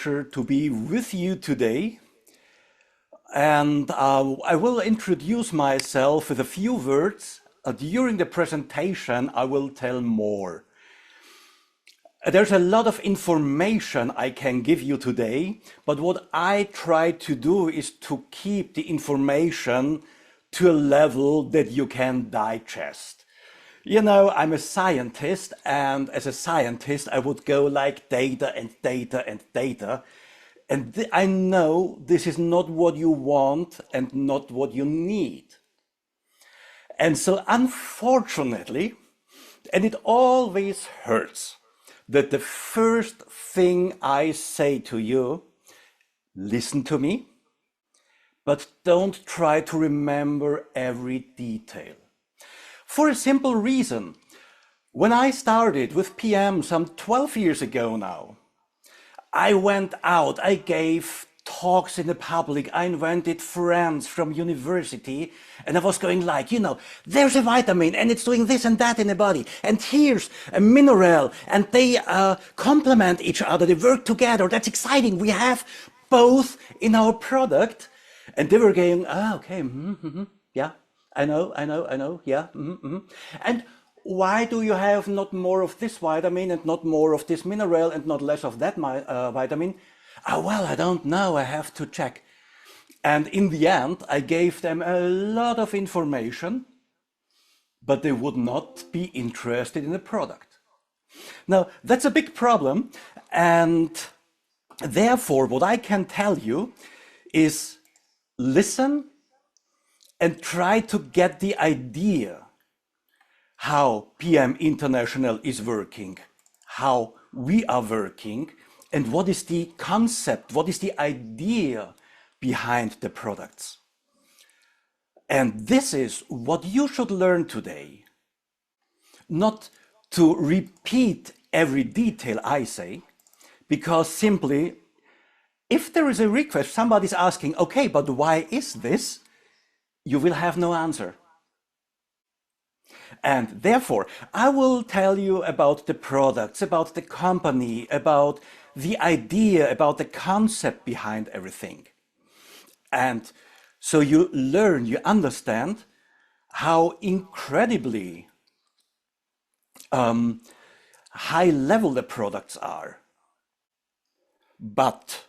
pleasure to be with you today. And I will introduce myself with a few words. During the presentation, I will tell more. There's a lot of information I can give you today, but what I try to do is to keep the information to a level that you can digest. You know, I'm a scientist, and as a scientist, I would go like data and data and data. And I know this is not what you want and not what you need. And so unfortunately, and it always hurts, that the first thing I say to you, listen to me, but don't try to remember every detail. For a simple reason, when I started with PM some 12 years ago now, I went out, I gave talks in the public, I invited friends from university, and I was going like, you know, there's a vitamin and it's doing this and that in the body, and here's a mineral, and they complement each other, they work together, that's exciting, we have both in our product. And they were going, okay, yeah, I know, yeah, And why do you have not more of this vitamin and not more of this mineral and not less of that vitamin? Well, I don't know, I have to check. And in the end, I gave them a lot of information, but they would not be interested in the product. Now, that's a big problem. And therefore, what I can tell you is listen and try to get the idea how PM International is working, how we are working, and what is the concept, what is the idea behind the products. And this is what you should learn today. Not to repeat every detail I say, because simply, if there is a request, somebody's asking, okay, but why is this? You will have no answer. And therefore, I will tell you about the products, about the company, about the idea, about the concept behind everything. And so you learn, you understand how incredibly high level the products are. But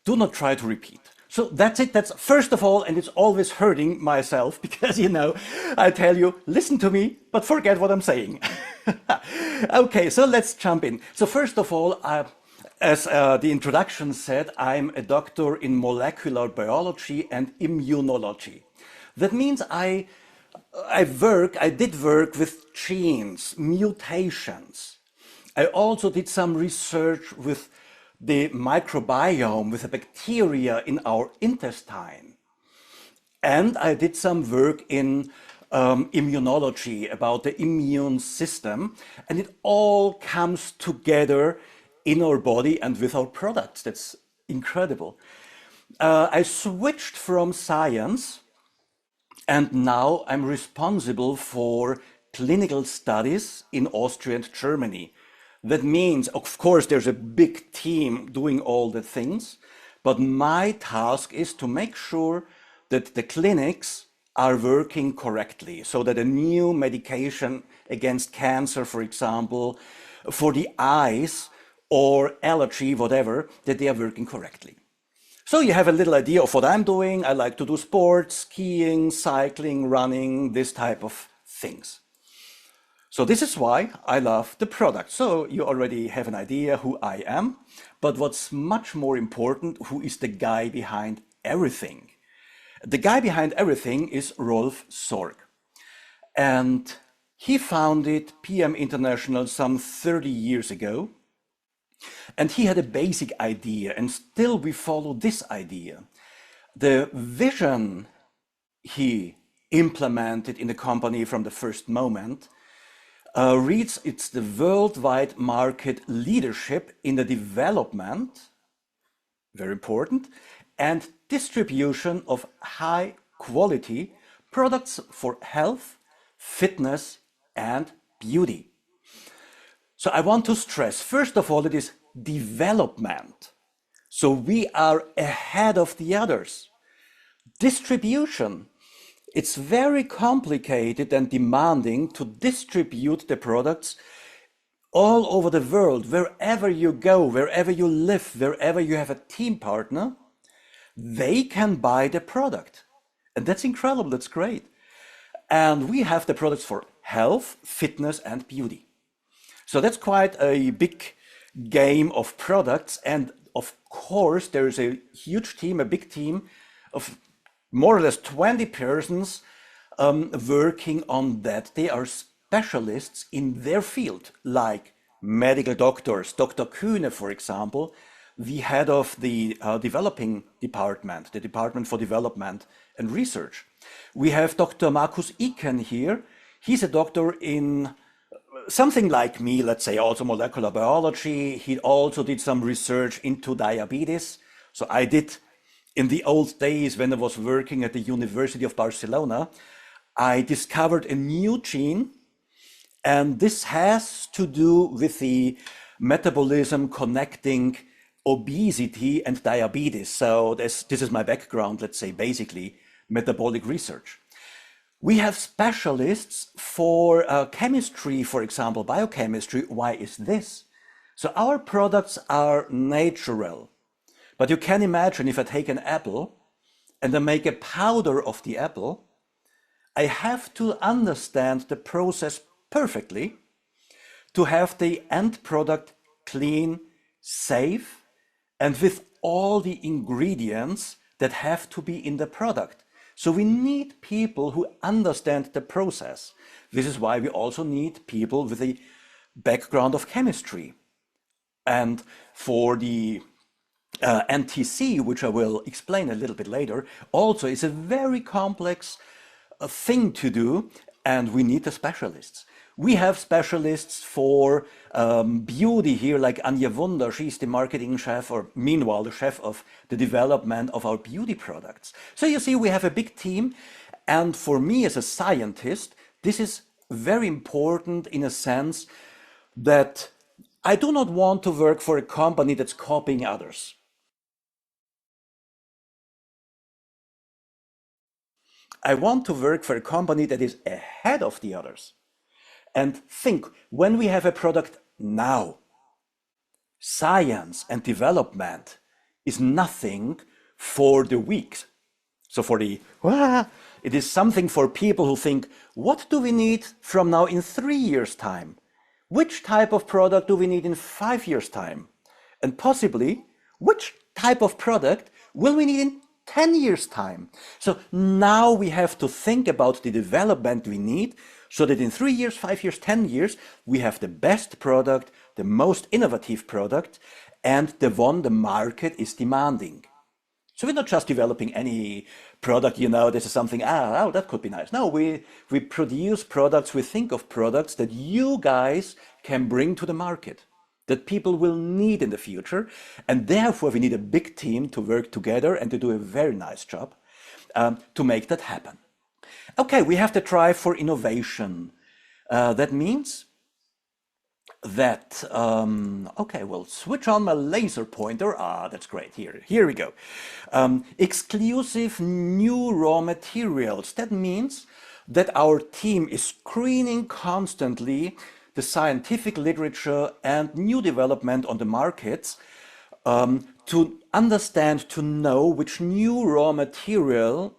do not try to repeat. So that's it. That's first of all, and it's always hurting myself because, you know, I tell you, listen to me, but forget what I'm saying. Okay, so let's jump in. So first of all, as the introduction said, I'm a doctor in molecular biology and immunology. That means I did work with genes, mutations. I also did some research with the microbiome, with the bacteria in our intestine. And I did some work in immunology about the immune system. And it all comes together in our body and with our products. That's incredible. I switched from science, and now I'm responsible for clinical studies in Austria and Germany. That means, of course, there's a big team doing all the things, but my task is to make sure that the clinics are working correctly, so that a new medication against cancer, for example, for the eyes or allergy, whatever, that they are working correctly. So you have a little idea of what I'm doing. I like to do sports, skiing, cycling, running, this type of things. So this is why I love the product. So you already have an idea who I am, but what's much more important, who is the guy behind everything? The guy behind everything is Rolf Sorg. And he founded PM International some 30 years ago. And he had a basic idea, and still we follow this idea. The vision he implemented in the company from the first moment reads, it's the worldwide market leadership in the development, very important, and distribution of high quality products for health, fitness, and beauty. So I want to stress, first of all, it is development. So we are ahead of the others. Distribution. It's very complicated and demanding to distribute the products all over the world, wherever you go, wherever you live, wherever you have a team partner, they can buy the product. And that's incredible, that's great. And we have the products for health, fitness, and beauty. So that's quite a big game of products. And of course, there is a huge team, a big team of more or less 20 persons working on that. They are specialists in their field, like medical doctors. Dr. Kühne, for example, the head of the developing department, the Department for Development and Research. We have Dr. Markus Iken here. He's a doctor in something like me, let's say, also molecular biology. He also did some research into diabetes. So I did, in the old days when I was working at the University of Barcelona, I discovered a new gene, and this has to do with the metabolism connecting obesity and diabetes. So this is my background, let's say, basically metabolic research. We have specialists for chemistry, for example, biochemistry. Why is this? So our products are natural, but you can imagine if I take an apple and I make a powder of the apple, I have to understand the process perfectly to have the end product clean, safe, and with all the ingredients that have to be in the product. So we need people who understand the process. This is why we also need people with a background of chemistry. And for the NTC, which I will explain a little bit later, also is a very complex thing to do, and we need the specialists. We have specialists for beauty here, like Anja Wunder. She's the marketing chef, or meanwhile the chef of the development of our beauty products. So you see, we have a big team, and for me as a scientist, this is very important in a sense that I do not want to work for a company that's copying others. I want to work for a company that is ahead of the others. And think, when we have a product now, science and development is nothing for the weak. So for the, it is something for people who think, what do we need from now in 3 years' time? Which type of product do we need in 5 years' time? And possibly, which type of product will we need in 10 years' time? So now we have to think about the development we need so that in 3 years, 5 years, 10 years, we have the best product, the most innovative product, and the one the market is demanding. So we're not just developing any product, this is something, that could be nice. No, we produce products, we think of products that you guys can bring to the market, that people will need in the future. And therefore, we need a big team to work together and to do a very nice job to make that happen. Okay, we have the drive for innovation. That means that, okay, we'll switch on my laser pointer. That's great. Here we go. Exclusive new raw materials. That means that our team is screening constantly the scientific literature and new development on the markets to understand, to know which new raw material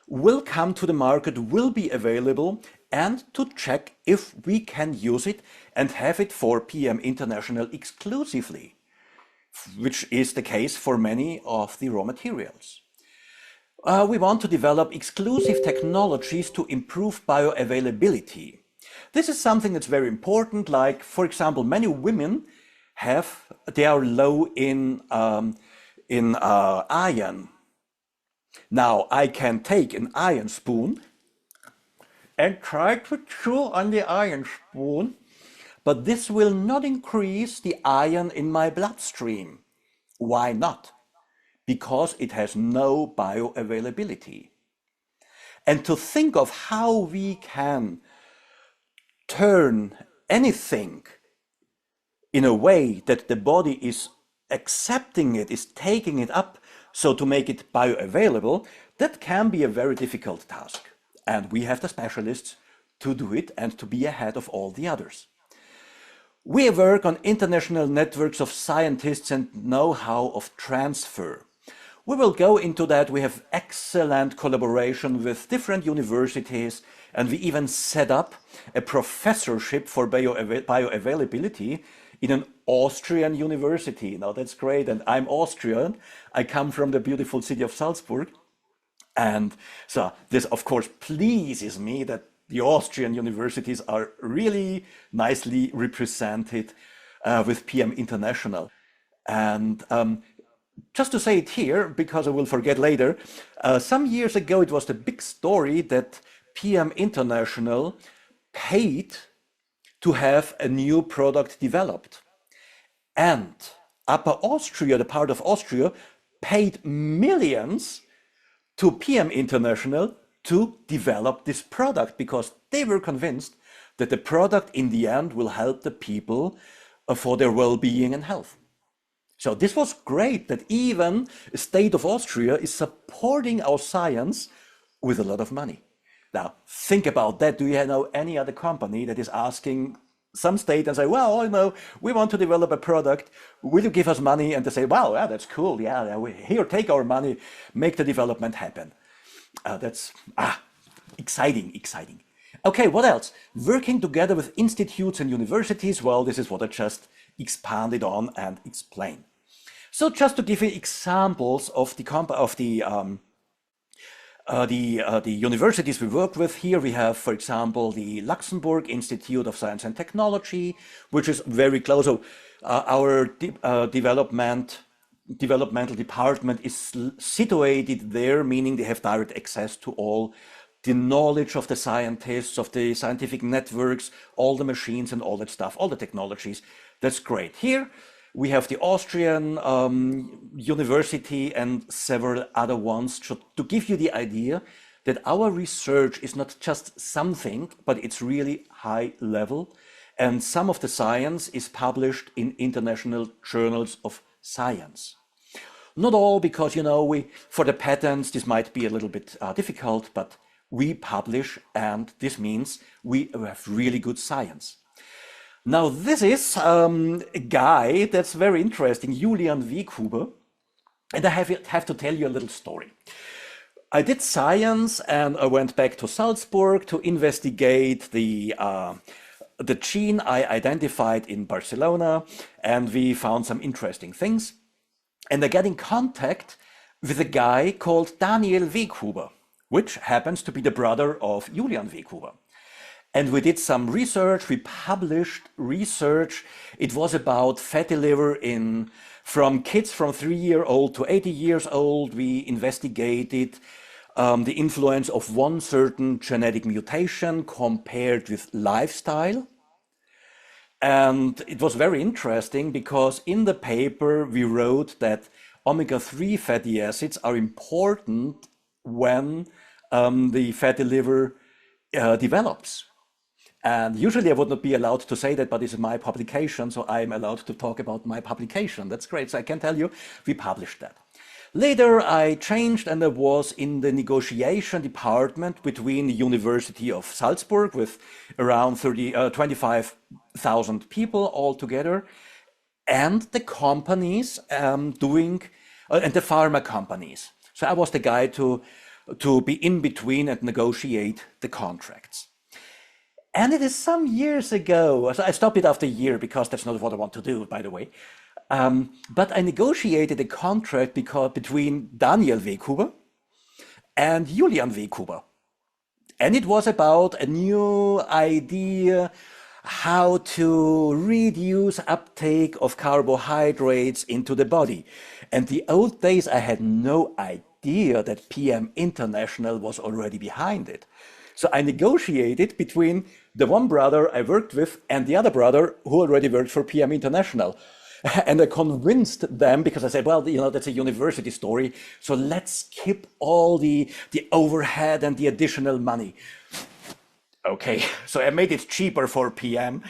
will come to the market, will be available, and to check if we can use it and have it for PM International exclusively, which is the case for many of the raw materials. We want to develop exclusive technologies to improve bioavailability. This is something that's very important. Like, for example, many women they are low in iron. Now I can take an iron spoon and try to chew on the iron spoon, but this will not increase the iron in my bloodstream. Why not? Because it has no bioavailability. And to think of how we can turn anything in a way that the body is accepting it, is taking it up, so to make it bioavailable, that can be a very difficult task. And we have the specialists to do it and to be ahead of all the others. We work on international networks of scientists and know-how of transfer. We will go into that. We have excellent collaboration with different universities, and we even set up a professorship for bioavailability in an Austrian university. Now that's great, and I'm Austrian. I come from the beautiful city of Salzburg. And so this, of course, pleases me that the Austrian universities are really nicely represented with PM International. And just to say it here, because I will forget later, some years ago it was the big story that PM International paid to have a new product developed. And Upper Austria, the part of Austria, paid millions to PM International to develop this product because they were convinced that the product in the end will help the people for their well-being and health. So this was great that even the state of Austria is supporting our science with a lot of money. Now, think about that. Do you know any other company that is asking some state and say, well, you know, we want to develop a product. Will you give us money? And they say, well, yeah, that's cool. Yeah, here, take our money, make the development happen. That's exciting, exciting. Okay, what else? Working together with institutes and universities. Well, this is what I just expanded on and explained. So just to give you examples of the universities we work with here, we have, for example, the Luxembourg Institute of Science and Technology, which is very close. So our developmental department is situated there, meaning they have direct access to all the knowledge of the scientists, of the scientific networks, all the machines and all that stuff, all the technologies. That's great. Here we have the Austrian university and several other ones to give you the idea that our research is not just something, but it's really high level. And some of the science is published in international journals of science. Not all, because, you know, for the patents, this might be a little bit difficult, but we publish, and this means we have really good science. Now, this is a guy that's very interesting, Julian Weghuber, and I have to tell you a little story. I did science, and I went back to Salzburg to investigate the gene I identified in Barcelona, and we found some interesting things. And I got in contact with a guy called Daniel Weghuber, which happens to be the brother of Julian Weghuber. And we did some research, we published research. It was about fatty liver from kids from 3-year-old to 80 years old. We investigated the influence of one certain genetic mutation compared with lifestyle. And it was very interesting because in the paper we wrote that omega-3 fatty acids are important when the fatty liver develops. And usually I would not be allowed to say that, but it's my publication, so I'm allowed to talk about my publication. That's great. So I can tell you, we published that. Later I changed and I was in the negotiation department between the University of Salzburg with around 25,000 people altogether, and the companies and the pharma companies. So I was the guy to be in between and negotiate the contracts. And it is some years ago, so I stopped it after a year because that's not what I want to do, by the way. But I negotiated a contract between Daniel Weghuber and Julian Weghuber. And it was about a new idea how to reduce uptake of carbohydrates into the body. And the old days, I had no idea that PM International was already behind it. So I negotiated between the one brother I worked with and the other brother who already worked for PM International. And I convinced them, because I said, well, you know, that's a university story, so let's skip all the overhead and the additional money. Okay, so I made it cheaper for PM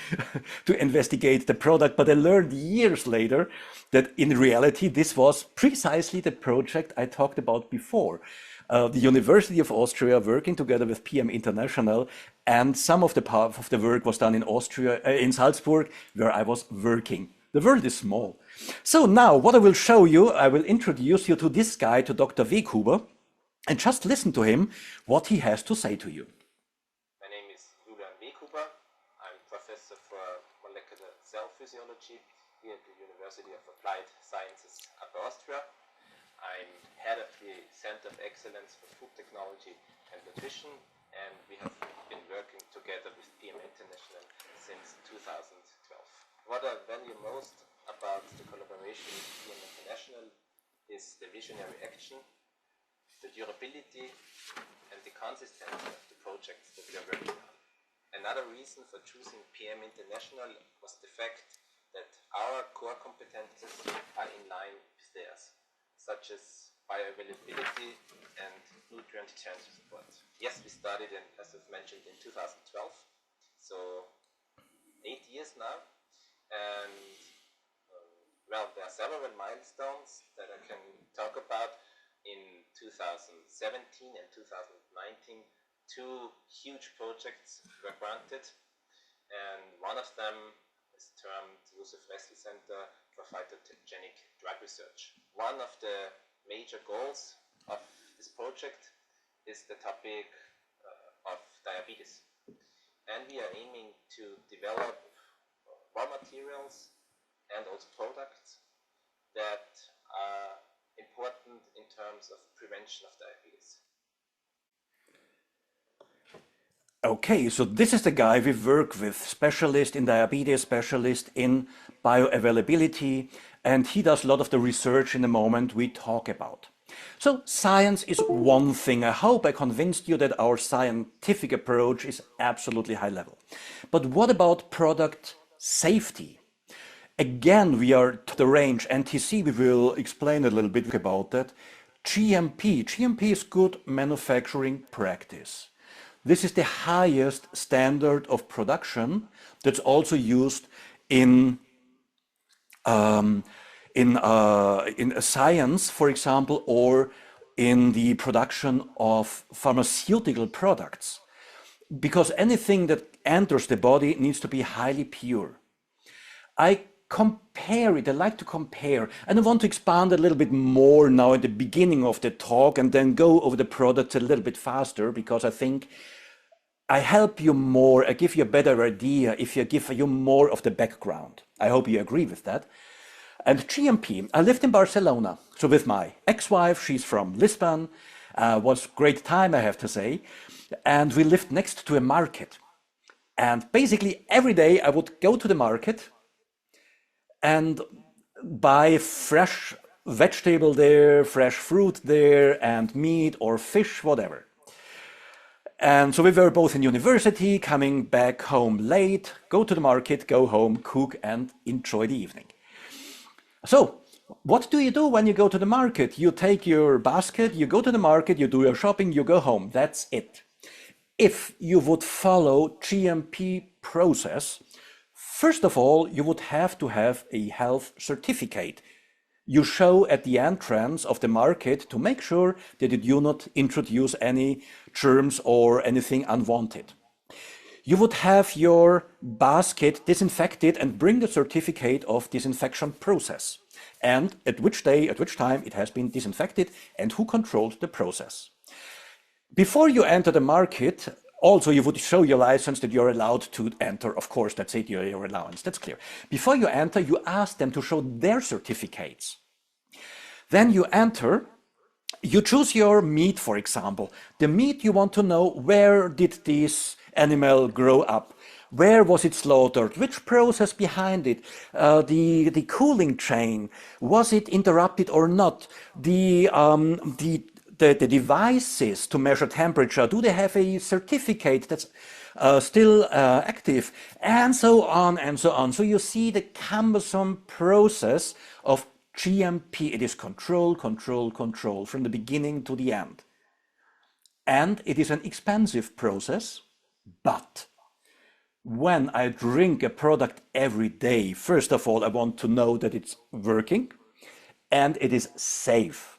to investigate the product, but I learned years later that in reality this was precisely the project I talked about before. The University of Austria working together with PM International, and some of the part of the work was done in Austria, in Salzburg, where I was working. The world is small. So now what I will show you, I will introduce you to this guy, to Dr. Weghuber, and just listen to him, what he has to say to you. I'm professor for molecular cell physiology here at the University of Applied Sciences Upper Austria. I'm head of the Center of Excellence for Food Technology and Nutrition, and we have been working together with PM International since 2012. What I value most about the collaboration with PM International is the visionary action, the durability, and the consistency of the projects that we are working on. Another reason for choosing PM International was the fact that our core competences are in line with theirs, such as bioavailability and nutrient transfer support. Yes, we started, as I've mentioned, in 2012, so 8 years now, and well, there are several milestones that I can talk about. In 2017 and 2019, two huge projects were granted, and one of them is termed Joseph Ressel Center for Phytogenic Drug Research. One of the major goals of this project is the topic of diabetes, and we are aiming to develop raw materials and also products that are important in terms of prevention of diabetes. Okay, so this is the guy we work with, specialist in diabetes, specialist in bioavailability, and he does a lot of the research in the moment we talk about. So science is one thing. I hope I convinced you that our scientific approach is absolutely high level. But what about product safety? Again, we are to the range NTC, we will explain a little bit about that. GMP is good manufacturing practice. This is the highest standard of production that's also used in science, for example, or in the production of pharmaceutical products. Because anything that enters the body needs to be highly pure. I like to compare, and I want to expand a little bit more now at the beginning of the talk and then go over the products a little bit faster, because I think I help you more, I give you a better idea if I give you more of the background. I hope you agree with that. And GMP, I lived in Barcelona, so with my ex-wife, she's from Lisbon, was great time, I have to say, and we lived next to a market. And basically every day I would go to the market and buy fresh vegetable there, fresh fruit there, and meat or fish, whatever. And so we were both in university, coming back home late, go to the market, go home, cook, and enjoy the evening. So what do you do when you go to the market? You take your basket, you go to the market, you do your shopping, you go home. That's it. If you would follow GMP process, first of all, you would have to have a health certificate. You show at the entrance of the market to make sure that you do not introduce any germs or anything unwanted. You would have your basket disinfected and bring the certificate of disinfection process, and at which time it has been disinfected, and who controlled the process. Before you enter the market, also you would show your license that you're allowed to enter. Of course, that's it, your allowance, that's clear. Before you enter, you ask them to show their certificates. Then you enter, you choose your meat, for example. The meat, you want to know, where did this animal grow up? Where was it slaughtered? Which process behind it? The cooling chain, was it interrupted or not? The devices to measure temperature, do they have a certificate that's still active? And so on and so on. So you see the cumbersome process of GMP. It is control, control, control from the beginning to the end. And it is an expensive process But when I drink a product every day, first of all, I want to know that it's working and it is safe.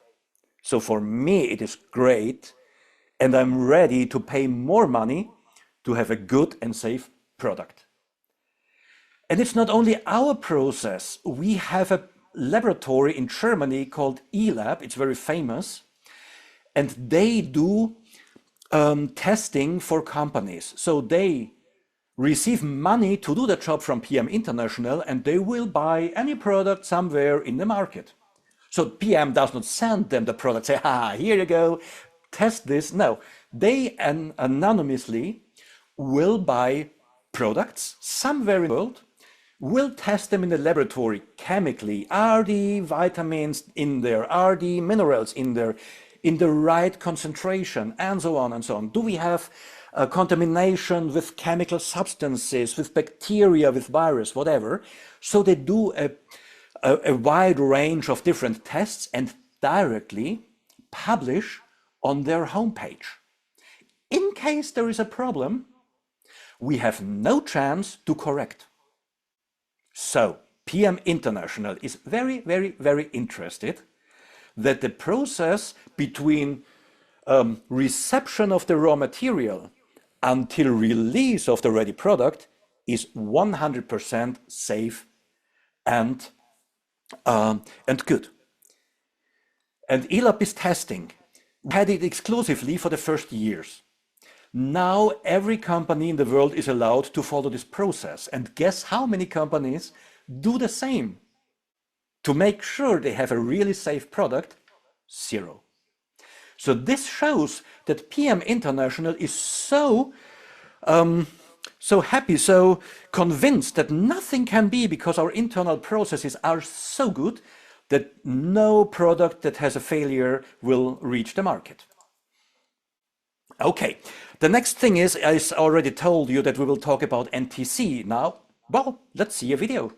So for me, it is great, and I'm ready to pay more money to have a good and safe product. And it's not only our process. We have a laboratory in Germany called eLab. It's very famous. And they do testing for companies. So they receive money to do the job from PM International, and they will buy any product somewhere in the market. So PM does not send them the product, say, here you go, test this. No, they anonymously will buy products somewhere in the world, will test them in the laboratory chemically. Are the vitamins in there? Are the minerals in there in the right concentration? And so on and so on. Do we have contamination with chemical substances, with bacteria, with virus, whatever? So they do a wide range of different tests and directly publish on their homepage. In case there is a problem, we have no chance to correct. So PM International is very, very, very interested that the process between reception of the raw material until release of the ready product is 100% safe and good. And eLab is testing. We had it exclusively for the first years. Now every company in the world is allowed to follow this process. And guess how many companies do the same? To make sure they have a really safe product, 0. So this shows that PM International is so happy, so convinced that nothing can be, because our internal processes are so good that no product that has a failure will reach the market. Okay, the next thing is, I already told you that we will talk about NTC now. Well, let's see a video.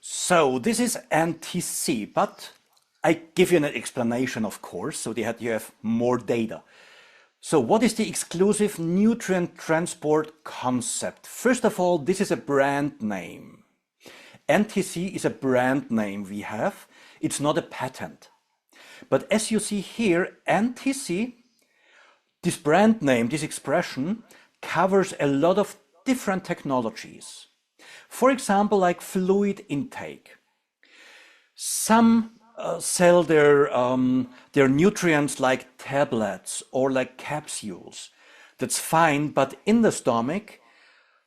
So this is NTC, but I give you an explanation, of course, so that you have more data. So what is the exclusive nutrient transport concept? First of all, this is a brand name. NTC is a brand name we have. It's not a patent. But as you see here, NTC, this brand name, this expression, covers a lot of different technologies. For example, like fluid intake. Some sell their nutrients like tablets or like capsules. That's fine, but in the stomach,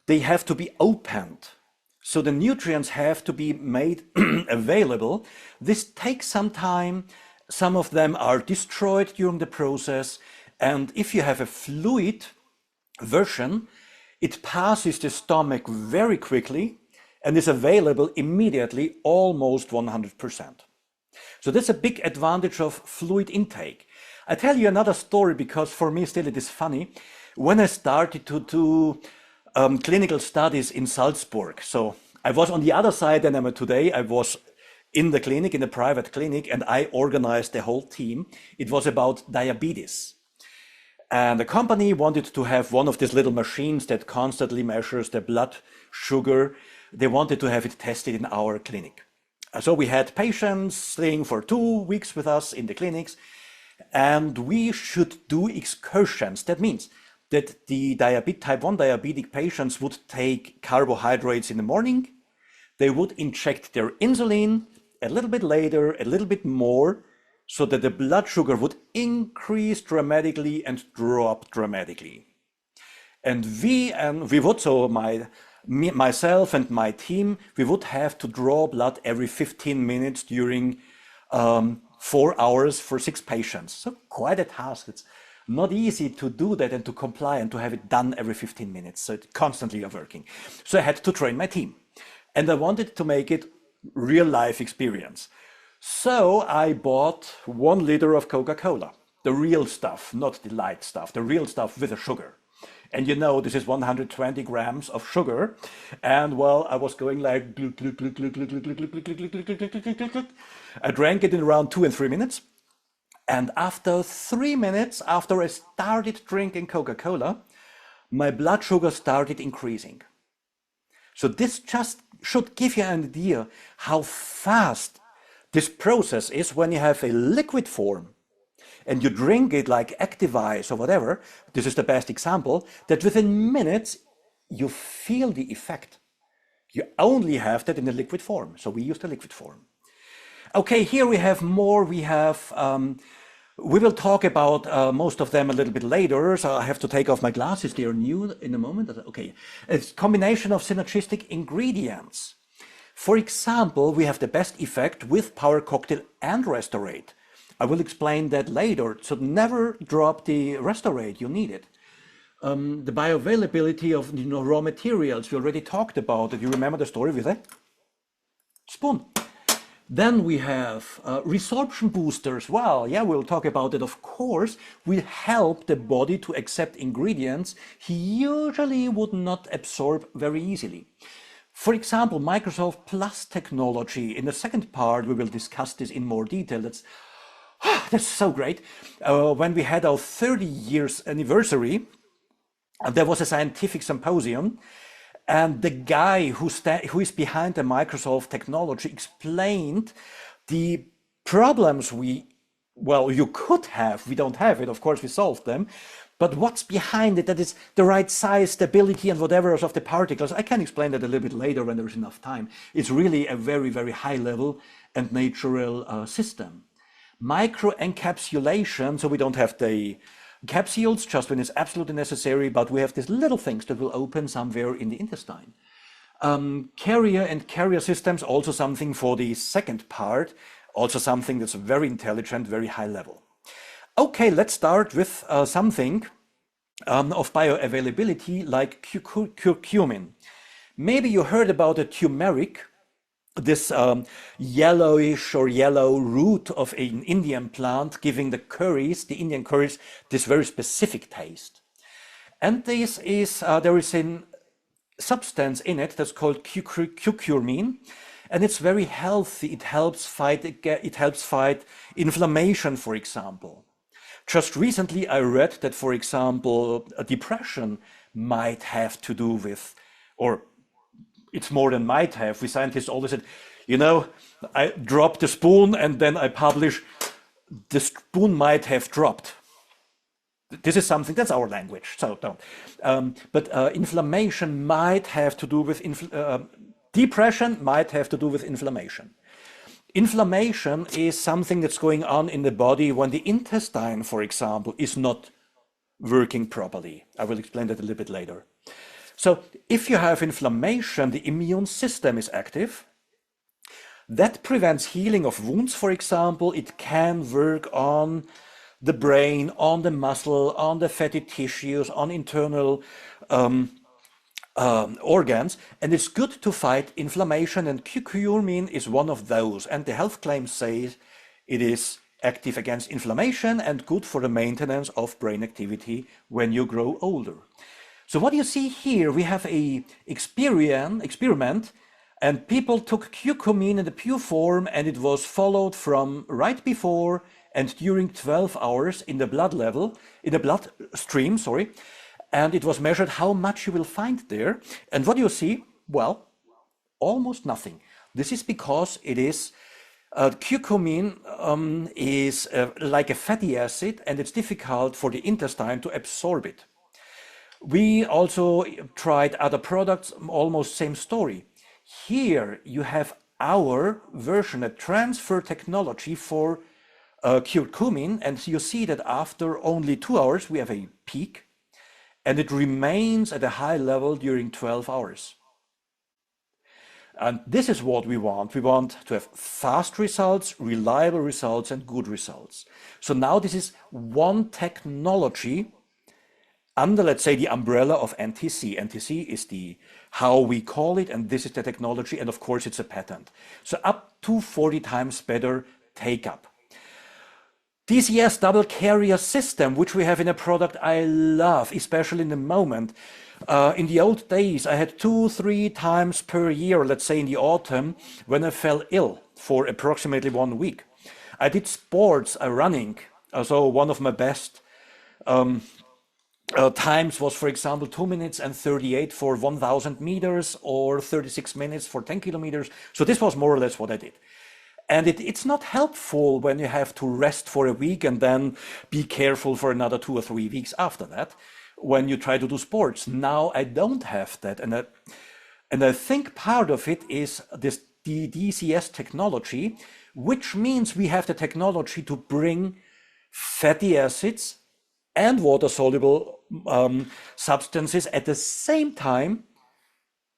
they have to be opened. So the nutrients have to be made available. This takes some time. Some of them are destroyed during the process. And if you have a fluid version, it passes the stomach very quickly and is available immediately, almost 100%. So that's a big advantage of fluid intake. I tell you another story because for me still it is funny. When I started to do clinical studies in Salzburg, so I was on the other side than I am today. I was in the clinic, in a private clinic, and I organized the whole team. It was about diabetes. And the company wanted to have one of these little machines that constantly measures the blood sugar. They wanted to have it tested in our clinic. So we had patients staying for 2 weeks with us in the clinics, and we should do excursions. That means that the type 1 diabetic patients would take carbohydrates in the morning. They would inject their insulin a little bit later, a little bit more, so that the blood sugar would increase dramatically and drop dramatically. And we would, so myself and my team, we would have to draw blood every 15 minutes during 4 hours for 6 patients. So quite a task. It's not easy to do that and to comply and to have it done every 15 minutes. So it's constantly working. So I had to train my team. And I wanted to make it real life experience. So I bought 1 liter of Coca-Cola, the real stuff, not the light stuff, the real stuff with the sugar. And you know, this is 120 grams of sugar. And well, I was going like, I drank it in around 2 and 3 minutes. And after 3 minutes, after I started drinking Coca-Cola, my blood sugar started increasing. So this just should give you an idea how fast this process is when you have a liquid form and you drink it like Activise or whatever. This is the best example, that within minutes you feel the effect. You only have that in the liquid form. So we use the liquid form. Okay, here we have more. We will talk about most of them a little bit later, so I have to take off my glasses. They are new in a moment. Okay, it's a combination of synergistic ingredients. For example, we have the best effect with Power Cocktail and Restorate. I will explain that later, so never drop the Restorate, you need it. The bioavailability of raw materials, we already talked about it. You remember the story with that? Spoon. Then we have resorption boosters. Well, yeah, we'll talk about it, of course. We help the body to accept ingredients he usually would not absorb very easily. For example, Microsoft Plus technology. In the second part, we will discuss this in more detail. That's so great. When we had our 30 years anniversary, there was a scientific symposium. And the guy who is behind the Microsoft technology explained the problems you could have. We don't have it, of course, we solved them. But what's behind it, that is the right size, stability, and whatever of the particles. I can explain that a little bit later when there's enough time. It's really a very, very high level and natural system. Microencapsulation, so we don't have the capsules just when it's absolutely necessary, but we have these little things that will open somewhere in the intestine. Carrier and carrier systems, also something for the second part, also something that's very intelligent, very high level. Okay, let's start with something of bioavailability like curcumin. Maybe you heard about the turmeric, this yellowish or yellow root of an Indian plant giving the Indian curries, this very specific taste. And this is, there is a substance in it that's called curcumin, and it's very healthy. It helps fight inflammation, for example. Just recently I read that, for example, a depression might have to do with, or it's more than might have. We scientists always said, I dropped the spoon and then I publish, the spoon might have dropped. This is something that's our language, so don't. But inflammation might have to do with depression, might have to do with inflammation. Inflammation is something that's going on in the body when the intestine, for example, is not working properly. I will explain that a little bit later. So if you have inflammation, the immune system is active. That prevents healing of wounds, for example. It can work on the brain, on the muscle, on the fatty tissues, on internal organs, and it's good to fight inflammation, and curcumin is one of those, and the health claims say it is active against inflammation and good for the maintenance of brain activity when you grow older. So what you see here, we have a experiment, and people took curcumin in the pure form, and it was followed from right before and during 12 hours in the blood level, in the blood stream, sorry, and it was measured how much you will find there. And what you see? Well, almost nothing. This is because it is curcumin is like a fatty acid, and it's difficult for the intestine to absorb it. We also tried other products, almost same story. Here you have our version, a transfer technology for curcumin, and you see that after only 2 hours we have a peak, and it remains at a high level during 12 hours. And this is what we want. We want to have fast results, reliable results, and good results. So now this is one technology under, let's say, the umbrella of NTC. NTC is the how we call it, and this is the technology, and of course it's a patent. So up to 40 times better take up. DCS double carrier system, which we have in a product I love, especially in the moment. In the old days, I had 2-3 times per year, let's say in the autumn, when I fell ill for approximately 1 week. I did sports, running, so one of my best times was, for example, 2 minutes and 38 for 1,000 meters or 36 minutes for 10 kilometers. So this was more or less what I did. And it's not helpful when you have to rest for a week and then be careful for another 2 or 3 weeks after that when you try to do sports. Now I don't have that. And I think part of it is the DCS technology, which means we have the technology to bring fatty acids and water-soluble substances at the same time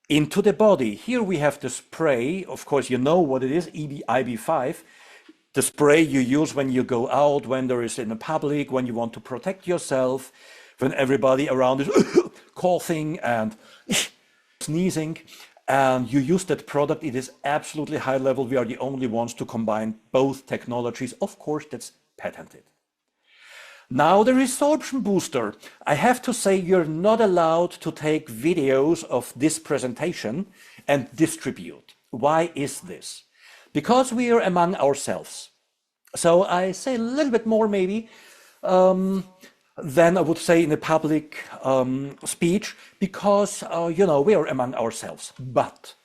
into the body. Here we have the spray. Of course, you know what it is, IB5, the spray you use when you go out, when there is in the public, when you want to protect yourself, when everybody around is coughing and sneezing, and you use that product. It is absolutely high level. We are the only ones to combine both technologies. Of course, that's patented. Now the resorption booster. I have to say you're not allowed to take videos of this presentation and distribute. Why is this? Because we are among ourselves. So I say a little bit more maybe than I would say in a public speech, because you know, we are among ourselves. But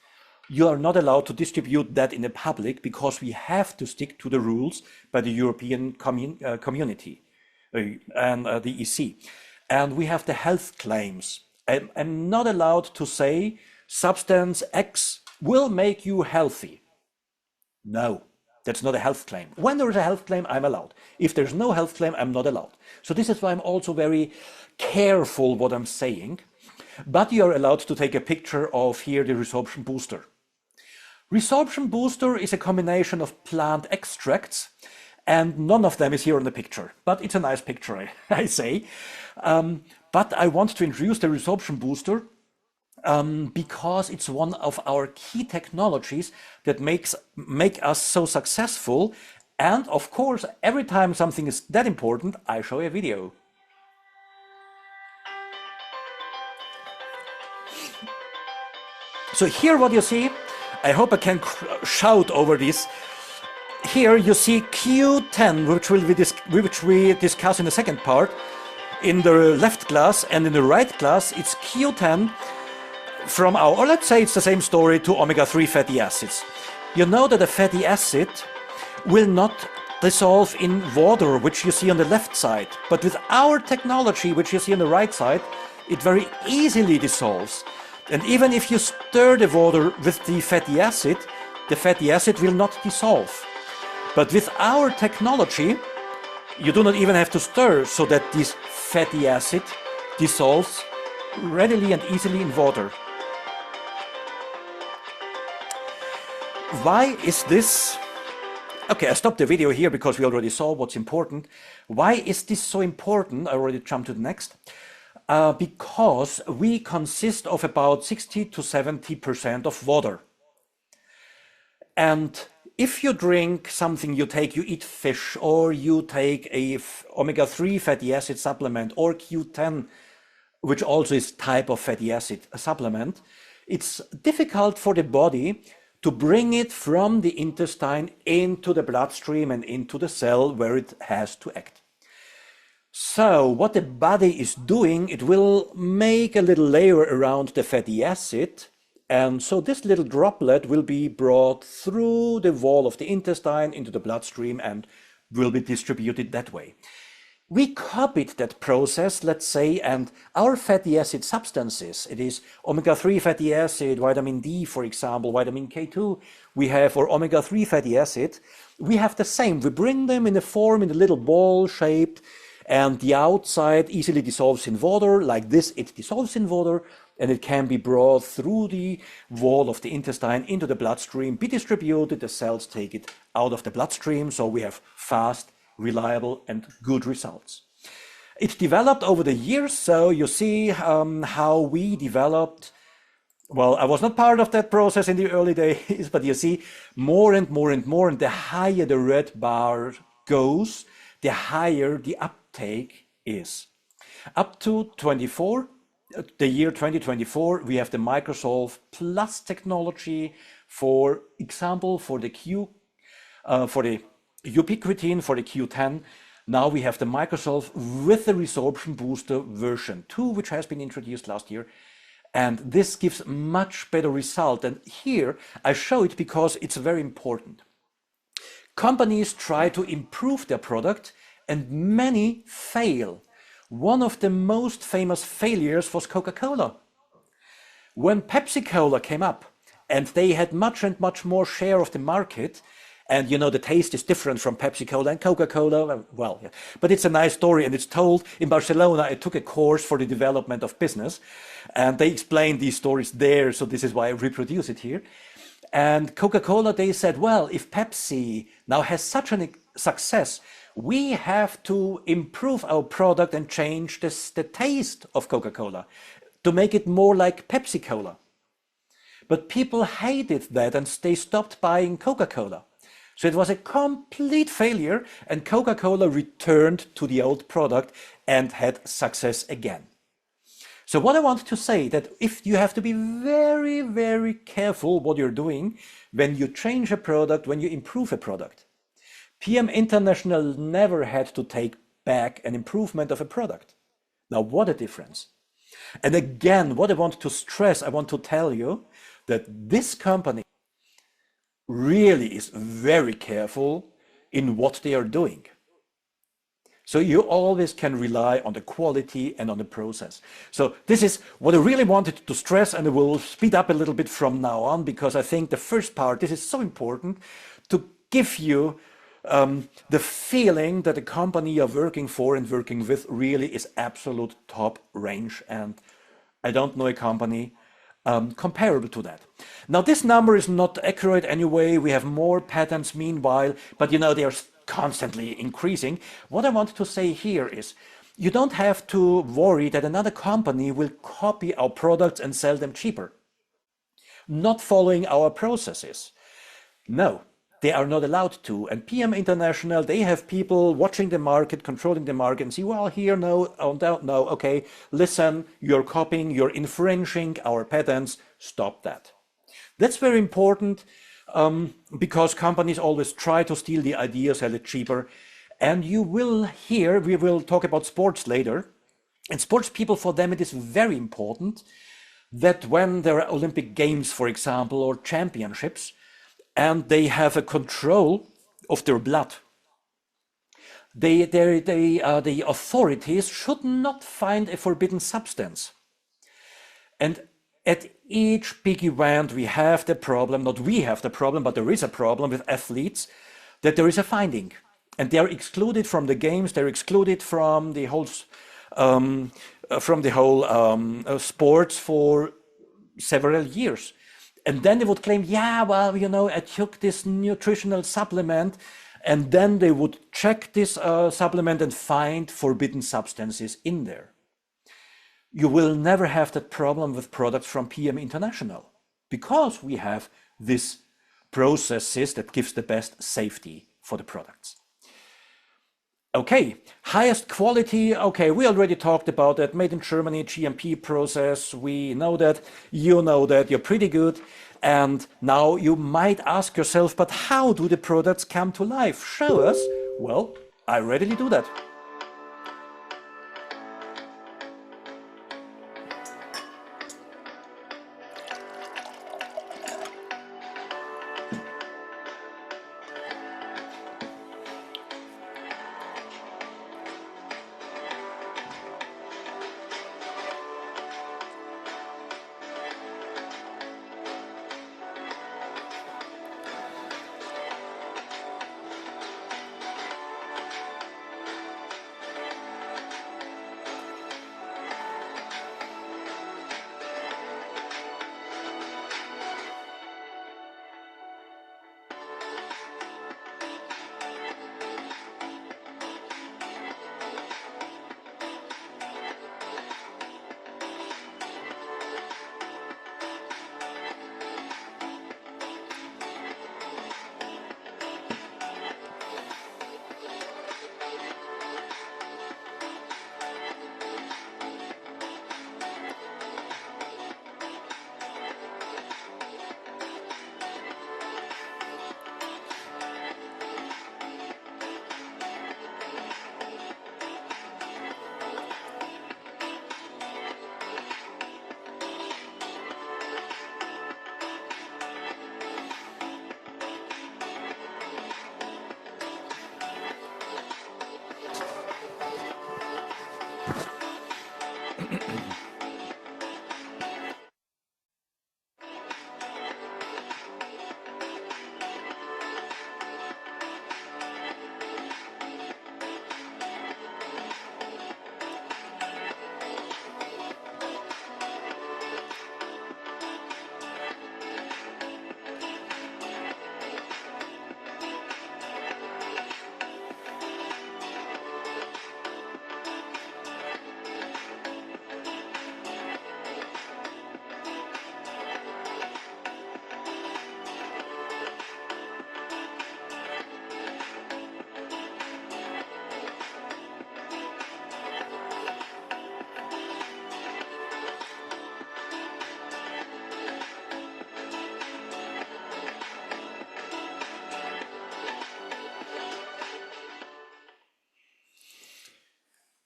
you are not allowed to distribute that in the public because we have to stick to the rules by the European community. And the EC, and we have the health claims. I'm not allowed to say substance X will make you healthy. No, that's not a health claim. When there is a health claim, I'm allowed. If there's no health claim, I'm not allowed. So this is why I'm also very careful what I'm saying. But you are allowed to take a picture of here the resorption booster. Resorption booster is a combination of plant extracts, and none of them is here on the picture, but it's a nice picture, I say. But I want to introduce the resorption booster because it's one of our key technologies that make us so successful. And of course, every time something is that important, I show a video. So here what you see, I hope I can shout over this. Here you see Q10, which we discuss in the second part, in the left glass, and in the right glass it's Q10 from our, or let's say it's the same story, to omega-3 fatty acids. You know that a fatty acid will not dissolve in water, which you see on the left side. But with our technology, which you see on the right side, it very easily dissolves. And even if you stir the water with the fatty acid will not dissolve. But with our technology, you do not even have to stir, so that this fatty acid dissolves readily and easily in water. Why is this? Okay, I stopped the video here because we already saw what's important. Why is this so important? I already jumped to the next. Because we consist of about 60 to 70% of water. And if you drink something, you eat fish, or you take a omega-3 fatty acid supplement, or Q10, which also is type of fatty acid supplement, it's difficult for the body to bring it from the intestine into the bloodstream and into the cell where it has to act. So what the body is doing, it will make a little layer around the fatty acid, and so this little droplet will be brought through the wall of the intestine into the bloodstream and will be distributed that way. We copied that process, let's say, and our fatty acid substances, it is omega-3 fatty acid, vitamin D, for example, vitamin K2, we have, or omega-3 fatty acid, we have the same. We bring them in a form, in a little ball shaped, and the outside easily dissolves in water. Like this, it dissolves in water, and it can be brought through the wall of the intestine into the bloodstream, be distributed, the cells take it out of the bloodstream, so we have fast, reliable, and good results. It developed over the years, so you see how we developed. Well, I was not part of that process in the early days, but you see more and more and more, and the higher the red bar goes, the higher the uptake is. Up to the year 2024, we have the Microsolve Plus technology, for example, for the ubiquitin, for the Q10. Now we have the Microsolve with the resorption booster version 2, which has been introduced last year. And this gives much better result. And here I show it because it's very important. Companies try to improve their product and many fail. One of the most famous failures was Coca-Cola. When Pepsi-Cola came up and they had much and much more share of the market, and you know, the taste is different from Pepsi-Cola and Coca-Cola, well, yeah. But it's a nice story, and it's told in Barcelona. I took a course for the development of business, and they explained these stories there, so this is why I reproduce it here. And Coca-Cola, they said, well, if Pepsi now has such a success, we have to improve our product and change the taste of Coca-Cola to make it more like Pepsi-Cola. But people hated that, and they stopped buying Coca-Cola. So it was a complete failure, and Coca-Cola returned to the old product and had success again. So what I want to say, that if you have to be very, very careful what you're doing when you change a product, when you improve a product. PM International never had to take back an improvement of a product. Now, what a difference. And again, what I want to stress, I want to tell you that this company really is very careful in what they are doing. So you always can rely on the quality and on the process. So this is what I really wanted to stress, and I will speed up a little bit from now on, because I think the first part, this is so important to give you the feeling that the company you're working for and working with really is absolute top range. And I don't know a company comparable to that. Now, this number is not accurate anyway. We have more patents meanwhile, but you know, they are constantly increasing. What I want to say here is, you don't have to worry that another company will copy our products and sell them cheaper, not following our processes. No, they are not allowed to. And PM International, they have people watching the market, controlling the market, and see, well, here, no, oh, no, okay, listen, you're copying, you're infringing our patents, stop that. That's very important, because companies always try to steal the idea, sell it cheaper. And you will hear, we will talk about sports later, and sports people, for them, it is very important that when there are Olympic Games, for example, or championships, and they have a control of their blood. the authorities should not find a forbidden substance. And at each big event, we have the problem, not we have the problem, but there is a problem with athletes, that there is a finding. And they're excluded from the games, they're excluded from the whole, sports for several years. And then they would claim, yeah, well, I took this nutritional supplement, and then they would check this supplement and find forbidden substances in there. You will never have that problem with products from PM International because we have this processes that gives the best safety for the products. Okay, highest quality. Okay, we already talked about that. Made in Germany, GMP process. We know that, you know that, you're pretty good. And now you might ask yourself, but how do the products come to life? Show us. Well, I readily do that.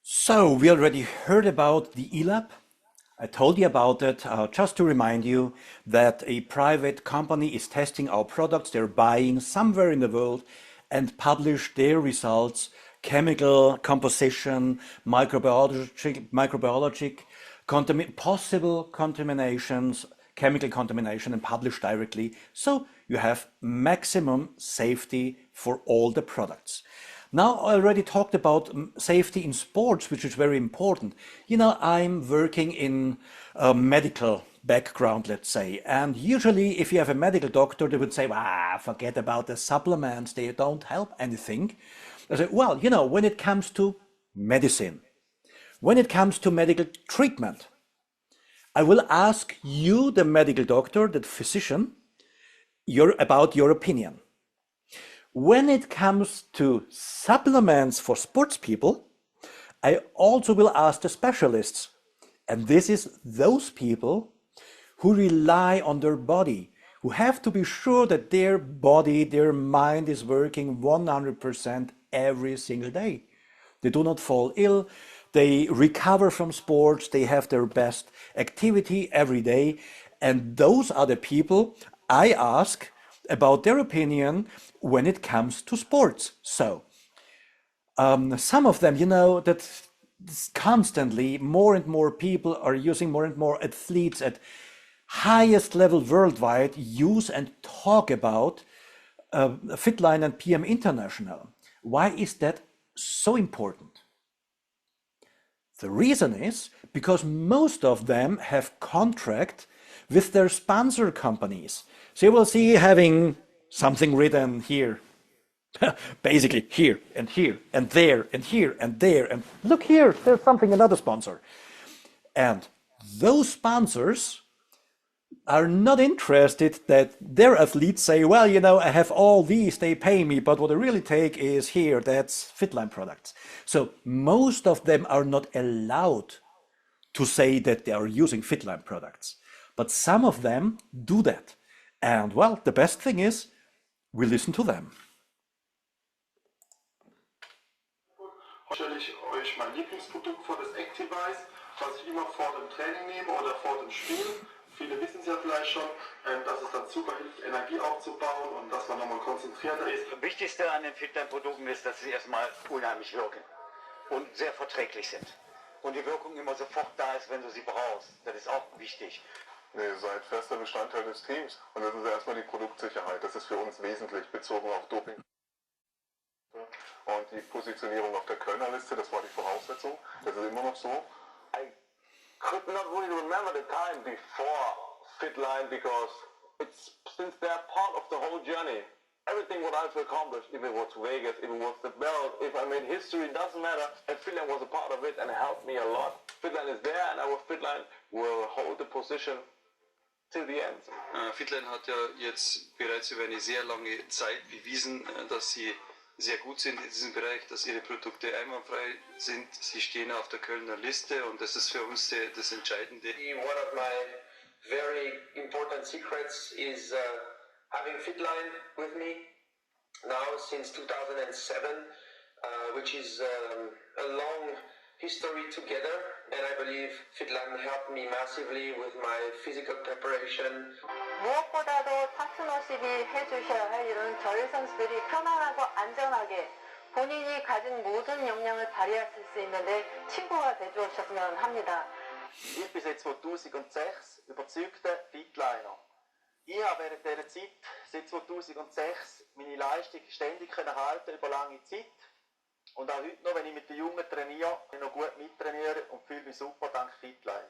So we already heard about the ELAB. I told you about it. Just to remind you that a private company is testing our products. They're buying somewhere in the world and publish their results, chemical composition, microbiologic possible contaminations, chemical contamination, and publish directly. So you have maximum safety for all the products. Now, I already talked about safety in sports, which is very important. I'm working in a medical background, let's say, and usually if you have a medical doctor, they would say, forget about the supplements, they don't help anything. I say, well, when it comes to medicine, when it comes to medical treatment, I will ask you, the medical doctor, the physician, about your opinion. When it comes to supplements for sports people, I also will ask the specialists. And this is those people who rely on their body, who have to be sure that their body, their mind is working 100% every single day. They do not fall ill, they recover from sports, they have their best activity every day. And those are the people I ask about their opinion when it comes to sports. So Some of them, that constantly more and more people are using, more and more athletes at highest level worldwide use and talk about Fitline and PM International. Why is that so important? The reason is because most of them have contract with their sponsor companies. So you will see having something written here, basically here and here and there and here and there, and look here, there's something, another sponsor. And those sponsors are not interested that their athletes say, well, I have all these, they pay me, but what I really take is here, that's Fitline products. So most of them are not allowed to say that they are using Fitline products. But some of them do that. And well, the best thing is, we listen to them. Stelle ich euch mein Lieblingsprodukt vor, das Activize, was ich immer vor dem Training nehme oder vor dem Spiel. Viele wissen es ja vielleicht schon, dass es dann super hilft, Energie aufzubauen und dass man nochmal konzentrierter ist. Das Wichtigste an den Fitline-Produkten ist, dass sie erstmal unheimlich wirken und sehr verträglich sind. Und die Wirkung immer sofort da ist, wenn du sie brauchst. Das ist auch wichtig. Ihr seid fester Bestandteil des Teams und das ist erstmal die Produktsicherheit. Das ist für uns wesentlich bezogen auf Doping. Und die Positionierung auf der Kölner Liste, das war die Voraussetzung. Das ist immer noch so. I could not really remember the time before Fitline because it's since they're part of the whole journey. Everything what I've accomplished, if it was Vegas, if it was the belt, if I made history, doesn't matter. And Fitline was a part of it and helped me a lot. Fitline is there and our Fitline will hold the position till the end. Fitline hat ja jetzt bereits über eine sehr lange Zeit bewiesen, dass sie sehr gut sind in diesem Bereich, dass ihre Produkte einwandfrei sind. Sie stehen auf der Kölner Liste und das ist für uns das Entscheidende. One of my very important secrets is having Fitline with me now since 2007, which is a long history together, and I believe Fitline helped me massively with my physical preparation. 무엇보다도 파트너십이 해주셔야 할 이런 저희 선수들이 편안하고 안전하게 본인이 가진 moden 역량을 발휘하실 수 있는데 친구가 되주셨으면 합니다. Ich bin seit 2006 überzeugter Fitliner. Ich habe während dieser Zeit, seit 2006, meine Leistung ständig halten über lange Zeit. Und auch heute noch, wenn ich mit den Jungen trainiere, bin ich noch gut mittrainiere und fühle mich super dank Fitline.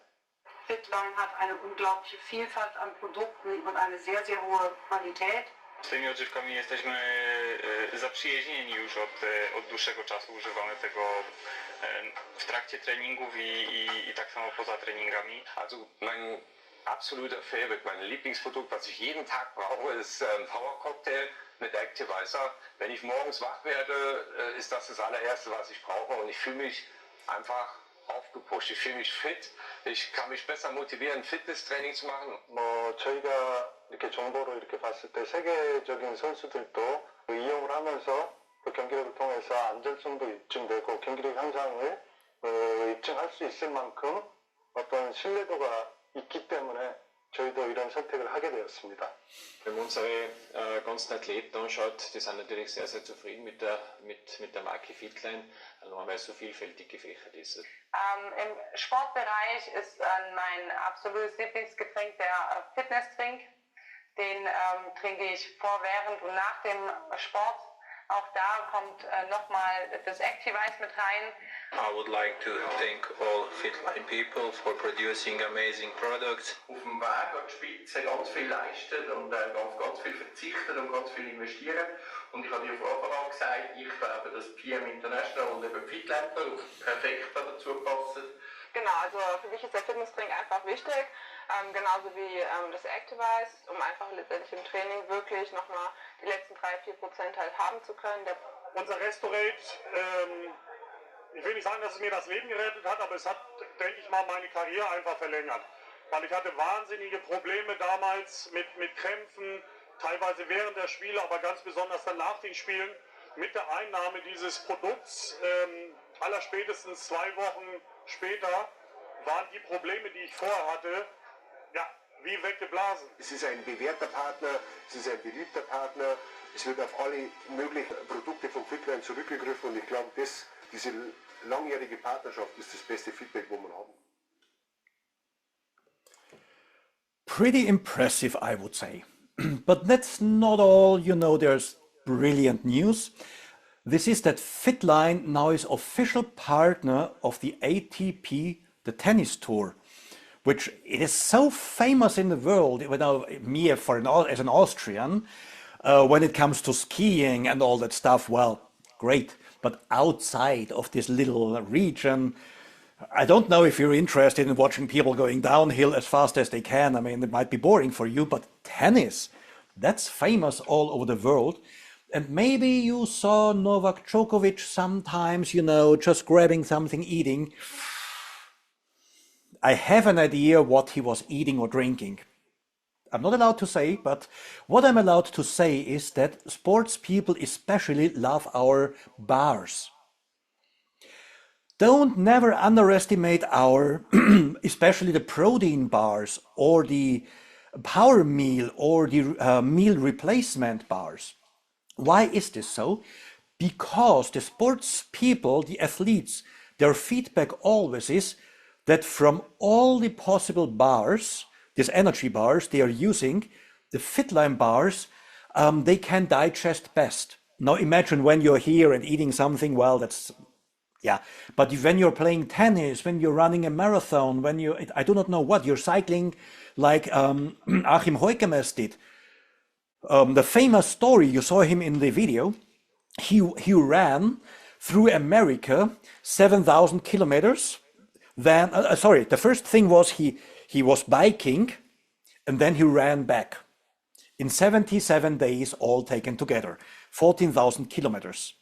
Fitline hat eine unglaubliche Vielfalt an Produkten und eine sehr, sehr hohe Qualität. Z tymi odżywkami jesteśmy zaprzyjaźnieni już od dłuższego czasu. Używamy tego w trakcie treningów i tak samo poza treningami. Also mein absoluter Favorite, mein Lieblingsprodukt, was ich jeden Tag brauche, ist Power Cocktail mit Activizer. Wenn ich morgens wach werde, ist das das allererste, was ich brauche und ich fühle mich einfach aufgepusht. Ich fühle mich fit. Ich kann mich besser motivieren, Fitnesstraining zu machen. 저희가 이렇게 정보로 이렇게 봤을 때 세계적인 선수들도 이용을 하면서 그 경기력을 통해서 안전성도 입증되고 경기력 향상을 입증할 수 있을 만큼 어떤 신뢰도가 있기 때문에 저희도 이런 선택을 하게 되었습니다. Wenn man unsere ganzen Athleten anschaut, die sind natürlich sehr, sehr zufrieden mit der Marke Fitline, weil es so vielfältig gefächert ist. Im Sportbereich ist mein absolutes Lieblingsgetränk der Fitnessdrink. Den trinke ich vor, während und nach dem Sport. Auch da kommt nochmal das Activize mit rein. I would like to thank all Fitline people for producing amazing products. Auf dem Weg an die Spitze ganz viel leisten und ganz viel verzichten und ganz viel investieren. Und ich habe dir von Anfang an gesagt, ich glaube, dass PM International und eben Fitline perfekt dazu passen. Genau, also für mich ist der Fitnessdrink einfach wichtig, genauso wie das Activize, um einfach letztendlich im Training wirklich nochmal die letzten 3-4% halt haben zu können. Unser Restorate, ich will nicht sagen, dass es mir das Leben gerettet hat, aber es hat, denke ich mal, meine Karriere einfach verlängert. Weil ich hatte wahnsinnige Probleme damals mit Krämpfen, teilweise während der Spiele, aber ganz besonders dann nach den Spielen. Mit der Einnahme dieses Produkts, allerspätestens 2 Wochen später, waren die Probleme, die ich vorher hatte, ja, wie weggeblasen. Es ist ein bewährter Partner, es ist ein beliebter Partner, es wird auf alle möglichen Produkte von Fitline zurückgegriffen und ich glaube, diese langjährige Partnerschaft ist das beste Feedback, wo wir haben. Pretty impressive, I would say. But that's not all, you know, there's brilliant news. This is that Fitline now is official partner of the ATP, the tennis tour, which it is so famous in the world, me as an Austrian, when it comes to skiing and all that stuff, well, great. But outside of this little region, I don't know if you're interested in watching people going downhill as fast as they can. I mean, it might be boring for you, but tennis, that's famous all over the world. And maybe you saw Novak Djokovic sometimes, you know, just grabbing something, eating. I have an idea what he was eating or drinking. I'm not allowed to say, but what I'm allowed to say is that sports people especially love our bars. Don't never underestimate our, especially the protein bars or the power meal or the meal replacement bars. Why is this so? Because the sports people, the athletes, their feedback always is that from all the possible bars, these energy bars they are using, the Fitline bars, they can digest best. Now imagine when you're here and eating something, well, that's, yeah. But when you're playing tennis, when you're running a marathon, when you, I do not know what, you're cycling like Achim Heukemes did. The famous story, you saw him in the video, he ran through America 7,000 kilometers. Then, the first thing was he was biking and then he ran back in 77 days, all taken together, 14,000 kilometers.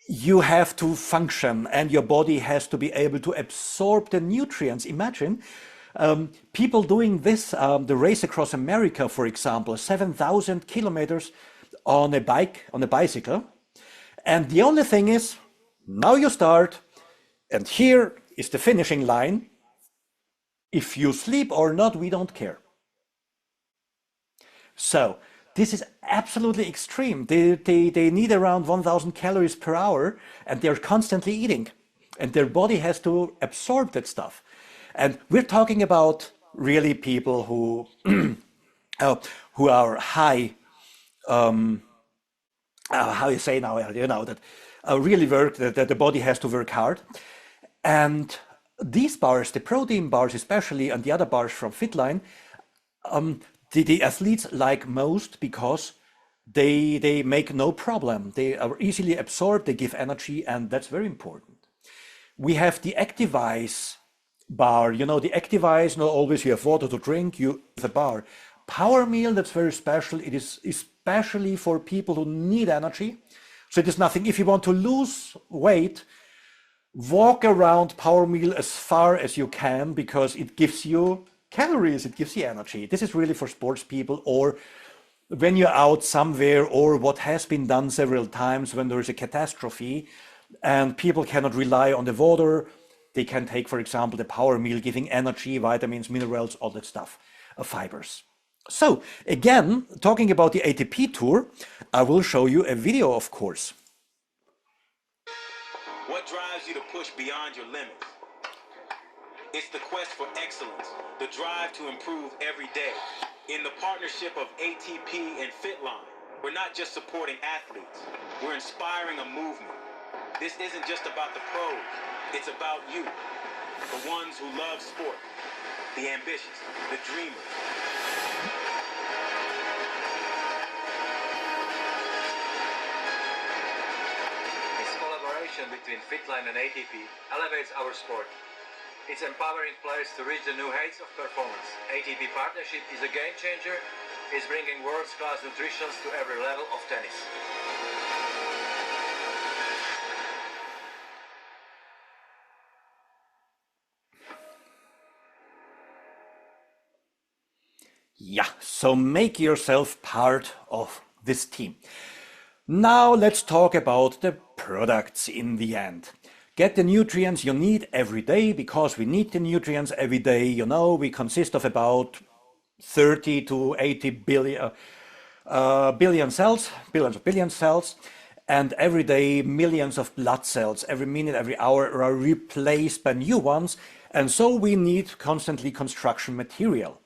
You have to function and your body has to be able to absorb the nutrients. Imagine people doing this, the race across America, for example, 7,000 kilometers on a bicycle. And the only thing is, now you start, and here is the finishing line. If you sleep or not, we don't care. So this is absolutely extreme. They need around 1,000 calories per hour, and they're constantly eating, and their body has to absorb that stuff. And we're talking about really people who who are high, how you say now, you know, that really work, that the body has to work hard. And these bars, the protein bars especially, and the other bars from Fitline, the athletes like most because they make no problem. They are easily absorbed, they give energy, and that's very important. We have the Activize bar, you know, the Activize, not always you have water to drink, you have a bar. Power meal, that's very special. It is especially for people who need energy. So it is nothing, if you want to lose weight, walk around Power Meal as far as you can because it gives you calories, it gives you energy. This is really for sports people, or when you're out somewhere, or what has been done several times when there is a catastrophe and people cannot rely on the water. They can take, for example, the Power Meal, giving energy, vitamins, minerals, all that stuff, fibers. So again, talking about the ATP tour, I will show you a video, of course. What drives you to push beyond your limits? It's the quest for excellence, the drive to improve every day. In the partnership of ATP and Fitline, we're not just supporting athletes, we're inspiring a movement. This isn't just about the pros, it's about you, the ones who love sport, the ambitious, the dreamers. This collaboration between Fitline and ATP elevates our sport. It's empowering players to reach the new heights of performance. ATP partnership is a game changer. It's bringing world-class nutrition to every level of tennis. Yeah, so make yourself part of this team. Now let's talk about the products in the end. Get the nutrients you need every day, because we need the nutrients every day. You know, we consist of about 30 to 80 billion cells, billions of billion cells, and every day millions of blood cells, every minute, every hour are replaced by new ones, and so we need constantly construction material.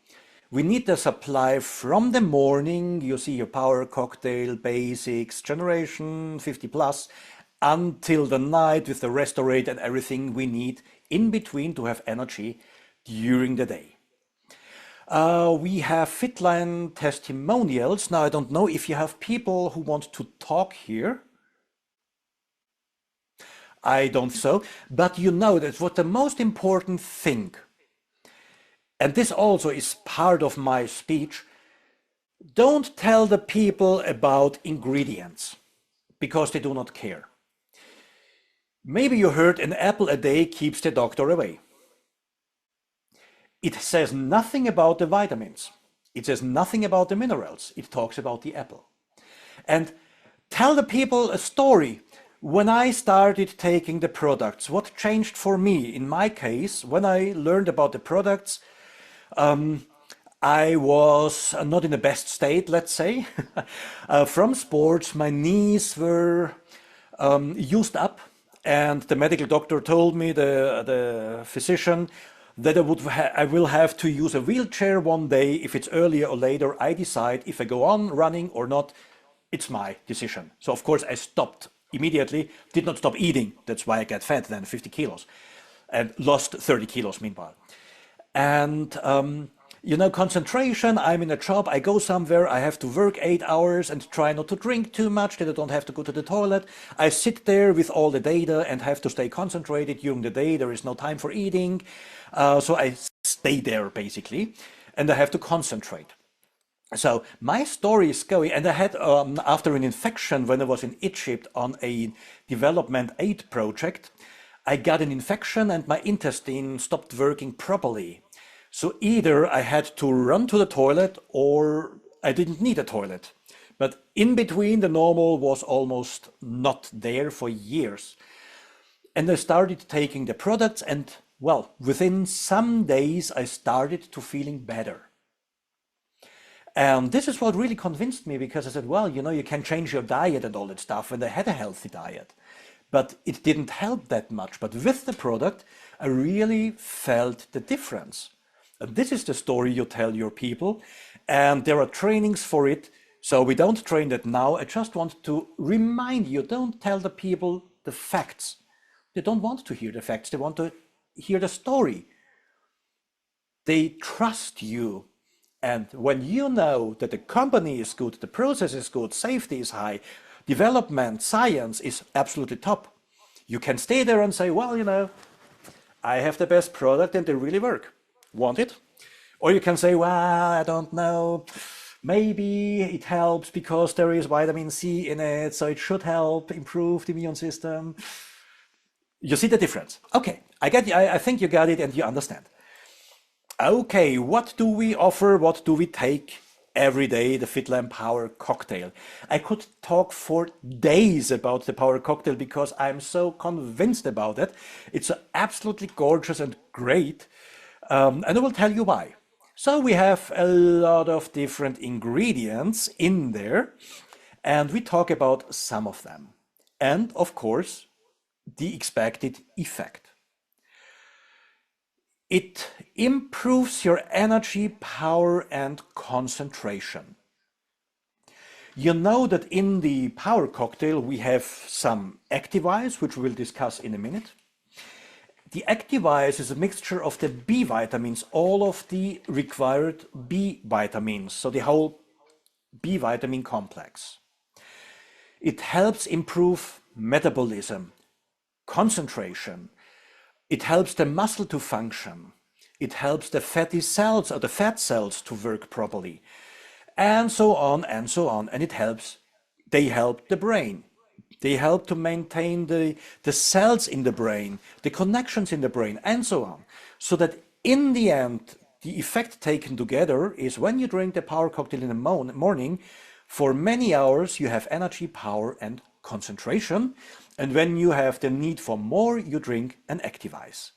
We need the supply from the morning, you see your power cocktail, basics, generation 50 plus, until the night with the restorate and everything we need in between to have energy during the day. We have Fitline testimonials. Now, I don't know if you have people who want to talk here. I don't think so, but you know that's what the most important thing, and this also is part of my speech, don't tell the people about ingredients, because they do not care. Maybe you heard an apple a day keeps the doctor away. It says nothing about the vitamins. It says nothing about the minerals. It talks about the apple. And tell the people a story. When I started taking the products, what changed for me? In my case, when I learned about the products, I was not in the best state, let's say. From sports, my knees were used up, and the medical doctor told me, the physician, that I will have to use a wheelchair one day. If it's earlier or later, I decide if I go on running or not. It's my decision. So of course I stopped immediately, did not stop eating. That's why I got fat then, 50 kilos, and lost 30 kilos meanwhile. And you know, concentration, I'm in a job, I go somewhere, I have to work 8 hours and try not to drink too much, that I don't have to go to the toilet. I sit there with all the data and have to stay concentrated during the day. There is no time for eating. So I stay there basically, and I have to concentrate. So my story is going, and I had, after an infection when I was in Egypt on a development aid project, I got an infection and my intestine stopped working properly. So either I had to run to the toilet or I didn't need a toilet. But in between, the normal was almost not there for years. And I started taking the products, and well, within some days I started to feeling better. And this is what really convinced me, because I said, well, you know, you can change your diet and all that stuff, and I had a healthy diet. But it didn't help that much. But with the product, I really felt the difference. And this is the story you tell your people, and there are trainings for it. So we don't train that now. I just want to remind you, don't tell the people the facts. They don't want to hear the facts. They want to hear the story. They trust you. And when you know that the company is good, the process is good, safety is high, development, science is absolutely top, you can stay there and say, well, you know, I have the best product and they really work. Want it? Or you can say, well, I don't know, maybe it helps because there is vitamin C in it, so it should help improve the immune system. You see the difference? Okay, I think you got it and you understand. Okay, what do we offer? What do we take every day? The Fitline Power Cocktail. I could talk for days about the Power Cocktail because I'm so convinced about it. It's absolutely gorgeous and great. And I will tell you why. So we have a lot of different ingredients in there, and we talk about some of them. And of course, the expected effect. It improves your energy, power, and concentration. You know that in the Power Cocktail we have some activize, which we'll discuss in a minute. The activize is a mixture of the B vitamins, all of the required B vitamins, so the whole B vitamin complex. It helps improve metabolism, concentration. It helps the muscle to function. It helps the fatty cells or the fat cells to work properly, and so on and so on. And they help the brain. They help to maintain the cells in the brain, the connections in the brain, and so on. So that in the end, the effect taken together is when you drink the Power Cocktail in the morning, for many hours you have energy, power, and concentration. And when you have the need for more, you drink an activize.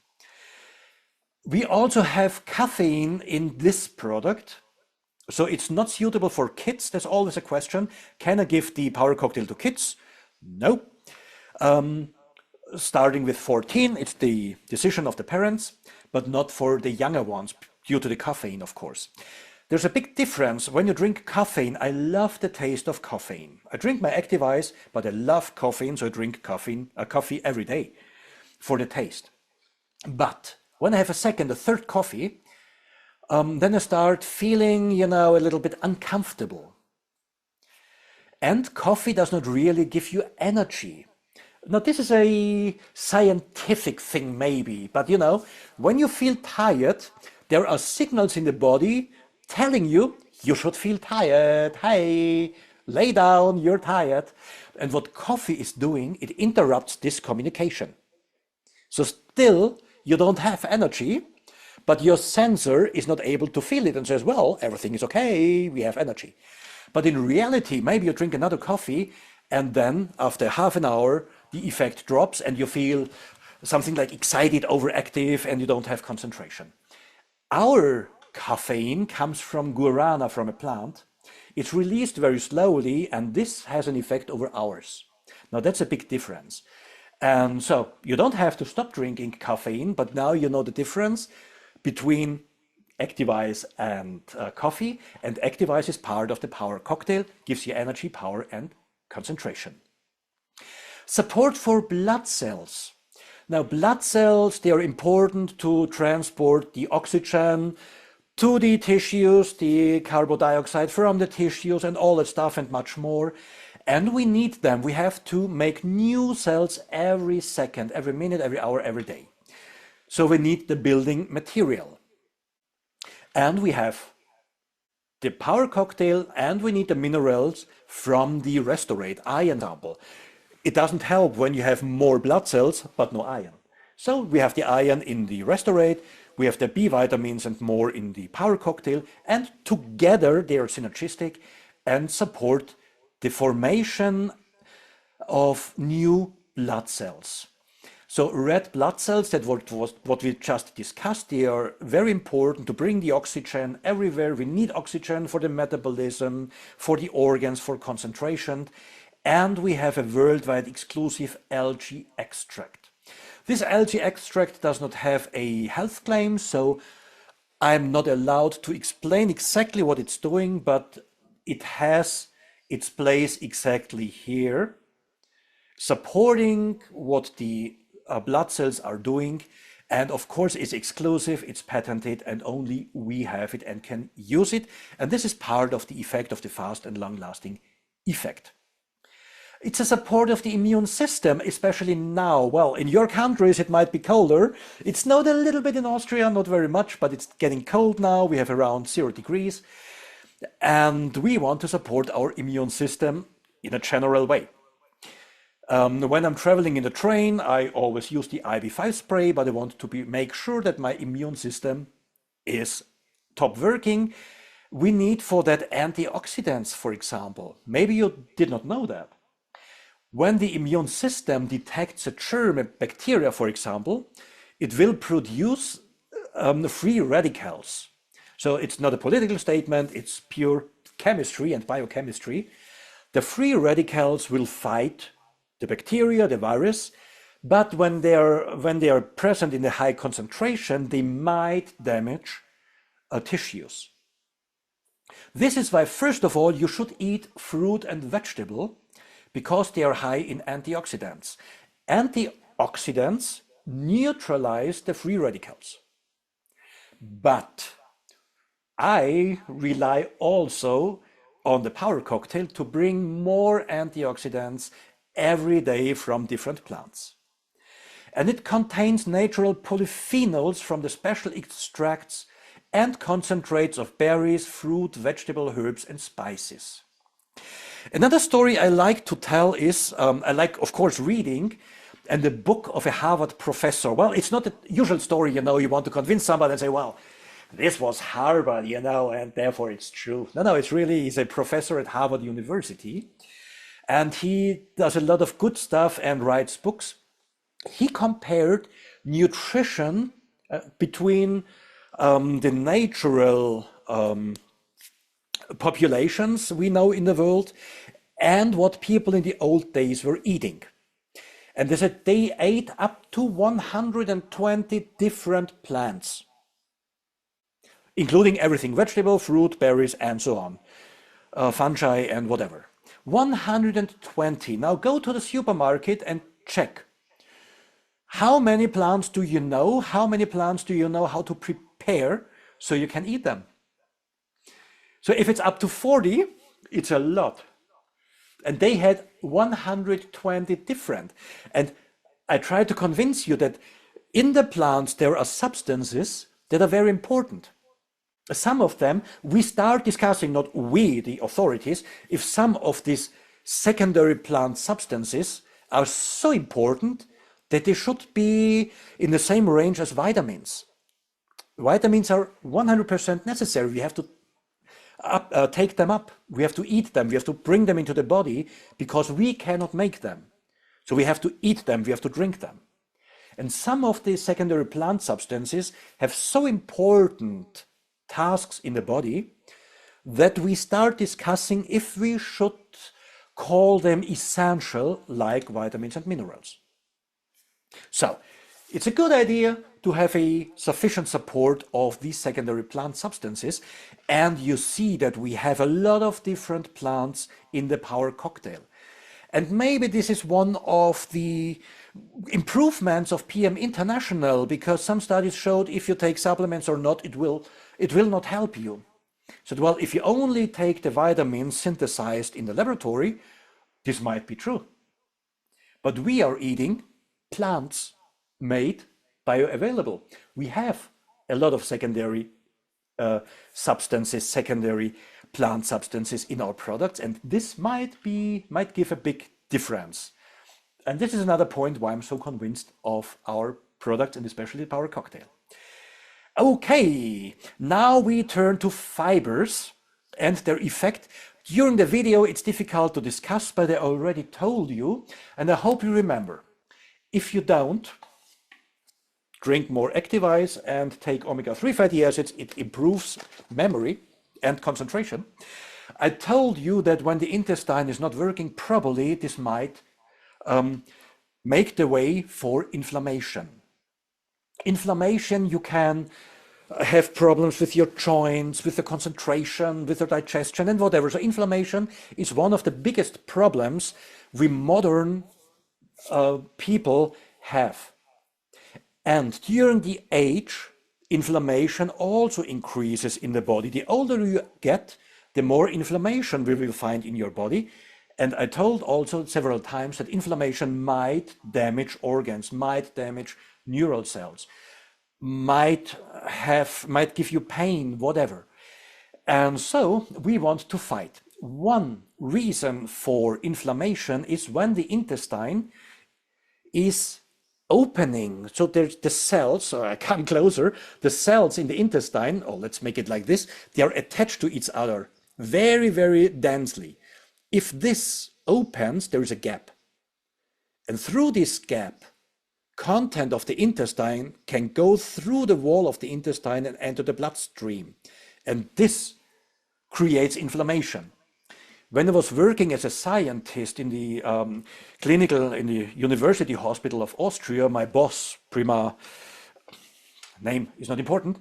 We also have caffeine in this product. So it's not suitable for kids. There's always a question. Can I give the power cocktail to kids? No. Starting with 14, it's the decision of the parents, but not for the younger ones due to the caffeine, of course. There's a big difference. When you drink caffeine, I love the taste of caffeine. I drink my Active Ice, but I love caffeine, so I drink coffee every day for the taste. But when I have a second, a third coffee, then I start feeling, a little bit uncomfortable. And coffee does not really give you energy. Now, this is a scientific thing, maybe, but when you feel tired, there are signals in the body telling you should feel tired. Hey, lay down, you're tired. And what coffee is doing, it interrupts this communication. So still, you don't have energy, but your sensor is not able to feel it and says, well, everything is okay, we have energy. But in reality, maybe you drink another coffee, and then after half an hour, the effect drops and you feel something like excited, overactive, and you don't have concentration. Our caffeine comes from guarana, from a plant. It's released very slowly, and this has an effect over hours. Now that's a big difference. And so you don't have to stop drinking caffeine, but now you know the difference between Active Ice and coffee, and Active Ice is part of the power cocktail, gives you energy, power, and concentration. Support for blood cells. Now, blood cells, they are important to transport the oxygen to the tissues, the carbon dioxide from the tissues, and all that stuff and much more. And we need them. We have to make new cells every second, every minute, every hour, every day. So we need the building material. And we have the power cocktail, and we need the minerals from the Restorate iron sample. It doesn't help when you have more blood cells, but no iron. So we have the iron in the Restorate, we have the B vitamins and more in the power cocktail, and together they are synergistic and support the formation of new blood cells. So red blood cells, that what we just discussed, they are very important to bring the oxygen everywhere. We need oxygen for the metabolism, for the organs, for concentration. And we have a worldwide exclusive algae extract. This algae extract does not have a health claim, so I'm not allowed to explain exactly what it's doing, but it has its place exactly here, supporting what the blood cells are doing. And of course, it's exclusive, it's patented, and only we have it and can use it. And this is part of the effect of the fast and long-lasting effect. It's a support of the immune system, especially now. Well, in your countries, it might be colder. It snowed a little bit in Austria, not very much, but it's getting cold now. We have around 0 degrees. And we want to support our immune system in a general way. When I'm traveling in the train, I always use the IB5 spray, but I want to make sure that my immune system is top working. We need for that antioxidants, for example. Maybe you did not know that. When the immune system detects a germ, a bacteria, for example, it will produce free radicals. So it's not a political statement, it's pure chemistry and biochemistry. The free radicals will fight the bacteria, the virus, but when they are present in a high concentration, they might damage tissues. This is why, first of all, you should eat fruit and vegetable, because they are high in antioxidants. Antioxidants neutralize the free radicals. But I rely also on the power cocktail to bring more antioxidants every day from different plants. And it contains natural polyphenols from the special extracts and concentrates of berries, fruit, vegetable, herbs, and spices. Another story I like to tell is, I like, of course, reading, and the book of a Harvard professor. Well, it's not a usual story, you want to convince somebody and say, well, this was Harvard, and therefore it's true. No, he's a professor at Harvard University, and he does a lot of good stuff and writes books. He compared nutrition between the natural populations we know in the world and what people in the old days were eating. And they said they ate up to 120 different plants, including everything, vegetable, fruit, berries, and so on, fungi and whatever. 120. Now go to the supermarket and check. How many plants do you know? How many plants do you know how to prepare so you can eat them? So if it's up to 40, it's a lot. And they had 120 different. And I try to convince you that in the plants there are substances that are very important. Some of them we start discussing, not we, the authorities, if some of these secondary plant substances are so important that they should be in the same range as vitamins. Vitamins are 100% necessary. We have to take them up. We have to eat them. We have to bring them into the body because we cannot make them. So we have to eat them. We have to drink them. And some of the secondary plant substances have so important tasks in the body that we start discussing if we should call them essential, like vitamins and minerals. So it's a good idea to have a sufficient support of these secondary plant substances, and you see that we have a lot of different plants in the Power Cocktail. And maybe this is one of the improvements of PM International, because some studies showed if you take supplements or not, it will not help you. So, well, if you only take the vitamins synthesized in the laboratory, this might be true. But we are eating plants made bioavailable. We have a lot of secondary substances, secondary plant substances in our products, and this might give a big difference. And this is another point why I'm so convinced of our products, and especially the Power Cocktail. Okay, now we turn to fibers and their effect. During the video, it's difficult to discuss, but I already told you, and I hope you remember. If you don't, drink more Activize and take omega-3 fatty acids, it improves memory and concentration. I told you that when the intestine is not working properly, this might make the way for inflammation. Inflammation, you can have problems with your joints, with the concentration, with the digestion and whatever. So inflammation is one of the biggest problems we modern people have. And during the age, inflammation also increases in the body. The older you get, the more inflammation we will find in your body. And I told also several times that inflammation might damage organs, might damage neural cells, might give you pain, whatever. And so we want to fight. One reason for inflammation is when the intestine is opening. So there's the cells, so I come closer, the cells in the intestine, or let's make it like this, they are attached to each other very, very densely. If this opens, there is a gap. And through this gap, content of the intestine can go through the wall of the intestine and enter the bloodstream. And this creates inflammation. When I was working as a scientist in the in the University Hospital of Austria, my boss, Prima, name is not important,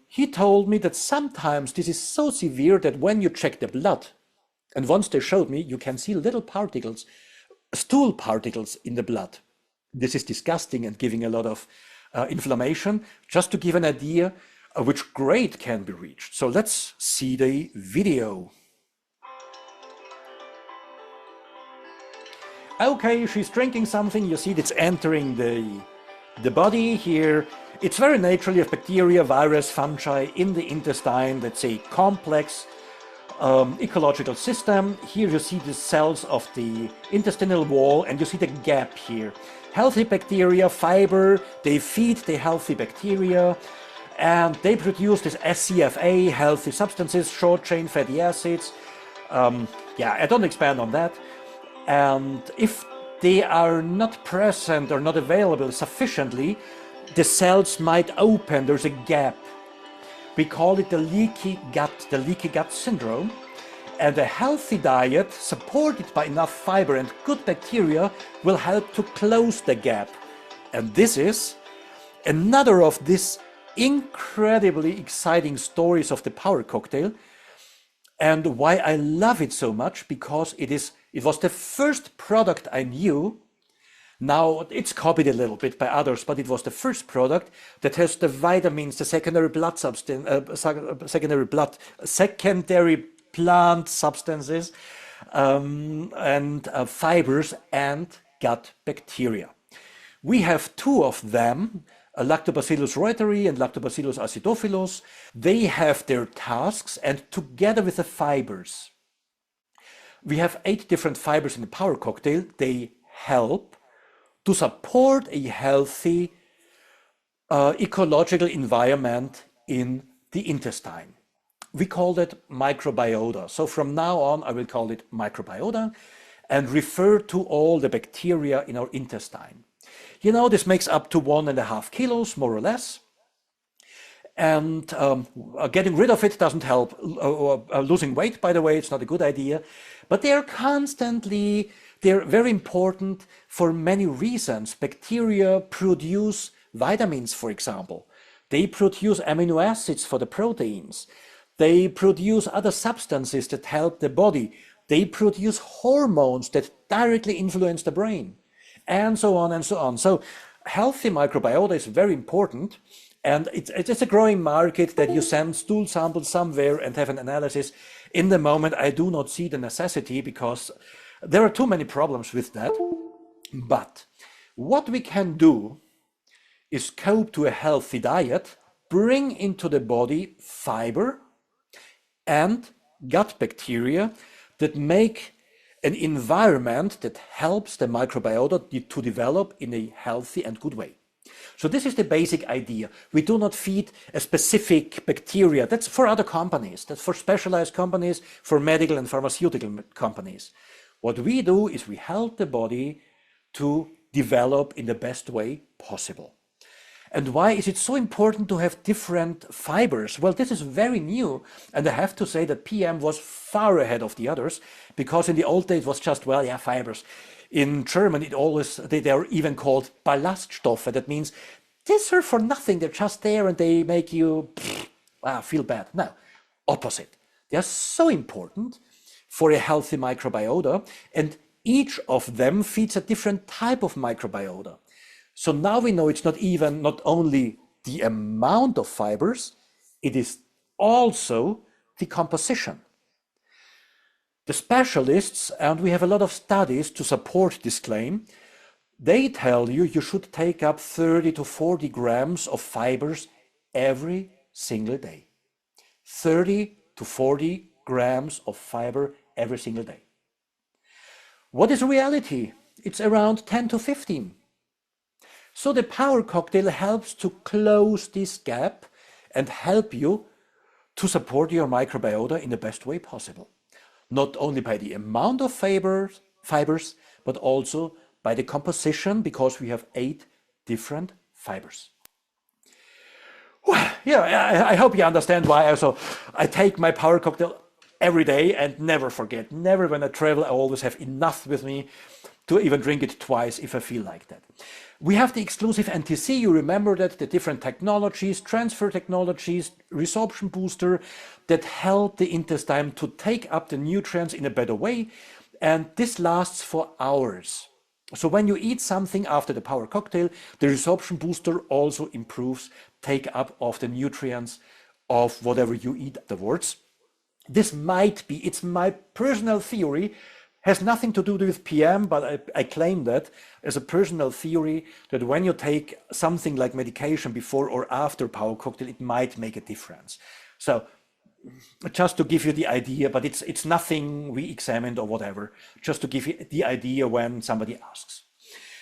he told me that sometimes this is so severe that when you check the blood, and once they showed me, you can see little particles, stool particles in the blood. This is disgusting and giving a lot of inflammation, just to give an idea of which grade can be reached. So let's see the video. Okay, she's drinking something. You see it's entering the body here. It's very naturally a bacteria, virus, fungi in the intestine. That's a complex ecological system. Here you see the cells of the intestinal wall, and you see the gap here. Healthy bacteria, fiber, they feed the healthy bacteria, and they produce this SCFA, healthy substances, short-chain fatty acids. Yeah, I don't expand on that. And if they are not present or not available sufficiently, the cells might open, there's a gap. We call it the leaky gut syndrome. And a healthy diet supported by enough fiber and good bacteria will help to close the gap. And this is another of these incredibly exciting stories of the Power Cocktail, and why I love it so much, because it was the first product I knew. Now it's copied a little bit by others, but it was the first product that has the vitamins, the secondary plant substances, and fibers and gut bacteria. We have two of them, Lactobacillus reuteri and Lactobacillus acidophilus. They have their tasks, and together with the fibers, we have 8 different fibers in the Power Cocktail. They help to support a healthy ecological environment in the intestine. We call that microbiota. So from now on, I will call it microbiota and refer to all the bacteria in our intestine. You know, this makes up to 1.5 kilos, more or less. And getting rid of it doesn't help. Losing weight, by the way, it's not a good idea. But they're very important for many reasons. Bacteria produce vitamins, for example. They produce amino acids for the proteins. They produce other substances that help the body. They produce hormones that directly influence the brain, and so on and so on. So healthy microbiota is very important, and it's a growing market that you send stool samples somewhere and have an analysis. In the moment, I do not see the necessity, because there are too many problems with that. But what we can do is cope to a healthy diet, bring into the body fiber and gut bacteria that make an environment that helps the microbiota to develop in a healthy and good way. So this is the basic idea. We do not feed a specific bacteria. That's for other companies. That's for specialized companies, for medical and pharmaceutical companies. What we do is we help the body to develop in the best way possible. And why is it so important to have different fibers? Well, this is very new, and I have to say that PM was far ahead of the others, because in the old days it was just, well, yeah, fibers. In German, they are even called Ballaststoffe. That means they serve for nothing. They're just there and they make you feel bad. No, opposite. They are so important for a healthy microbiota, and each of them feeds a different type of microbiota. So now we know it's not only the amount of fibers, it is also the composition. The specialists, and we have a lot of studies to support this claim, they tell you should take up 30 to 40 grams of fibers every single day. 30 to 40 grams of fiber every single day. What is reality? It's around 10 to 15. So the Power Cocktail helps to close this gap and help you to support your microbiota in the best way possible. Not only by the amount of fibers, but also by the composition, because we have 8 different fibers. Well, yeah, I hope you understand why I take my Power Cocktail every day and never forget. Never when I travel, I always have enough with me to even drink it twice if I feel like that. We have the exclusive NTC. You remember that, the different technologies, transfer technologies, resorption booster that help the intestine to take up the nutrients in a better way. And this lasts for hours. So when you eat something after the Power Cocktail, the resorption booster also improves take up of the nutrients of whatever you eat afterwards. This might be, it's my personal theory, has nothing to do with PM, but I claim that as a personal theory, that when you take something like medication before or after Power Cocktail, it might make a difference. So just to give you the idea, but it's nothing we examined or whatever, just to give you the idea when somebody asks.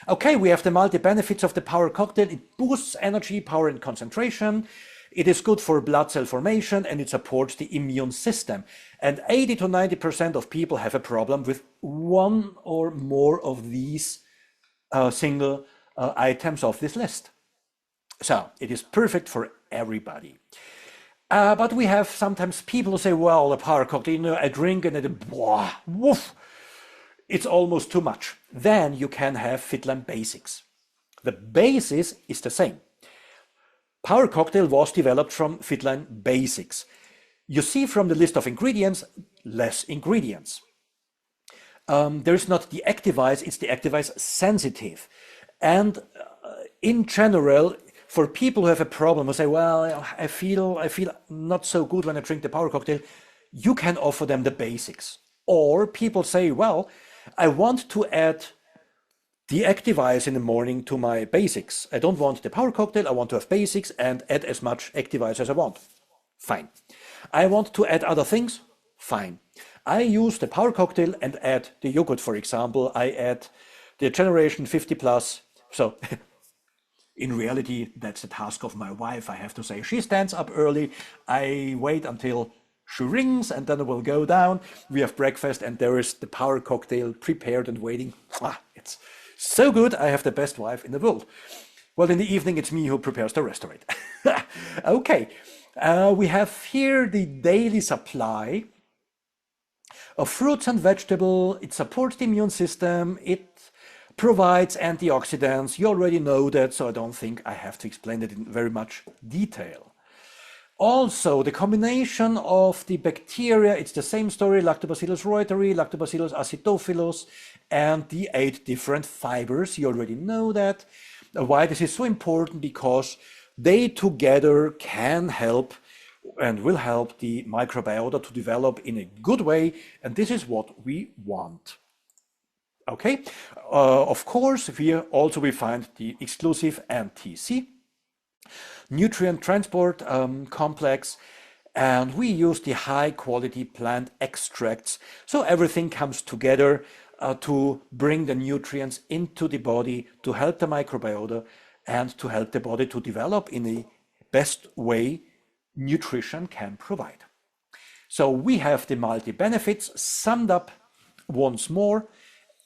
Okay, we have the multi-benefits of the Power Cocktail. It boosts energy, power and concentration. It is good for blood cell formation, and it supports the immune system. And 80 to 90% of people have a problem with one or more of these single items of this list. So it is perfect for everybody. But we have sometimes people who say, well, the power cocktail, you know, I drink and it, woof, it's almost too much. Then you can have Fitline Basics. The basis is the same. Power cocktail was developed from Fitline Basics. You see from the list of ingredients, less ingredients. There's not the Activize, it's the Activize sensitive. And in general, for people who have a problem, who say, well, I feel not so good when I drink the power cocktail, you can offer them the basics. Or people say, well, I want to add the Activize in the morning to my basics. I don't want the power cocktail, I want to have basics and add as much Activize as I want. Fine. I want to add other things. Fine. I use the power cocktail and add the yogurt, for example. I add the Generation 50 Plus. So in reality, that's the task of my wife, I have to say. She stands up early. I wait until she rings and then I will go down. We have breakfast and there is the power cocktail prepared and waiting. It's so good. I have the best wife in the world. Well, in the evening, it's me who prepares the rest of it. Okay. We have here the daily supply of fruits and vegetables. It supports the immune system. It provides antioxidants. You already know that, so I don't think I have to explain it in very much detail. Also, the combination of the bacteria, it's the same story, Lactobacillus reuteri, Lactobacillus acidophilus, and the 8 different fibers. You already know that. Why this is so important? Because they together can help and will help the microbiota to develop in a good way, and this is what we want. Okay, of course, here also we find the exclusive NTC, nutrient transport complex, and we use the high quality plant extracts, so everything comes together to bring the nutrients into the body, to help the microbiota, and to help the body to develop in the best way nutrition can provide. So we have the multi-benefits summed up once more,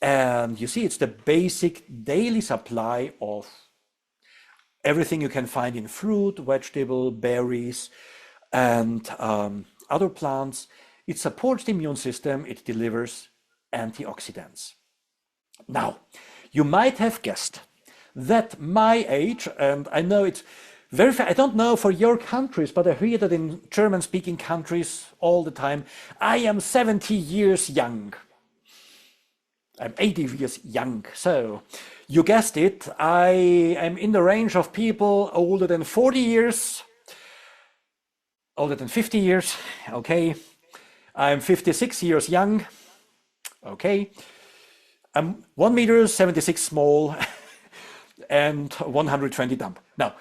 and you see it's the basic daily supply of everything you can find in fruit, vegetable, berries, and other plants. It supports the immune system, it delivers antioxidants. Now, you might have guessed that my age, and I know it's very fair, I don't know for your countries, but I hear that in German-speaking countries all the time, I am 70 years young. I'm 80 years young, so you guessed it, I am in the range of people older than 40 years, older than 50 years, okay. I'm 56 years young, okay. I'm 1 meter 76 small and 120 dump. Now,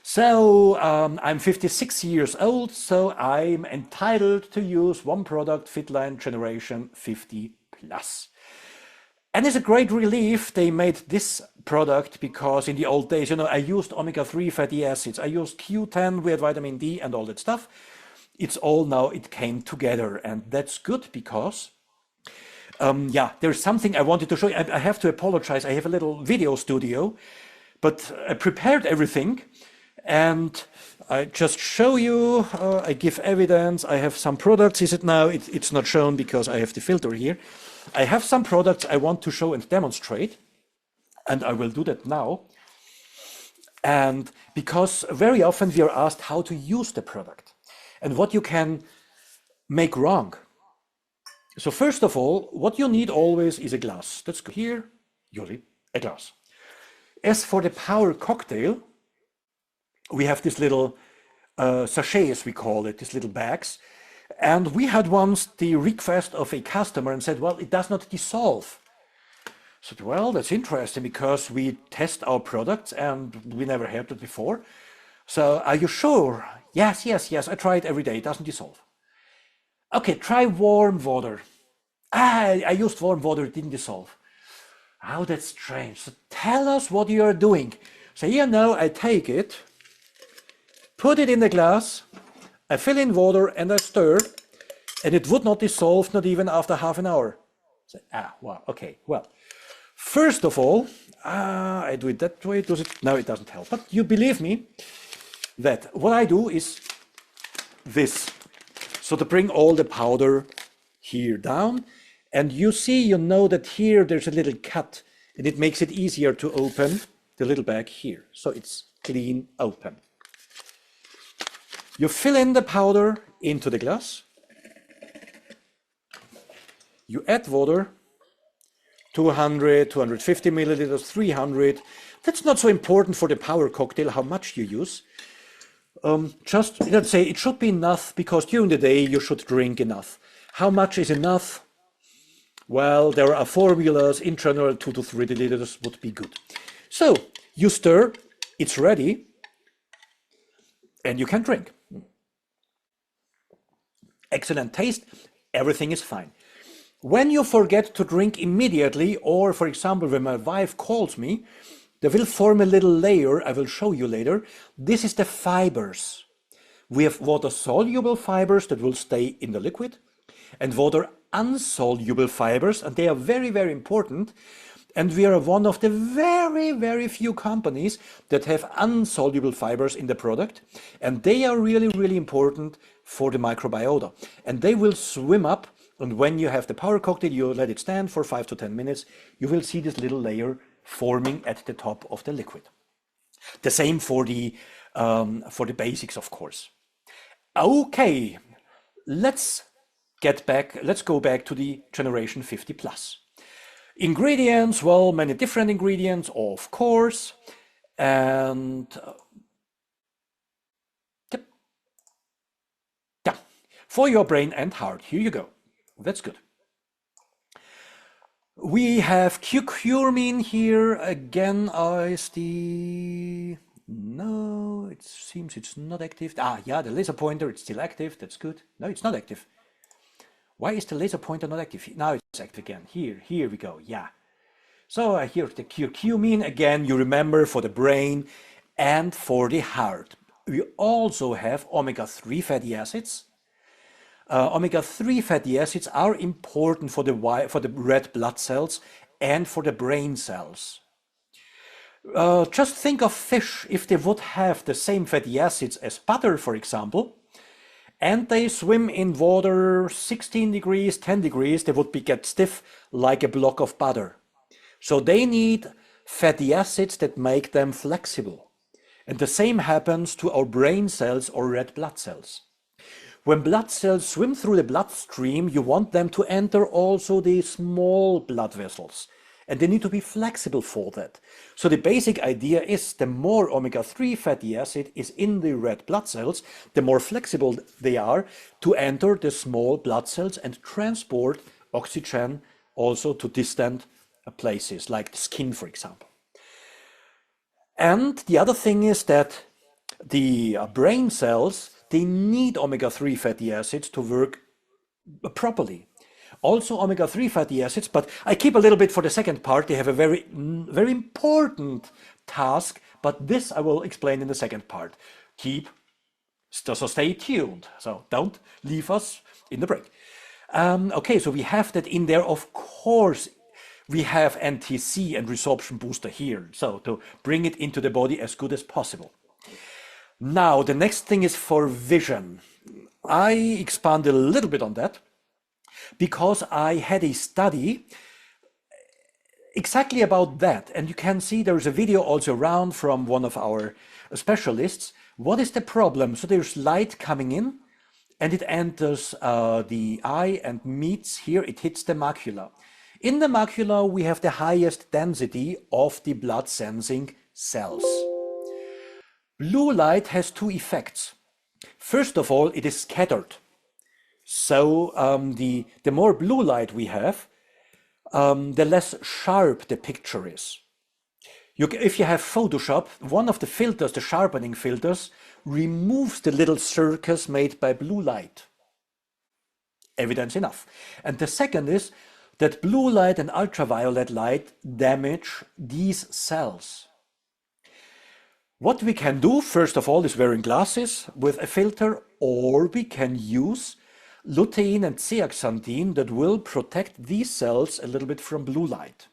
so I'm 56 years old, so I'm entitled to use one product, Fitline Generation 50 Plus. And it's a great relief they made this product because in the old days, you know, I used omega-3 fatty acids, I used Q10 with vitamin D and all that stuff. It's all now, it came together, and that's good because yeah, there's something I wanted to show you. I have to apologize, I have a little video studio, but I prepared everything and I just show you, I give evidence, I have some products. Is it now? It's not shown because I have the filter here. I have some products I want to show and demonstrate, and I will do that now. And because very often we are asked how to use the product and what you can make wrong. So first of all, what you need always is a glass. That's good. Here, usually a glass. As for the power cocktail, we have this little sachets, we call it, these little bags. And we had once the request of a customer and said, well, it does not dissolve. I said, well, that's interesting because we test our products and we never heard that before. So are you sure? Yes, I try it every day, it doesn't dissolve. Okay, try warm water. I used warm water, it didn't dissolve. Oh, that's strange. So tell us what you are doing. So here now I take it, put it in the glass, I fill in water and I stir, and it would not dissolve, not even after half an hour. So, wow, okay, well, first of all, I do it that way, does it? No, it doesn't help. But you believe me that what I do is this. So to bring all the powder here down. And you see, you know that here there's a little cut and it makes it easier to open the little bag here. So it's clean open. You fill in the powder into the glass. You add water, 200, 250 milliliters, 300. That's not so important for the power cocktail, how much you use. Just, let's say, it should be enough because during the day you should drink enough. How much is enough? Well, there are formulas. In general, 2 to 3 liters would be good. So you stir, it's ready, and you can drink. Excellent taste, everything is fine. When you forget to drink immediately, or for example, when my wife calls me, they will form a little layer, I will show you later. This is the fibers. We have water-soluble fibers that will stay in the liquid, and water-insoluble fibers, and they are very, very important. And we are one of the very, very few companies that have insoluble fibers in the product, and they are really, really important for the microbiota. And they will swim up, and when you have the power cocktail, you let it stand for 5 to 10 minutes, you will see this little layer forming at the top of the liquid. The same for the basics, of course. Okay, let's go back to the generation 50 plus. Ingredients, well, many different ingredients, of course, and yeah, for your brain and heart, here you go. That's good. We have curcumin here, again, is the, no, it seems it's not active. Yeah, the laser pointer, it's still active, that's good. No, it's not active. Why is the laser pointer not active? Now it's active again. Here we go. Yeah. So here's the curcumin again. You remember for the brain and for the heart. We also have omega-3 fatty acids. Omega-3 fatty acids are important for the red blood cells and for the brain cells. Just think of fish. If they would have the same fatty acids as butter, for example, and they swim in water 16 degrees, 10 degrees, they would get stiff like a block of butter. So they need fatty acids that make them flexible. And the same happens to our brain cells or red blood cells. When blood cells swim through the bloodstream, you want them to enter also the small blood vessels. And they need to be flexible for that. So the basic idea is the more omega-3 fatty acid is in the red blood cells, the more flexible they are to enter the small blood cells and transport oxygen also to distant places, like the skin, for example. And the other thing is that the brain cells, they need omega-3 fatty acids to work properly. Also omega-3 fatty acids, but I keep a little bit for the second part. They have a very, very important task, but this I will explain in the second part. So stay tuned. So don't leave us in the break. Okay, so we have that in there. Of course, we have NTC and resorption booster here. So to bring it into the body as good as possible. Now, the next thing is for vision. I expand a little bit on that, because I had a study exactly about that. And you can see there's a video also around from one of our specialists. What is the problem? So there's light coming in and it enters the eye and meets here, it hits the macula. In the macula, we have the highest density of the blood sensing cells. Blue light has two effects. First of all, it is scattered. So the more blue light we have, the less sharp the picture is. If you have Photoshop, one of the filters, the sharpening filters, removes the little circus made by blue light. Evidence enough. And the second is that blue light and ultraviolet light damage these cells. What we can do, first of all, is wearing glasses with a filter, or we can use lutein and zeaxanthin that will protect these cells a little bit from blue light.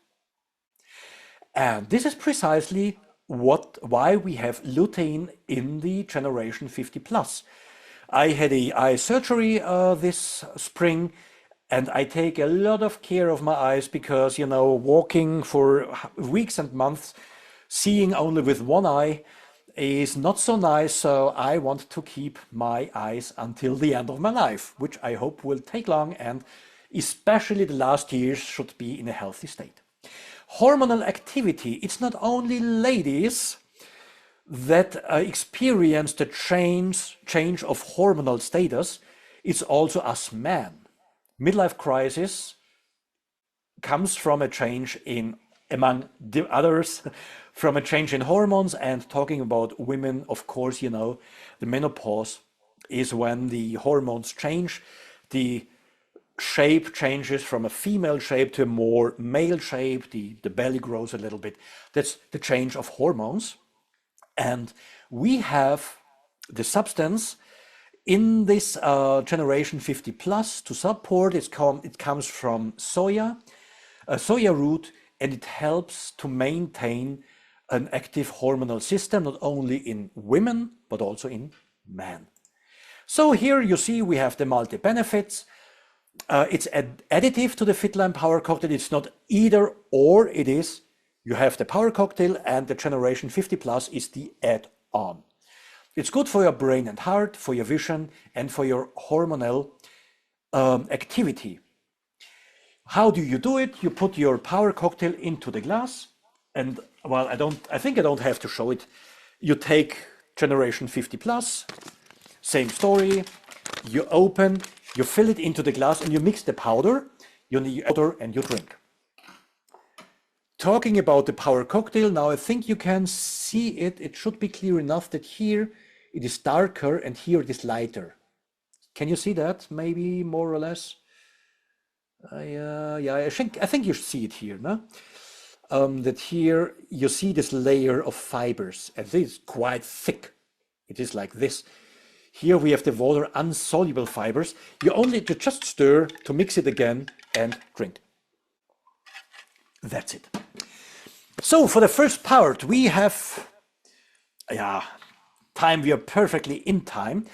And this is precisely why we have lutein in the generation 50 plus. I had a eye surgery this spring, and I take a lot of care of my eyes because, walking for weeks and months, seeing only with one eye is not so nice. So I want to keep my eyes until the end of my life, which I hope will take long, and especially the last years should be in a healthy state. Hormonal activity, it's not only ladies that experience the change of hormonal status, it's also us men. Midlife crisis comes from a change in, among the others, from a change in hormones. And talking about women, of course, the menopause is when the hormones change. The shape changes from a female shape to a more male shape. The belly grows a little bit. That's the change of hormones. And we have the substance in this generation 50 plus to support. It comes from soya, a soya root, and it helps to maintain an active hormonal system, not only in women, but also in men. So here you see we have the multi-benefits. It's additive to the Fitline Power Cocktail. It's not either or, it is, you have the Power Cocktail and the Generation 50 Plus is the add-on. It's good for your brain and heart, for your vision, and for your hormonal activity. How do you do it? You put your Power Cocktail into the glass, and well, I think I don't have to show it. You take Generation 50 Plus, same story. You open, you fill it into the glass, and you mix the powder. You need water, and you drink. Talking about the Power Cocktail, now I think you can see it. It should be clear enough that here it is darker and here it is lighter. Can you see that? Maybe more or less. Yeah, I think you see it here, no? That here you see this layer of fibers, and this is quite thick. It is like this. Here we have the water insoluble fibers. You just stir to mix it again and drink. That's it. So for the first part, we have, time. We are perfectly in time.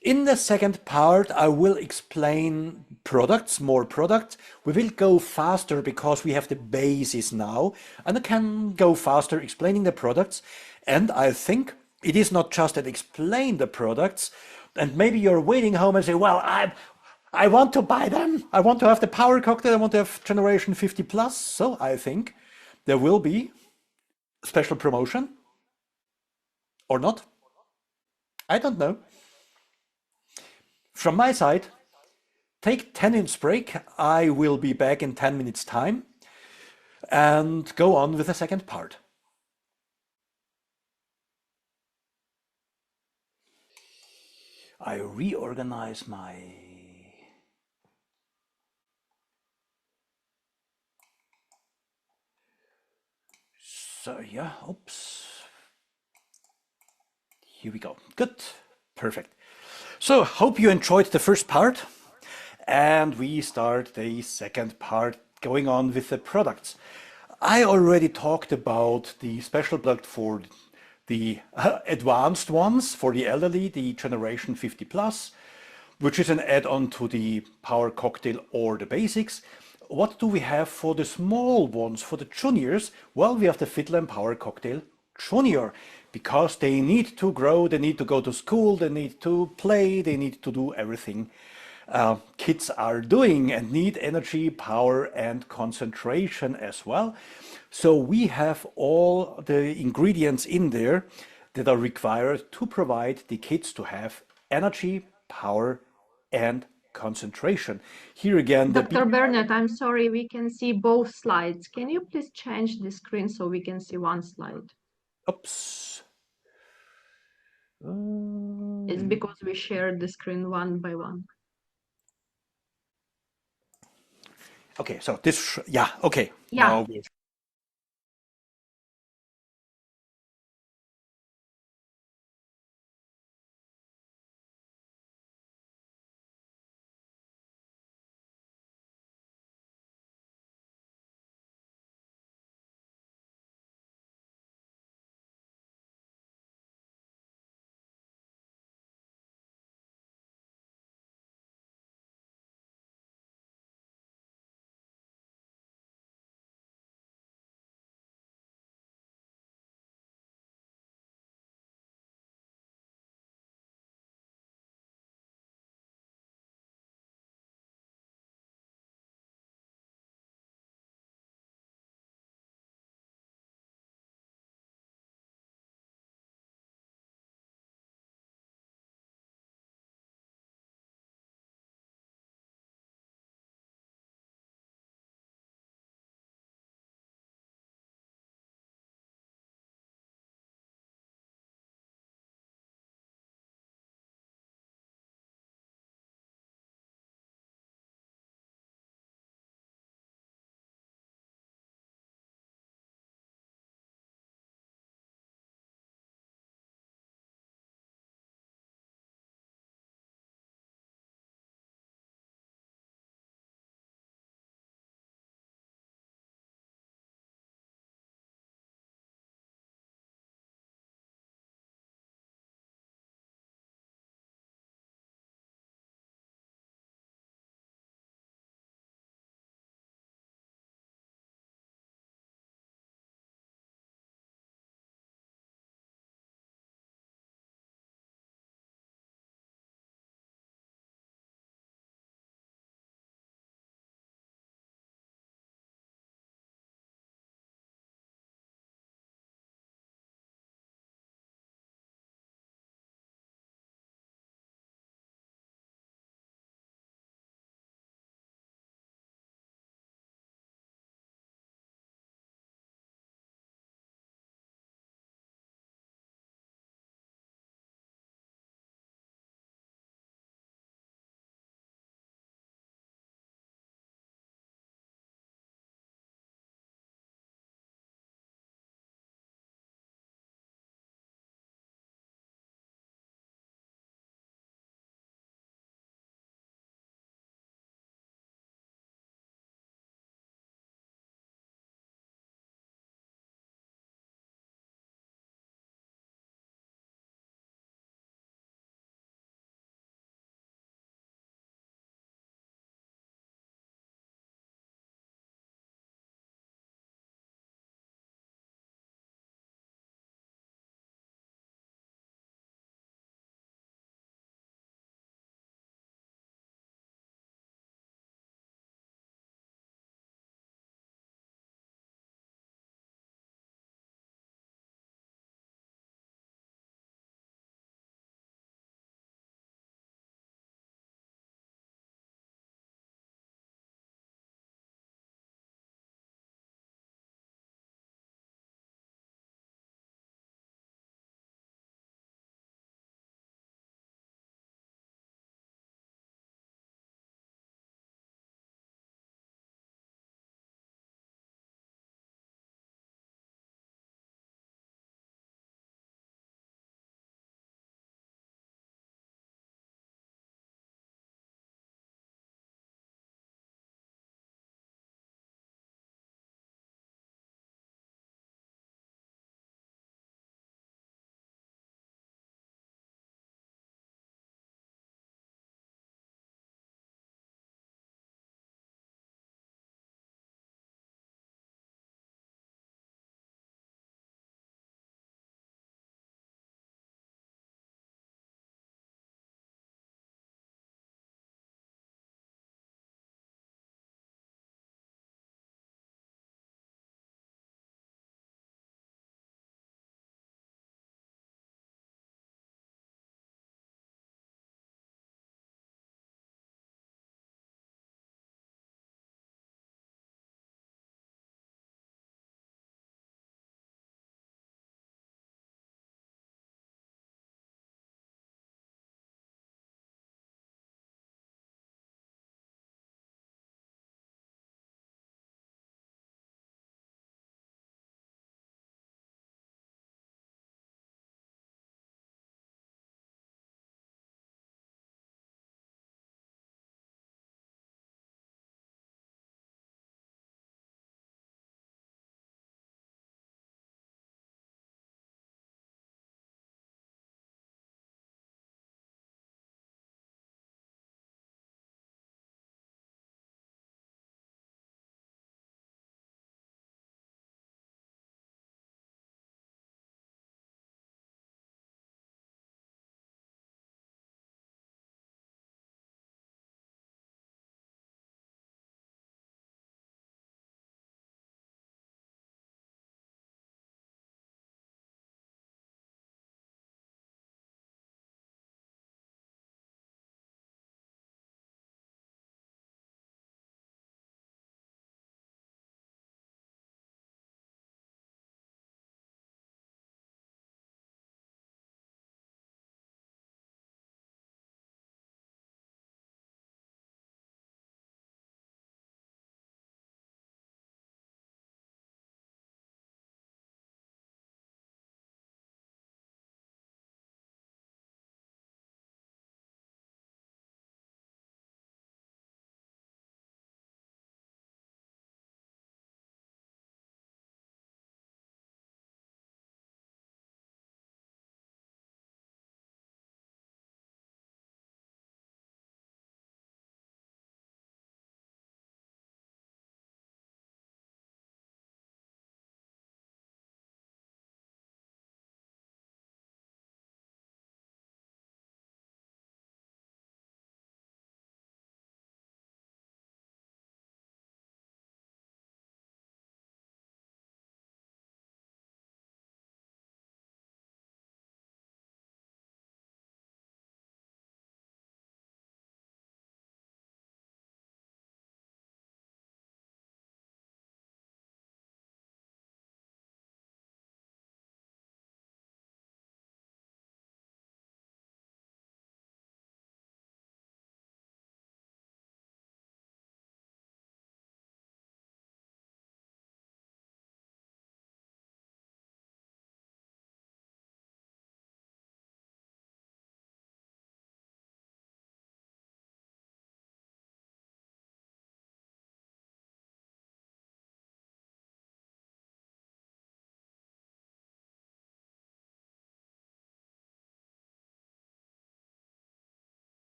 In the second part, I will explain more products. We will go faster because we have the basis now, and I can go faster explaining the products. And I think it is not just that explain the products, and maybe you're waiting home and say, well, I want to buy them. I want to have the Power Cocktail. I want to have Generation 50 Plus. So I think there will be a special promotion or not. I don't know. From my side, take 10 minutes break. I will be back in 10 minutes time and go on with the second part. I reorganize my oops. Here we go. Good. Perfect. So, hope you enjoyed the first part, and we start the second part going on with the products. I already talked about the special product for the advanced ones, for the elderly, the Generation 50 Plus, which is an add-on to the Power Cocktail or the basics. What do we have for the small ones, for the juniors? Well, we have the Fitline Power Cocktail Junior, because they need to grow, they need to go to school, they need to play, they need to do everything kids are doing and need energy, power, and concentration as well. So we have all the ingredients in there that are required to provide the kids to have energy, power, and concentration. Here again, Dr. Bernhard, I'm sorry, we can see both slides. Can you please change the screen so we can see one slide? Oops. It's because we shared the screen one by one. Okay, so this, okay. Yeah. Now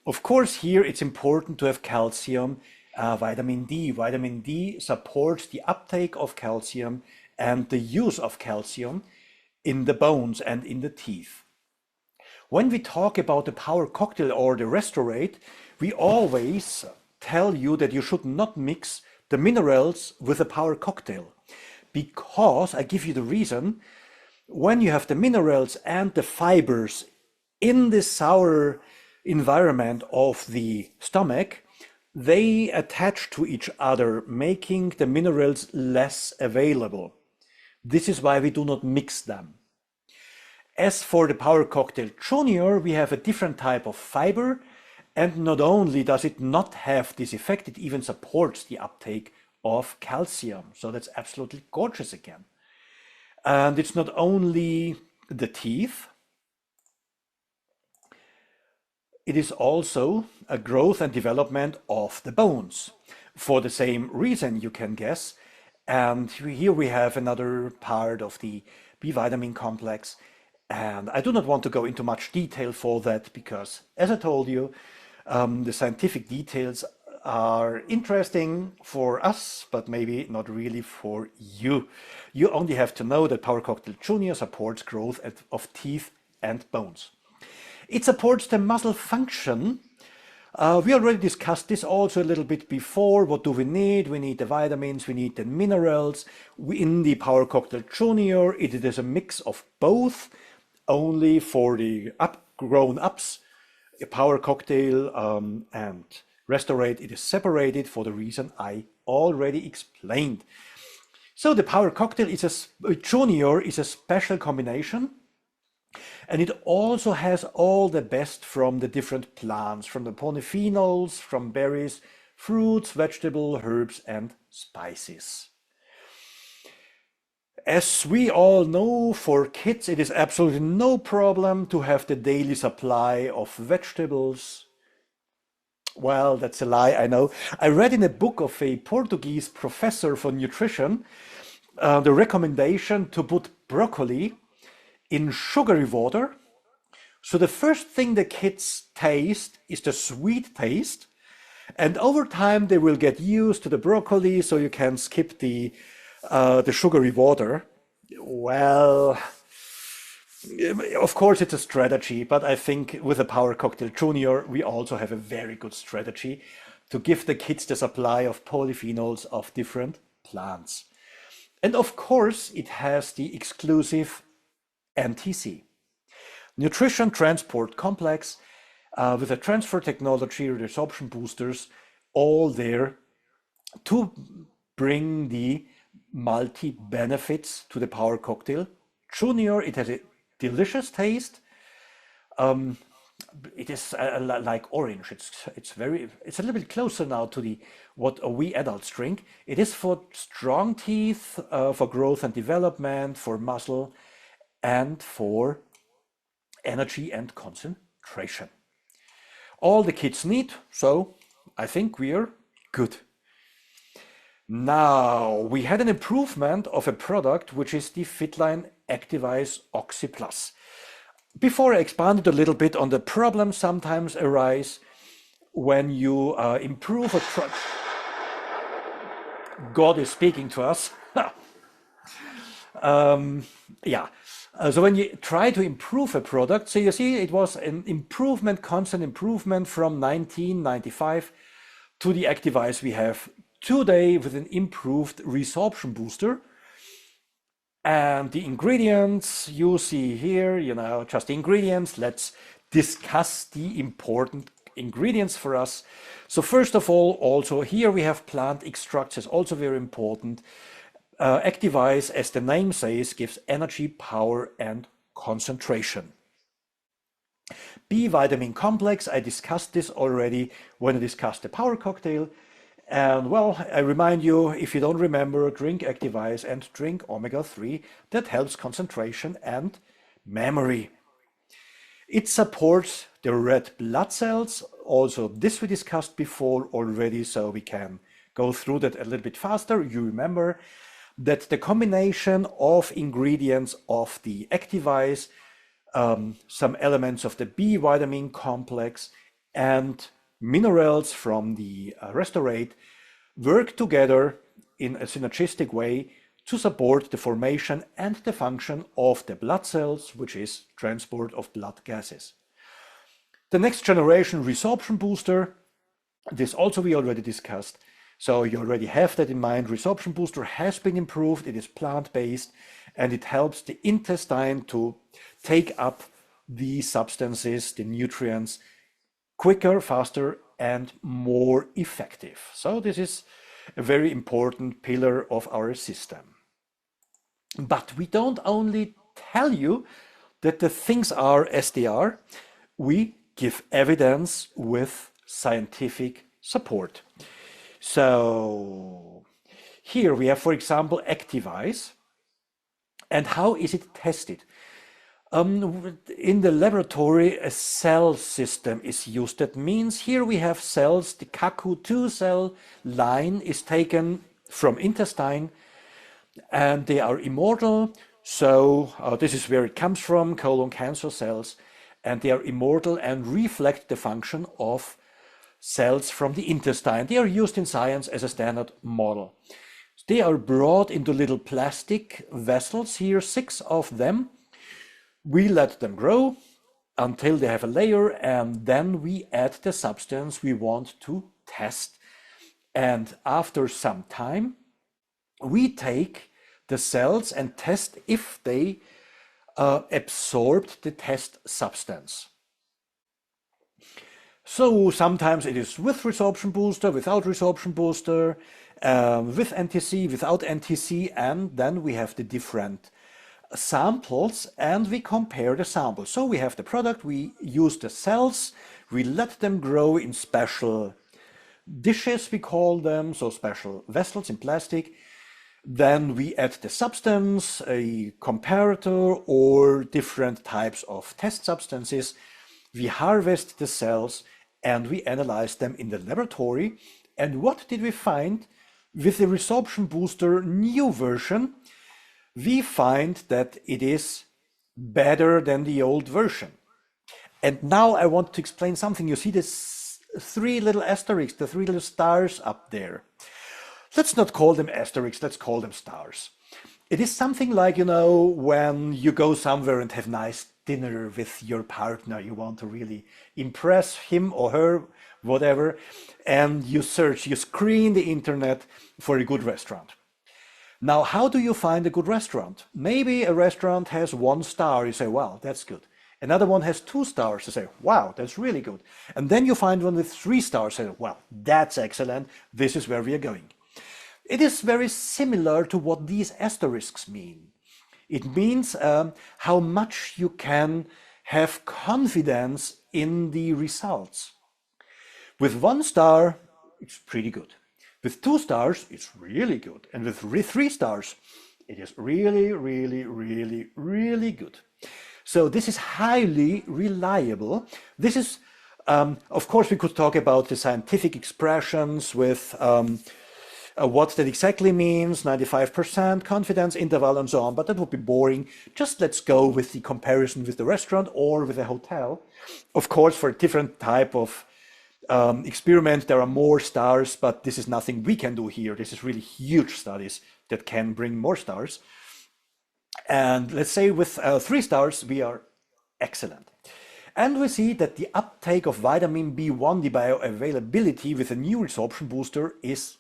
Of course, here it's important to have calcium, vitamin D. Vitamin D supports the uptake of calcium and the use of calcium in the bones and in the teeth. When we talk about the power cocktail or the Restorate, we always tell you that you should not mix the minerals with a power cocktail, because I give you the reason. When you have the minerals and the fibers in the sour environment of the stomach, they attach to each other, making the minerals less available. This is why we do not mix them. As for the Power Cocktail Junior, we have a different type of fiber, and not only does it not have this effect, it even supports the uptake of calcium. So that's absolutely gorgeous again. And it's not only the teeth, it is also a growth and development of the bones. For the same reason, you can guess. And here we have another part of the B vitamin complex. And I do not want to go into much detail for that because, as I told you, the scientific details are interesting for us, but maybe not really for you. You only have to know that Power Cocktail Junior supports growth of teeth and bones. It supports the muscle function. We already discussed this also a little bit before. What do we need? We need the vitamins, we need the minerals. In the Power Cocktail Junior, it is a mix of both. Only for the grown-ups, a Power Cocktail and Restorate, it is separated for the reason I already explained. So the Power Cocktail Junior is a special combination, and it also has all the best from the different plants, from the polyphenols, from berries, fruits, vegetables, herbs, and spices. As we all know, for kids, it is absolutely no problem to have the daily supply of vegetables. Well, that's a lie, I know. I read in a book of a Portuguese professor for nutrition the recommendation to put broccoli in sugary water. So the first thing the kids taste is the sweet taste. And over time, they will get used to the broccoli, so you can skip the sugary water. Well, of course it's a strategy, but I think with the Power Cocktail Junior, we also have a very good strategy to give the kids the supply of polyphenols of different plants. And of course, it has the exclusive NTC, Nutrition Transport Complex, with a transfer technology, resorption boosters, all there to bring the multi-benefits to the Power Cocktail Junior. It has a delicious taste. It is like orange. It's a little bit closer now to what we adults drink. It is for strong teeth, for growth and development, for muscle, and for energy and concentration. All the kids need, so I think we are good. Now, we had an improvement of a product, which is the Fitline Activise Oxy Plus. Before I expanded a little bit on the problems sometimes arise when you improve a product. God is speaking to us. So when you try to improve a product, so you see it was an improvement, constant improvement from 1995 to the Activise we have today with an improved resorption booster. And the ingredients you see here, just the ingredients. Let's discuss the important ingredients for us. So first of all, also here we have plant extracts, is also very important. Activise, as the name says, gives energy, power, and concentration. B vitamin complex, I discussed this already when I discussed the Power Cocktail. And well, I remind you, if you don't remember, drink Activise and drink omega-3. That helps concentration and memory. It supports the red blood cells. Also, this we discussed before already, so we can go through that a little bit faster. You remember that the combination of ingredients of the Activise, some elements of the B vitamin complex, and minerals from the restorate work together in a synergistic way to support the formation and the function of the blood cells, which is transport of blood gases. The next generation resorption booster, this also we already discussed. So you already have that in mind. Resorption booster has been improved. It is plant-based and it helps the intestine to take up the substances, the nutrients, quicker, faster, and more effective. So this is a very important pillar of our system. But we don't only tell you that the things are as they are, we give evidence with scientific support. So here we have, for example, Activize. And how is it tested? In the laboratory, a cell system is used. That means here we have cells. The CACU2 cell line is taken from intestine and they are immortal. So this is where it comes from, colon cancer cells. And they are immortal and reflect the function of cells from the intestine. They are used in science as a standard model. They are brought into little plastic vessels here, 6 of them. We let them grow until they have a layer, and then we add the substance we want to test. And after some time, we take the cells and test if they absorbed the test substance. So sometimes it is with resorption booster, without resorption booster, with NTC, without NTC, and then we have the different samples and we compare the samples. So we have the product, we use the cells, we let them grow in special dishes, we call them, so special vessels in plastic. Then we add the substance, a comparator, or different types of test substances. We harvest the cells and we analyze them in the laboratory. And what did we find? With the resorption booster new version, we find that it is better than the old version. And now I want to explain something. You see this 3 little asterisks, the 3 little stars up there. Let's not call them asterisks, let's call them stars. It is something like, you know, when you go somewhere and have nice dinner with your partner, you want to really impress him or her, whatever, and you search, you screen the internet for a good restaurant. Now, how do you find a good restaurant? Maybe a restaurant has 1 star, you say, wow, that's good. Another one has 2 stars, you say, wow, that's really good. And then you find one with 3 stars, you say, well, that's excellent, this is where we are going. It is very similar to what these asterisks mean. It means how much you can have confidence in the results. With 1 star, it's pretty good. With 2 stars, it's really good. And with 3 stars, it is really, really, really, really good. So this is highly reliable. This is, of course, we could talk about the scientific expressions with what that exactly means, 95% confidence interval and so on, but that would be boring. Just let's go with the comparison with the restaurant or with a hotel. Of course, for a different type of experiment, there are more stars, but this is nothing we can do here. This is really huge studies that can bring more stars. And let's say with 3 stars, we are excellent. And we see that the uptake of vitamin B1, the bioavailability with a new resorption booster is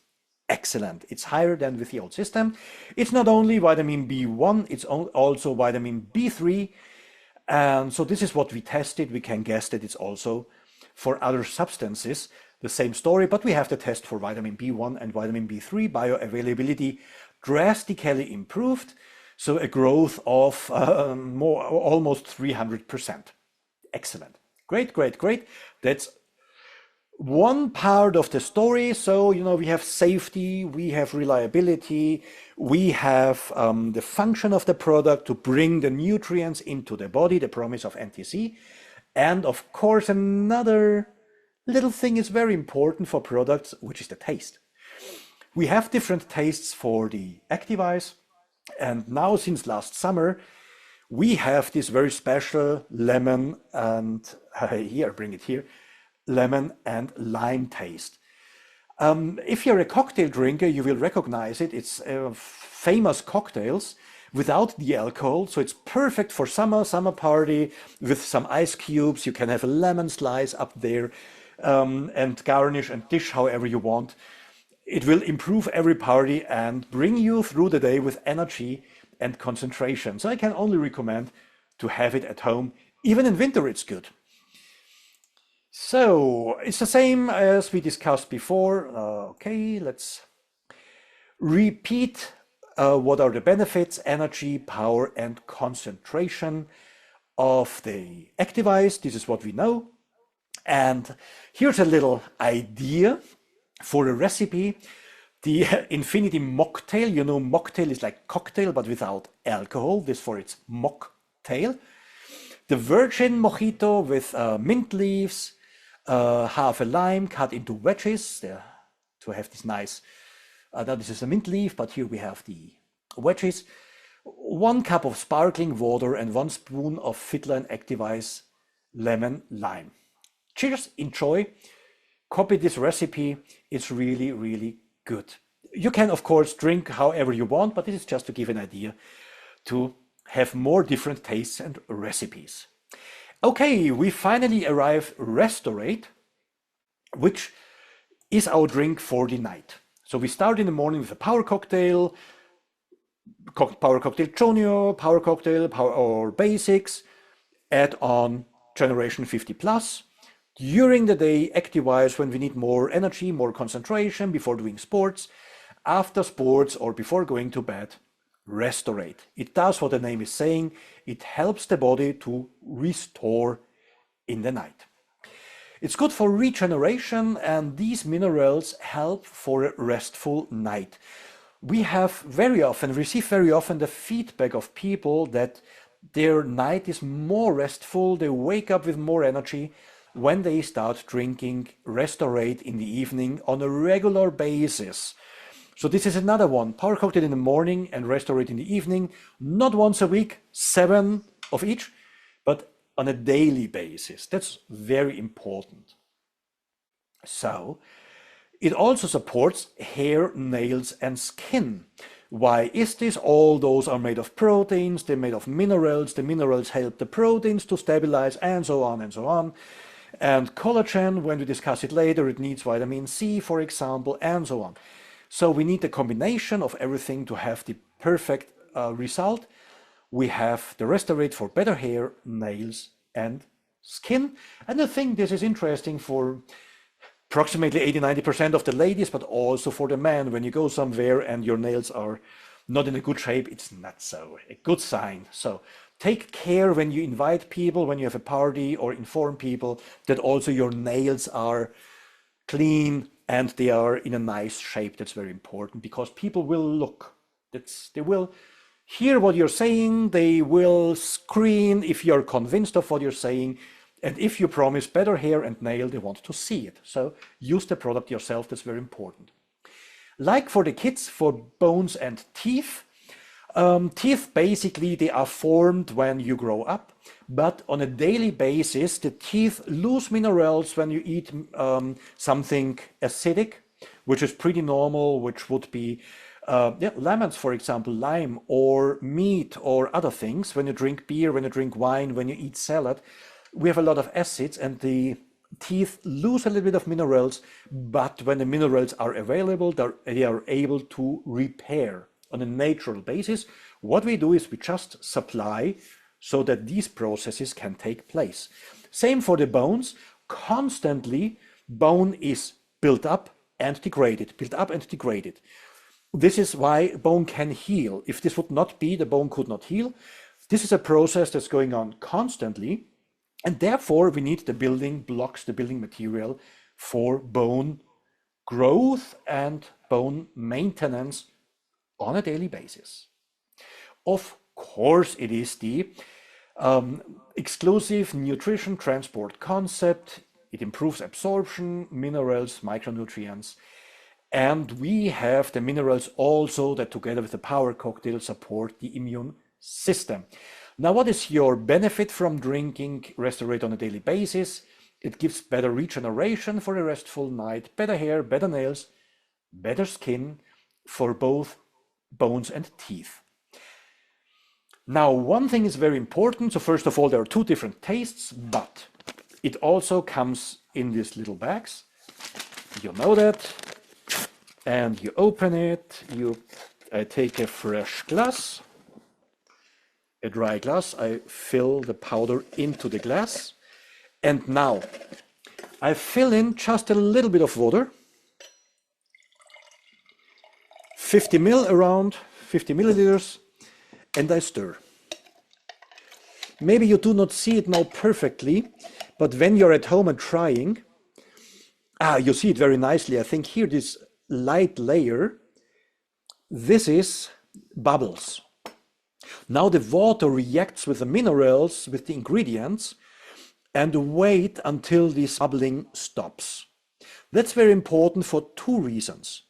excellent. It's higher than with the old system. It's not only vitamin B1, it's also vitamin B3. And so this is what we tested. We can guess that it's also for other substances, the same story, but we have the test for vitamin B1 and vitamin B3 bioavailability drastically improved. So a growth of almost 300%. Excellent. Great, great, great. That's one part of the story. So, you know, we have safety, we have reliability, we have the function of the product to bring the nutrients into the body, the promise of NTC. And of course, another little thing is very important for products, which is the taste. We have different tastes for the Activize. And now, since last summer, we have this very special lemon and here, bring it here, lemon and lime taste. If you're a cocktail drinker, you will recognize it. It's famous cocktails without the alcohol, so it's perfect for summer party with some ice cubes. You can have a lemon slice up there and garnish and dish however you want. It will improve every party and bring you through the day with energy and concentration. So I can only recommend to have it at home. Even in winter, it's good. So it's the same as we discussed before. Okay, let's repeat what are the benefits: energy, power, and concentration of the Activize. This is what we know. And here's a little idea for a recipe. The Infinity Mocktail, you know, mocktail is like cocktail, but without alcohol. This for its mocktail. The Virgin Mojito with mint leaves, half a lime cut into wedges to have this nice, now this is a mint leaf, but here we have the wedges. 1 cup of sparkling water and 1 spoon of Fitline Activize lemon lime. Cheers, enjoy, copy this recipe. It's really, really good. You can, of course, drink however you want, but this is just to give an idea to have more different tastes and recipes. Okay, we finally arrive Restorate, which is our drink for the night. So we start in the morning with a power cocktail, power cocktail junior, power cocktail, or basics, add on generation 50 plus. During the day, Activize when we need more energy, more concentration before doing sports, after sports or before going to bed, Restorate. It does what the name is saying. It helps the body to restore in the night. It's good for regeneration, and these minerals help for a restful night. We have received very often the feedback of people that their night is more restful, they wake up with more energy when they start drinking Restorate in the evening on a regular basis. So this is another one, power cocktail in the morning and Restorate in the evening, not once a week, 7 of each, but on a daily basis. That's very important. So it also supports hair, nails, and skin. Why is this? All those are made of proteins, they're made of minerals, the minerals help the proteins to stabilize, and so on and so on. And collagen, when we discuss it later, it needs vitamin C, for example, and so on. So we need a combination of everything to have the perfect result. We have the Restorate for better hair, nails, and skin. And I think this is interesting for approximately 80–90% of the ladies, but also for the men. When you go somewhere and your nails are not in a good shape, it's not so a good sign. So take care when you invite people, when you have a party, or inform people that also your nails are clean and they are in a nice shape. That's very important, because people will look. They will hear what you're saying. They will screen if you're convinced of what you're saying. And if you promise better hair and nail, they want to see it. So use the product yourself. That's very important. Like for the kids, for bones and teeth. Teeth, basically, they are formed when you grow up. But on a daily basis, the teeth lose minerals when you eat something acidic, which is pretty normal, which would be lemons, for example, lime, or meat, or other things. When you drink beer, when you drink wine, when you eat salad, we have a lot of acids, and the teeth lose a little bit of minerals. But when the minerals are available, they are able to repair on a natural basis. What we do is we just supply so that these processes can take place. Same for the bones. Constantly, bone is built up and degraded, built up and degraded. This is why bone can heal. If this would not be, the bone could not heal. This is a process that's going on constantly, and therefore we need the building blocks, the building material for bone growth and bone maintenance on a daily basis. Of course, it is the exclusive nutrition transport concept. It improves absorption, minerals, micronutrients, and we have the minerals also that together with the power cocktail support the immune system. Now, what is your benefit from drinking Restorate on a daily basis? It gives better regeneration for a restful night, better hair, better nails, better skin for both bones and teeth. Now, one thing is very important. So first of all, there are two different tastes, but it also comes in these little bags. You know that. And you open it. I take a fresh glass, a dry glass. I fill the powder into the glass. And now I fill in just a little bit of water. around 50 milliliters, and I stir. Maybe you do not see it now perfectly, but when you're at home and trying, you see it very nicely. I think here this light layer, this is bubbles. Now the water reacts with the minerals, with the ingredients, and wait until this bubbling stops. That's very important for two reasons.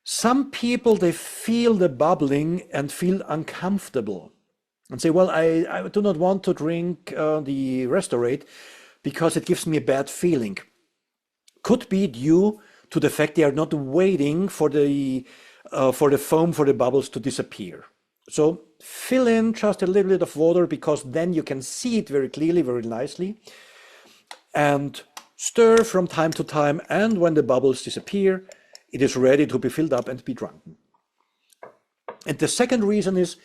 Some people, they feel the bubbling and feel uncomfortable and say, well, I do not want to drink the Restorate because it gives me a bad feeling. Could be due to the fact they are not waiting for the foam, for the bubbles to disappear. So fill in just a little bit of water because then you can see it very clearly, very nicely. And stir from time to time, and when the bubbles disappear, it is ready to be filled up and be drunk. And the second reason is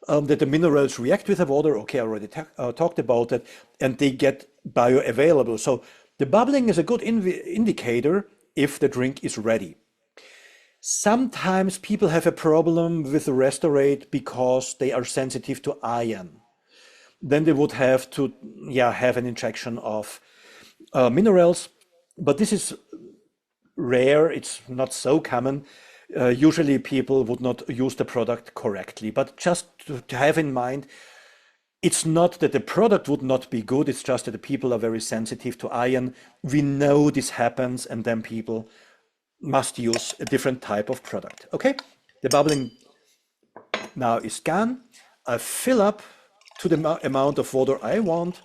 that the minerals react with the water. Okay, I already talked about that, and they get bioavailable. So the bubbling is a good indicator if the drink is ready. Sometimes people have a problem with the Restorate because they are sensitive to iron. Then they would have to have an injection of minerals, but this is rare. It's not so common. Usually people would not use the product correctly, but just to have in mind, it's not that the product would not be good, it's just that the people are very sensitive to iron. We know this happens, and then people must use a different type of product. Okay, the bubbling now is gone. I fill up to the amount of water I want.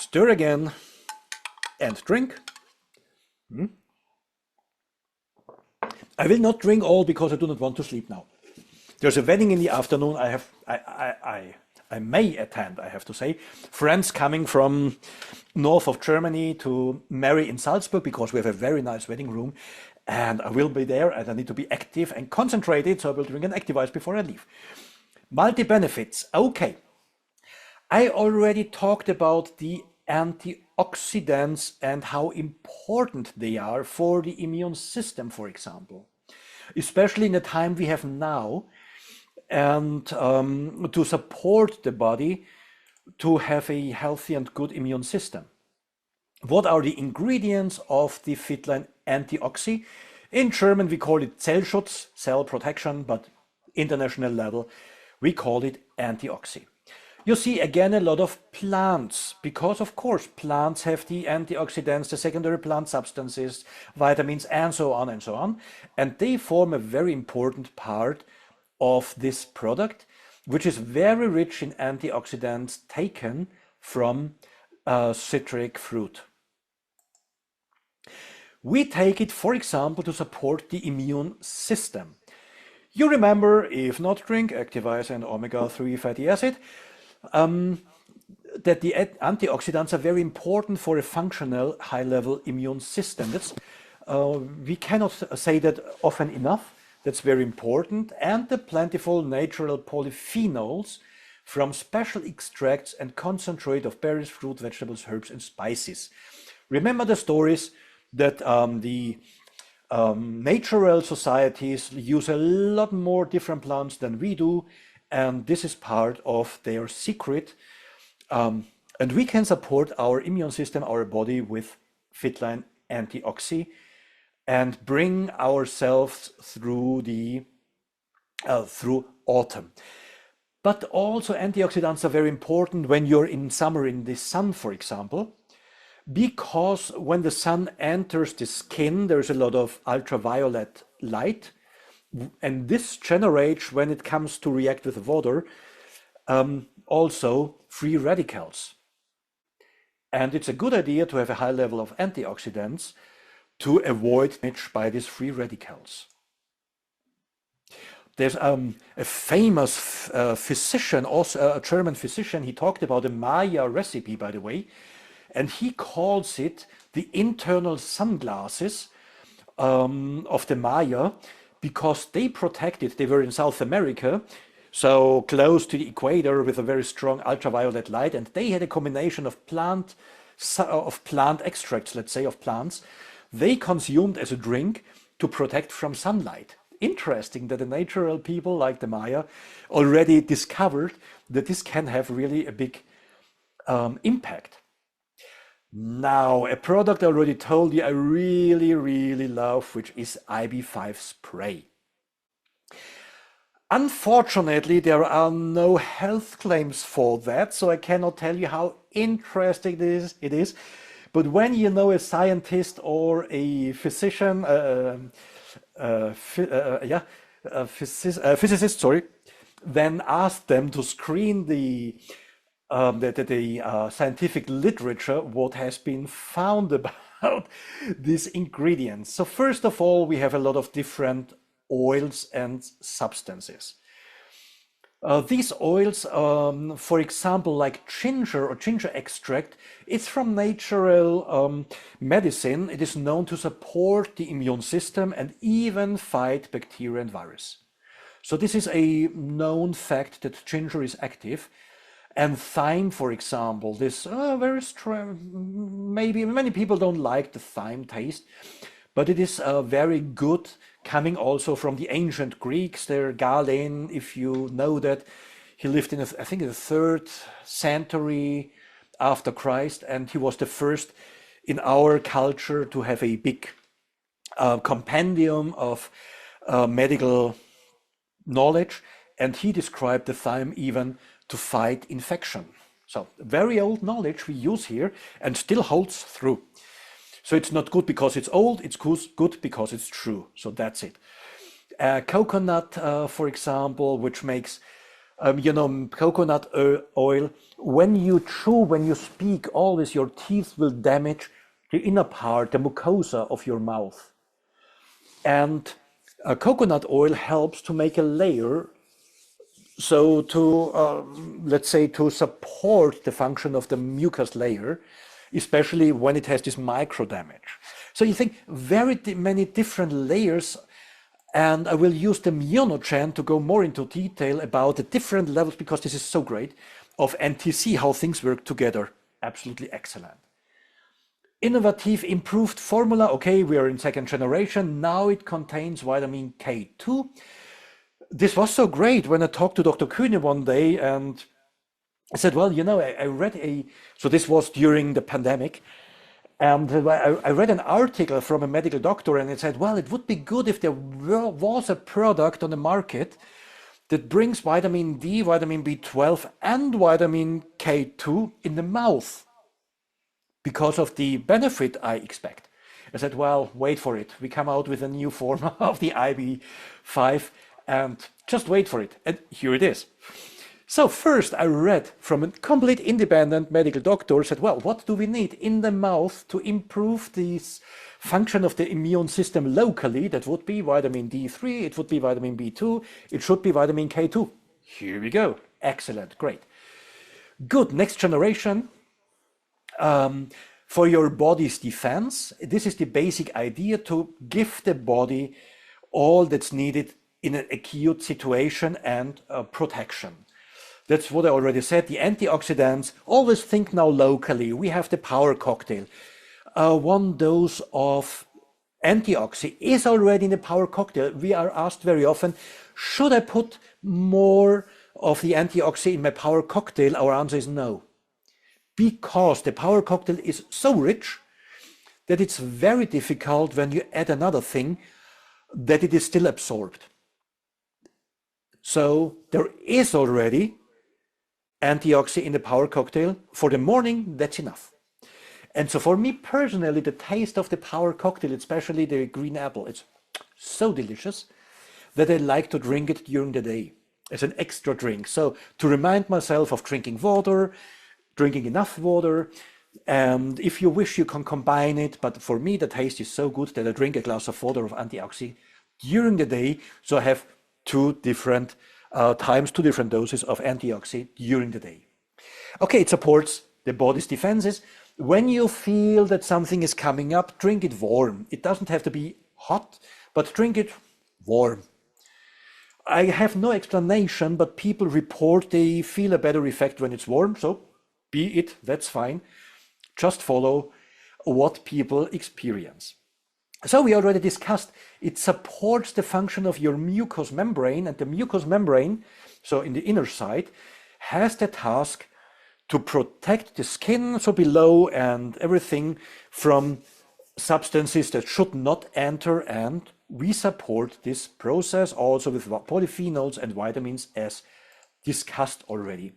Stir again and drink. I will not drink all because I do not want to sleep now. There's a wedding in the afternoon. I may attend, I have to say. Friends coming from north of Germany to marry in Salzburg because we have a very nice wedding room, and I will be there and I need to be active and concentrated, so I will drink an Activise before I leave. Multi-benefits, okay. I already talked about the antioxidants and how important they are for the immune system, for example, especially in the time we have now, and to support the body to have a healthy and good immune system. What are the ingredients of the Fitline Antioxy? In German we call it Zellschutz, cell protection, but international level we call it Antioxy. You see again a lot of plants, because of course plants have the antioxidants, the secondary plant substances, vitamins, and so on, and they form a very important part of this product, which is very rich in antioxidants taken from citric fruit. We take it, for example, to support the immune system. You remember, if not, drink Activise and omega-3 fatty acid, that the antioxidants are very important for a functional high-level immune system. We cannot say that often enough. That's very important. And the plentiful natural polyphenols from special extracts and concentrate of berries, fruit, vegetables, herbs, and spices. Remember the stories that the natural societies use a lot more different plants than we do, and this is part of their secret. And we can support our immune system, our body, with Fitline Antioxy and bring ourselves through through autumn. But also antioxidants are very important when you're in summer in the sun, for example, because when the sun enters the skin, there's a lot of ultraviolet light, and this generates, when it comes to react with the water, also free radicals. And it's a good idea to have a high level of antioxidants to avoid damage by these free radicals. There's a famous physician, also a German physician, he talked about a Maya recipe, by the way, and he calls it the internal sunglasses of the Maya, because they protected, they were in South America, so close to the equator with a very strong ultraviolet light, and they had a combination of plant extracts, let's say, of plants, they consumed as a drink to protect from sunlight. Interesting that the natural people like the Maya already discovered that this can have really a big impact. Now, a product I already told you I really, really love, which is IB5 spray. Unfortunately, there are no health claims for that, so I cannot tell you how interesting it is. But when you know a scientist or a physician, physicist, sorry, then ask them to screen the scientific literature, what has been found about these ingredients. So first of all, we have a lot of different oils and substances. These oils, for example, like ginger or ginger extract, it's from natural medicine. It is known to support the immune system and even fight bacteria and virus. So this is a known fact that ginger is active. And thyme, for example, this very strong, maybe many people don't like the thyme taste, but it is very good, coming also from the ancient Greeks. There, Galen, if you know that, he lived in, I think, the 3rd century after Christ, and he was the first in our culture to have a big compendium of medical knowledge, and he described the thyme even to fight infection. So very old knowledge we use here and still holds through. So it's not good because it's old, it's good because it's true. So that's it. Coconut, for example, which makes, coconut oil, when you chew, when you speak, always your teeth will damage the inner part, the mucosa of your mouth. And coconut oil helps to make a layer, so to, let's say, to support the function of the mucus layer, especially when it has this micro damage. So you think very many different layers, and I will use the Myonogen to go more into detail about the different levels, because this is so great, of NTC, how things work together. Absolutely excellent. Innovative improved formula. Okay, we are in 2nd generation. Now it contains vitamin K2. This was so great when I talked to Dr. Kühne one day, and I said, well, I read so this was during the pandemic, and I read an article from a medical doctor, and it said, well, it would be good if there was a product on the market that brings vitamin D, vitamin B12, and vitamin K2 in the mouth because of the benefit I expect. I said, well, wait for it. We come out with a new form of the IB5, and just wait for it. And here it is. So first I read from a complete independent medical doctor, said, well, what do we need in the mouth to improve this function of the immune system locally? That would be vitamin D3, it would be vitamin B2, it should be vitamin K2. Here we go. Excellent, great. Good, next generation. For your body's defense, this is the basic idea, to give the body all that's needed in an acute situation and protection. That's what I already said. The antioxidants, always think now locally. We have the power cocktail. 1 dose of antioxidant is already in the power cocktail. We are asked very often, should I put more of the antioxidant in my power cocktail? Our answer is no. Because the power cocktail is so rich that it's very difficult when you add another thing that it is still absorbed. So there is already antioxidant in the power cocktail. For the morning, that's enough. And so for me personally, the taste of the power cocktail, especially the green apple, it's so delicious that I like to drink it during the day. as an extra drink. So to remind myself of drinking water, drinking enough water. And if you wish, you can combine it. But for me, the taste is so good that I drink a glass of water of antioxidant during the day. So I have two different times, two different doses of antioxidant during the day. Okay, it supports the body's defenses. When you feel that something is coming up, drink it warm. It doesn't have to be hot, but drink it warm. I have no explanation, but people report they feel a better effect when it's warm. So be it, that's fine. Just follow what people experience. So we already discussed, it supports the function of your mucous membrane, and the mucous membrane, so in the inner side, has the task to protect the skin, so below and everything, from substances that should not enter, and we support this process also with polyphenols and vitamins as discussed already.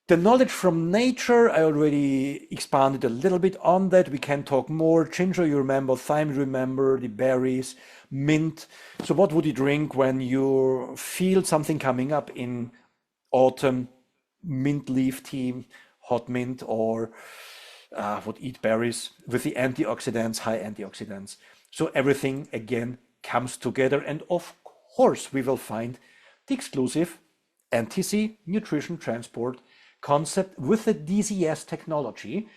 The knowledge from nature, I already expanded a little bit on that. We can talk more. Ginger, you remember, thyme, you remember, the berries, mint. So what would you drink when you feel something coming up in autumn? Mint leaf tea, hot mint, or would eat berries with the antioxidants, high antioxidants. So everything again comes together, and of course we will find the exclusive NTC, nutrition transport concept with the DCS technology.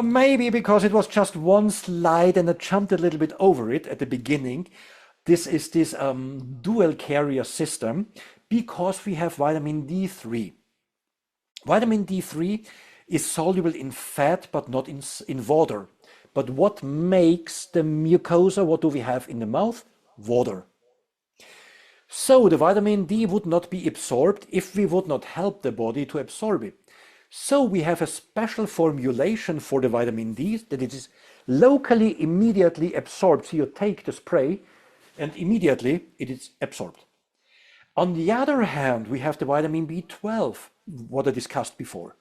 Maybe because it was just one slide and I jumped a little bit over it at the beginning. This is this dual carrier system because we have vitamin D3. Vitamin D3 is soluble in fat but not in water. But what makes the mucosa, what do we have in the mouth? Water. So the vitamin D would not be absorbed if we would not help the body to absorb it. So we have a special formulation for the vitamin D that it is locally immediately absorbed. So you take the spray and immediately it is absorbed. On the other hand, we have the vitamin B12, what I discussed before.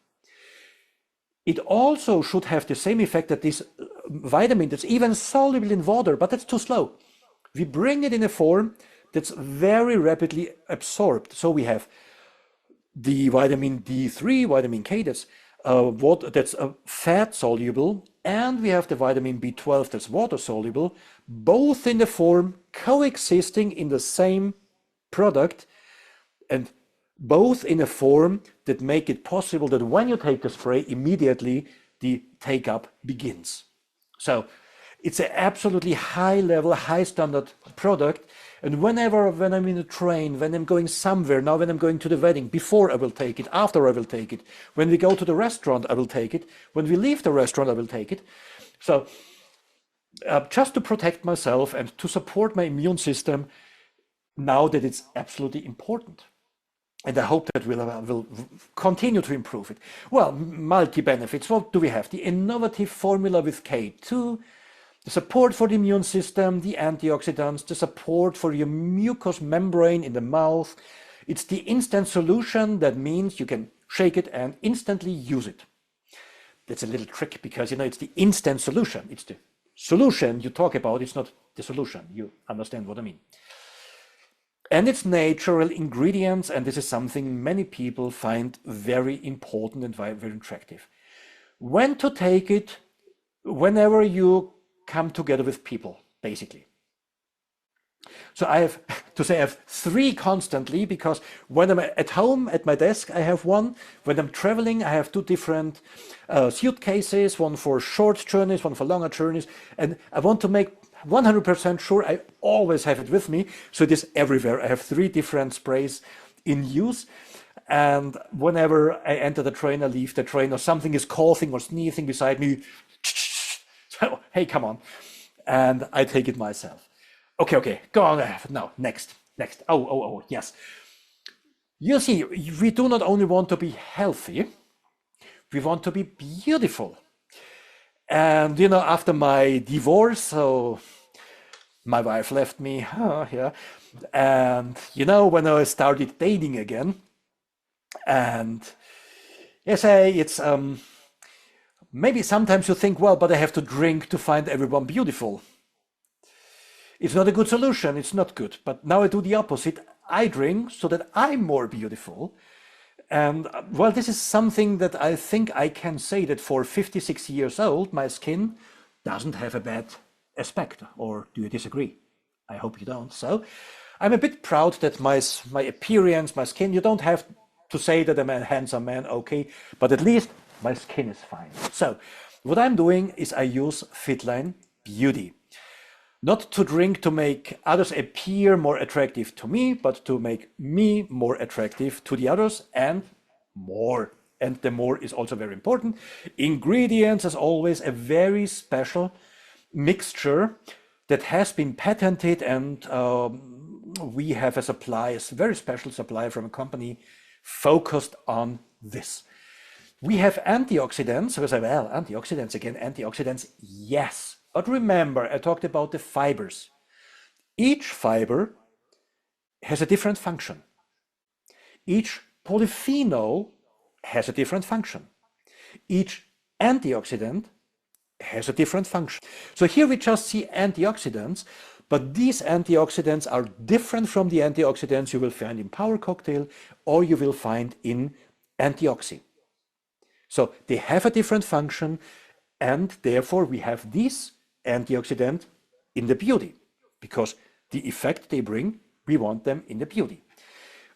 It also should have the same effect that this vitamin that's even soluble in water, but that's too slow. We bring it in a form that's very rapidly absorbed. So we have the vitamin D3, vitamin K, that's fat soluble, and we have the vitamin B12 that's water soluble, both in the form coexisting in the same product, and both in a form that make it possible that when you take the spray, immediately the take-up begins. So it's an absolutely high level, high standard product. And when I'm in a train, when I'm going somewhere, now when I'm going to the wedding, before I will take it, after I will take it, when we go to the restaurant, I will take it, when we leave the restaurant, I will take it. So just to protect myself and to support my immune system, now that it's absolutely important. And I hope that we'll continue to improve it. Well, multi-benefits, what do we have? The innovative formula with K2, the support for the immune system, the antioxidants, the support for your mucous membrane in the mouth. It's the instant solution. That means you can shake it and instantly use it. That's a little trick because, it's the instant solution. It's the solution you talk about. It's not the solution. You understand what I mean. And it's natural ingredients. And this is something many people find very important and very attractive. When to take it, whenever you come together with people, basically. So I have to say I have three constantly, because when I'm at home at my desk, I have one. When I'm traveling, I have two different suitcases, one for short journeys, one for longer journeys. And I want to make 100% sure I always have it with me. So it is everywhere. I have three different sprays in use. And whenever I enter the train, I leave the train, or something is coughing or sneezing beside me, so, hey, come on. And I take it myself. Okay, go on. No, next. Oh, yes. You see, we do not only want to be healthy, we want to be beautiful. And, after my divorce, so my wife left me, and, when I started dating again, and yes, it's, maybe sometimes you think, well, but I have to drink to find everyone beautiful. It's not a good solution. It's not good. But now I do the opposite. I drink so that I'm more beautiful. And well, this is something that I think I can say that for 56 years old, my skin doesn't have a bad aspect. Or do you disagree? I hope you don't. So I'm a bit proud that my appearance, my skin, you don't have to say that I'm a handsome man, okay, but at least my skin is fine. So what I'm doing is I use Fitline Beauty. Not to drink to make others appear more attractive to me, but to make me more attractive to the others and more. And the more is also very important. Ingredients, as always, a very special mixture that has been patented, and we have a supply, a very special supply from a company focused on this. We have antioxidants. So I say, well, antioxidants again, antioxidants, yes. But remember, I talked about the fibers. Each fiber has a different function. Each polyphenol has a different function. Each antioxidant has a different function. So here we just see antioxidants, but these antioxidants are different from the antioxidants you will find in Power Cocktail or you will find in Antioxy. So they have a different function, and therefore we have these antioxidant in the beauty, because the effect they bring, we want them in the beauty.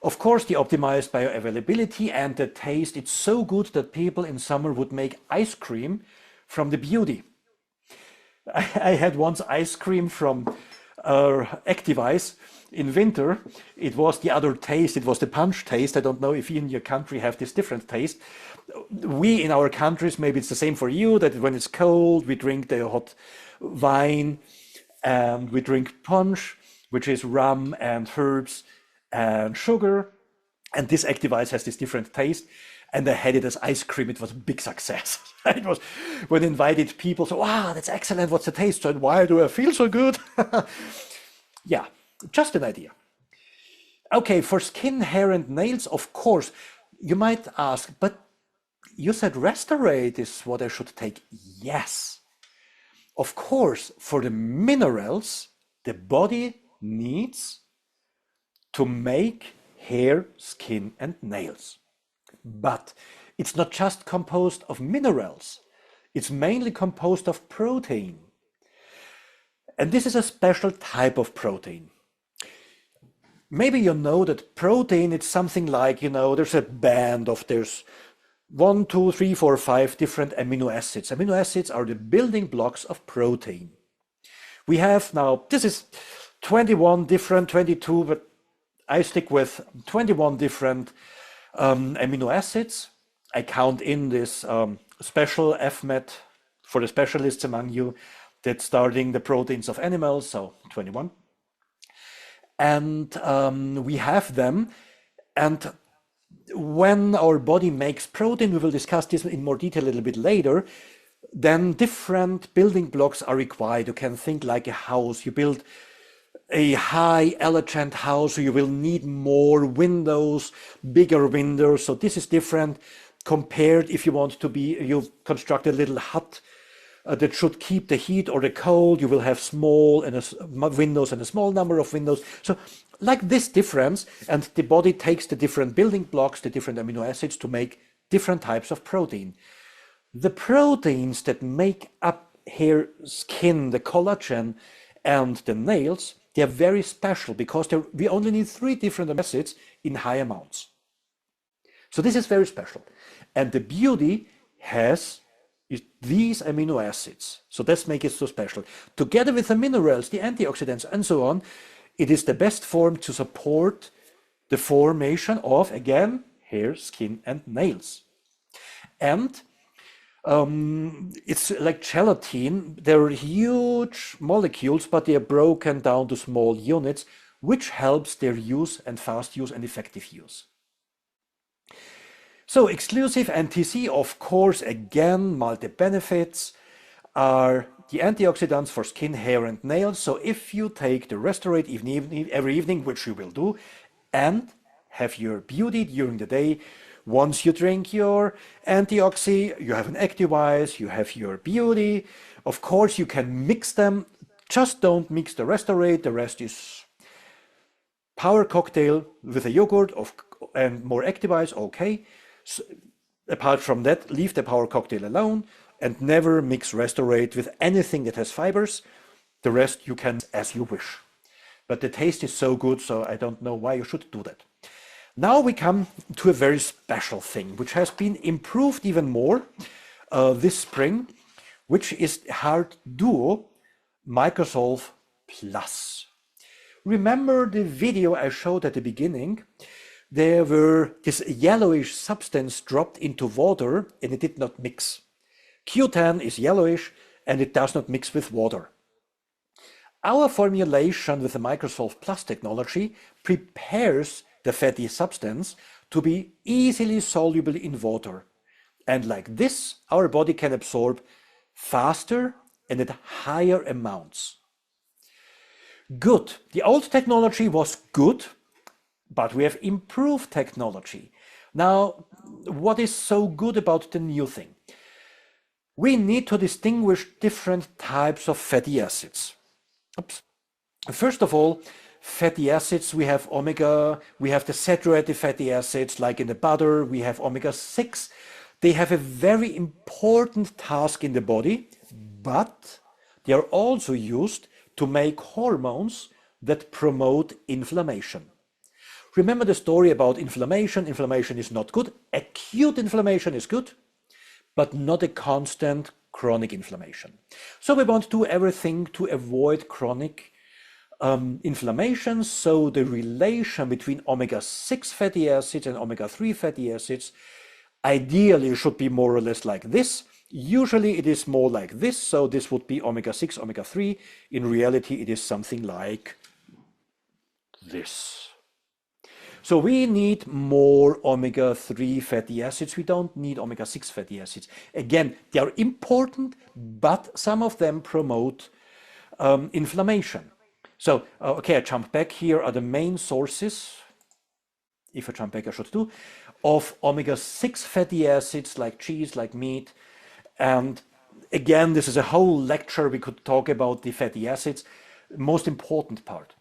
Of course, the optimized bioavailability and the taste, it's so good that people in summer would make ice cream from the beauty. I had once ice cream from Activize in winter. It was the other taste, it was the punch taste. I don't know if you in your country have this different taste. We in our countries, maybe it's the same for you, that when it's cold, we drink the hot wine and we drink punch, which is rum and herbs and sugar. And this Activize has this different taste. And I had it as ice cream. It was a big success. It was when invited people, so, wow, that's excellent. What's the taste? And why do I feel so good? Yeah, just an idea. Okay, for skin, hair, and nails, of course, you might ask, but you said Restorate is what I should take. Yes. Of course, for the minerals, the body needs to make hair, skin, and nails. But it's not just composed of minerals. It's mainly composed of protein. And this is a special type of protein. Maybe you know that protein, it's something like, there's a band of, there's 1, 2, 3, 4, 5 different amino acids. Amino acids are the building blocks of protein. We have now, this is 21 different, 22, but I stick with 21 different amino acids. I count in this special FMET for the specialists among you that's starting the proteins of animals, so 21. And we have them. And when our body makes protein, we will discuss this in more detail a little bit later, then different building blocks are required. You can think like a house. You build a high elegant house, so you will need more windows, bigger windows. So this is different compared if you want to you construct a little hut that should keep the heat or the cold. You will have small windows and a small number of windows. So like this difference, and the body takes the different building blocks, the different amino acids to make different types of protein. The proteins that make up hair, skin, the collagen, and the nails, they are very special because we only need 3 different acids in high amounts. So this is very special. And the beauty has these amino acids. So that's make it so special. Together with the minerals, the antioxidants, and so on, it is the best form to support the formation of, again, hair, skin, and nails. And it's like gelatin. They're huge molecules, but they are broken down to small units, which helps their use and fast use and effective use. So exclusive NTC, of course, again, multi-benefits are the antioxidants for skin, hair, and nails. So if you take the Restorate every evening, which you will do, and have your beauty during the day, once you drink your Antioxy, you have an Activize, you have your beauty. Of course, you can mix them. Just don't mix the Restorate. The rest is Power cocktail with a yogurt and more activize, okay. So, apart from that, leave the power cocktail alone and never mix Restorate with anything that has fibers. The rest you can as you wish. But the taste is so good, so I don't know why you should do that. Now we come to a very special thing, which has been improved even more this spring, which is Hard Duo Microsolve Plus. Remember the video I showed at the beginning? There were this yellowish substance dropped into water and it did not mix. Q10 is yellowish and it does not mix with water. Our formulation with the Microsolve Plus technology prepares the fatty substance to be easily soluble in water. And like this, our body can absorb faster and at higher amounts. Good. The old technology was good, but we have improved technology. Now, what is so good about the new thing? We need to distinguish different types of fatty acids. Oops. First of all, fatty acids, we have omega, we have the saturated fatty acids like in the butter, we have omega-6. They have a very important task in the body, but they are also used to make hormones that promote inflammation. Remember the story about inflammation. Inflammation is not good. Acute inflammation is good, but not a constant chronic inflammation. So we want to do everything to avoid chronic inflammation. So the relation between omega-6 fatty acids and omega-3 fatty acids ideally should be more or less like this. Usually it is more like this, so this would be omega-6, omega-3. In reality, it is something like this. So we need more omega-3 fatty acids. We don't need omega-6 fatty acids. Again, they are important, but some of them promote inflammation. So, okay, I jump back. Here are the main sources, if I jump back I should do, of omega-6 fatty acids like cheese, like meat. And again, this is a whole lecture. We could talk about the fatty acids, most important part.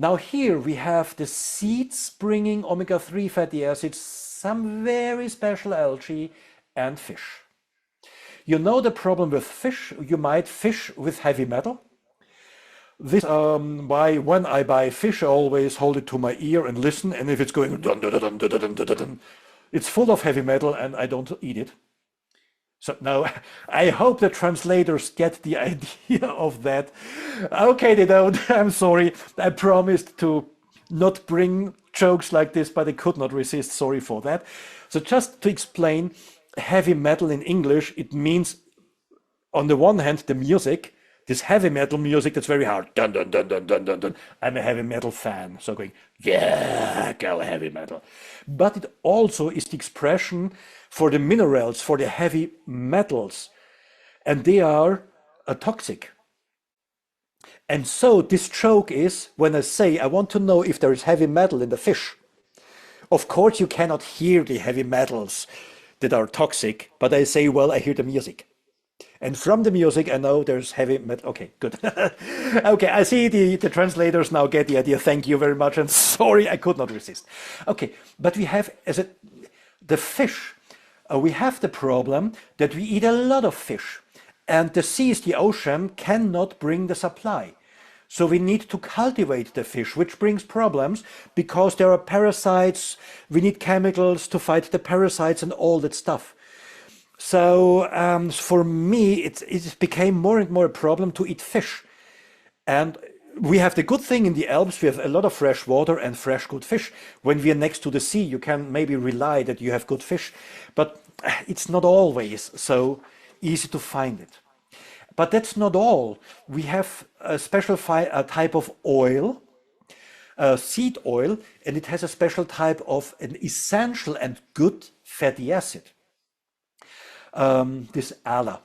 Now here we have the seeds bringing omega-3 fatty acids, some very special algae and fish. You know the problem with fish, you might fish with heavy metal. This why when I buy fish I always hold it to my ear and listen, and if it's going dun, dun, dun, dun, dun, dun, dun, dun, it's full of heavy metal and I don't eat it. So now I hope the translators get the idea of that. Okay, they don't. I'm sorry. I promised to not bring jokes like this, but I could not resist. Sorry for that. So just to explain, heavy metal in English, it means on the one hand, the music, this heavy metal music that's very hard. Dun, dun, dun, dun, dun, dun, dun. I'm a heavy metal fan. So going, yeah, go heavy metal. But it also is the expression for the minerals, for the heavy metals, and they are toxic. And so this joke is when I say I want to know if there is heavy metal in the fish. Of course you cannot hear the heavy metals that are toxic, but I say, well, I hear the music. And from the music I know there's heavy metal. Okay, good. Okay, I see the translators now get the idea. Thank you very much, and sorry I could not resist. Okay, but we have the fish. We have the problem that we eat a lot of fish, and the seas, the ocean, cannot bring the supply. So we need to cultivate the fish, which brings problems because there are parasites. We need chemicals to fight the parasites and all that stuff. So for me, it became more and more a problem to eat fish. And we have the good thing in the Alps, we have a lot of fresh water and fresh good fish. When we are next to the sea, you can maybe rely that you have good fish, but it's not always so easy to find it. But that's not all. We have a special type of oil, seed oil, and it has a special type of an essential and good fatty acid. This ALA.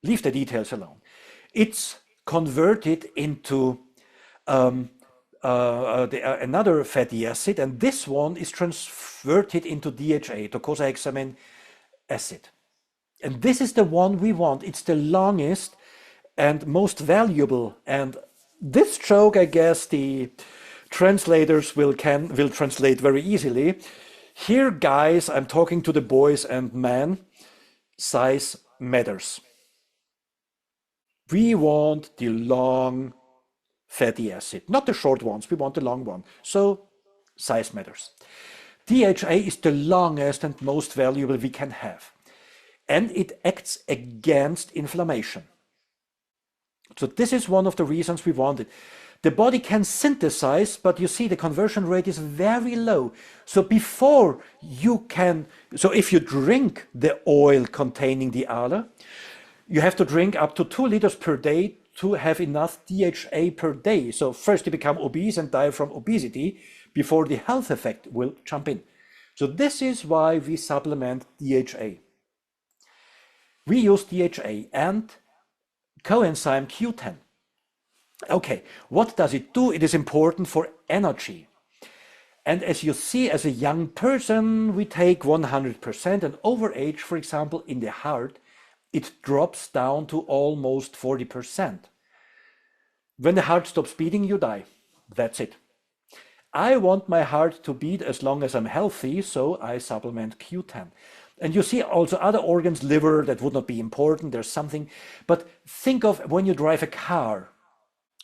Leave the details alone. It's converted into another fatty acid, and this one is converted into DHA, docosahexaene acid. And this is the one we want. It's the longest and most valuable. And this joke, I guess, the translators will translate very easily. Here, guys, I'm talking to the boys and men. Size matters. We want the long fatty acid, not the short ones. We want the long one. So size matters. DHA is the longest and most valuable we can have. And it acts against inflammation. So this is one of the reasons we want it. The body can synthesize, but you see the conversion rate is very low. So before you can, so if you drink the oil containing the aloe, you have to drink up to 2 liters per day to have enough DHA per day. So first you become obese and die from obesity before the health effect will jump in. So this is why we supplement DHA. We use DHA and coenzyme Q10. Okay, what does it do? It is important for energy. And as you see, as a young person, we take 100%, and over age, for example, in the heart, it drops down to almost 40%. When the heart stops beating, you die. That's it. I want my heart to beat as long as I'm healthy, so I supplement Q10. And you see also other organs, liver, that would not be important, there's something. But think of when you drive a car.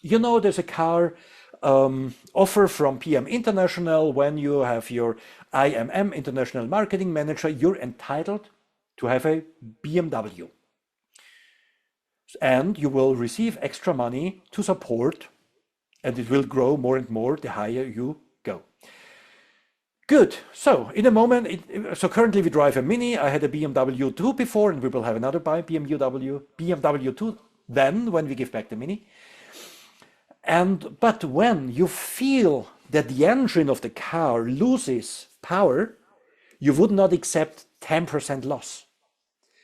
You know, there's a car offer from PM International. When you have your IMM, International Marketing Manager, you're entitled to have a BMW. And you will receive extra money to support, and it will grow more and more the higher you go. Good. So in a moment, so currently we drive a Mini. I had a BMW 2 before, and we will have another BMW 2 then when we give back the Mini. But when you feel that the engine of the car loses power, you would not accept 10% loss.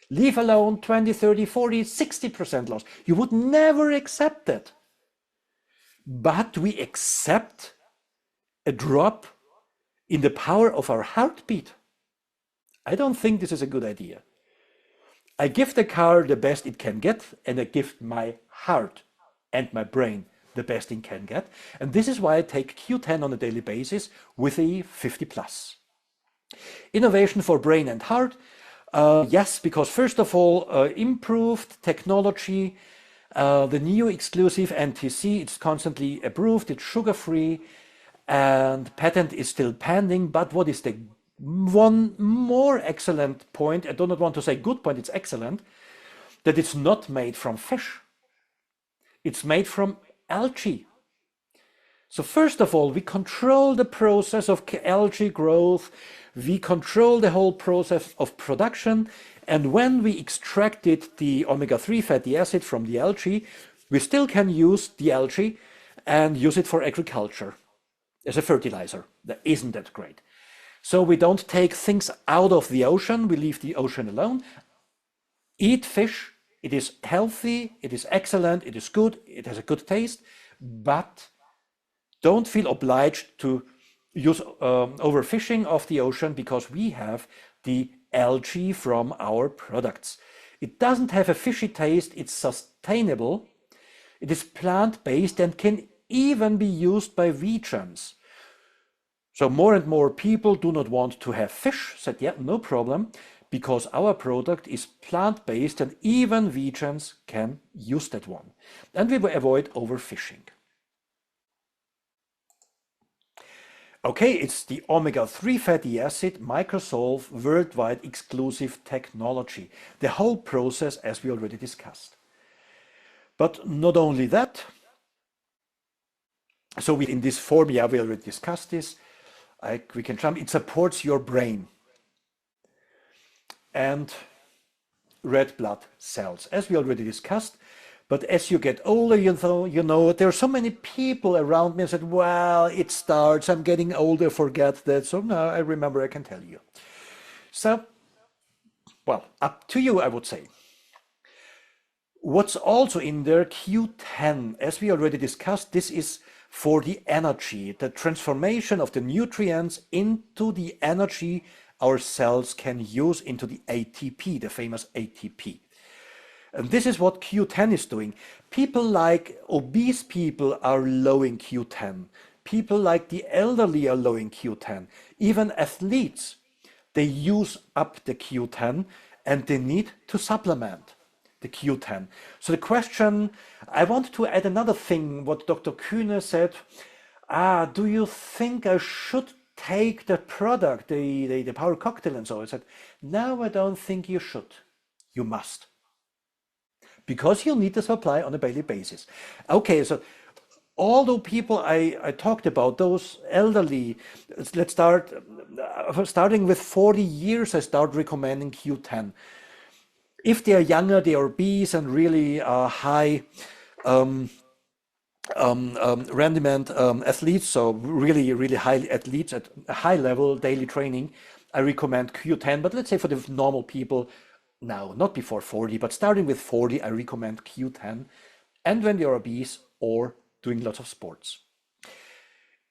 Leave alone 20, 30, 40, 60% loss. You would never accept that. But we accept a drop in the power of our heartbeat. I don't think this is a good idea. I give the car the best it can get, and I give my heart and my brain the best it can get. And this is why I take Q10 on a daily basis with a 50+. Innovation for brain and heart. Yes, because first of all, improved technology, the new exclusive NTC, it's constantly approved, it's sugar-free, and patent is still pending. But what is the one more excellent point? I do not want to say good point, it's excellent, that it's not made from fish. It's made from algae. So first of all, we control the process of algae growth, we control the whole process of production, and when we extracted the omega-3 fatty acid from the algae, we still can use the algae and use it for agriculture as a fertilizer. Isn't that great? So we don't take things out of the ocean, we leave the ocean alone. Eat fish, it is healthy, it is excellent, it is good, it has a good taste, but don't feel obliged to use overfishing of the ocean, because we have the algae from our products. It doesn't have a fishy taste, it's sustainable, it is plant-based and can even be used by vegans. So more and more people do not want to have fish, said yeah, no problem, because our product is plant-based and even vegans can use that one. And we will avoid overfishing. Okay, it's the omega-3 fatty acid microsolve worldwide exclusive technology. The whole process, as we already discussed. But not only that, so in this form, yeah, we already discussed this. We can jump. It supports your brain and red blood cells, as we already discussed. But as you get older, you know, there are so many people around me who said, well, it starts, I'm getting older, forget that. So now I remember, I can tell you. So, well, up to you, I would say. What's also in there, Q10, as we already discussed, this is for the energy, the transformation of the nutrients into the energy our cells can use into the ATP, the famous ATP. And this is what Q10 is doing. People like obese people are low in Q10 people like the elderly are low in Q10. Even athletes, they use up the Q10 and they need to supplement the Q10. So the question, I want to add another thing, what Dr. Kühne said. Do you think I should take the product, the power cocktail and so on? I said, no, I don't think you should. You must. Because you need the supply on a daily basis. Okay, so all the people I talked about, those elderly, let's starting with 40 years, I start recommending Q10. If they are younger, they are obese and really high rendement athletes, so really high athletes at a high level daily training, I recommend Q10. But let's say for the normal people, now not before 40, but starting with 40, I recommend Q10. And when they are obese or doing lots of sports.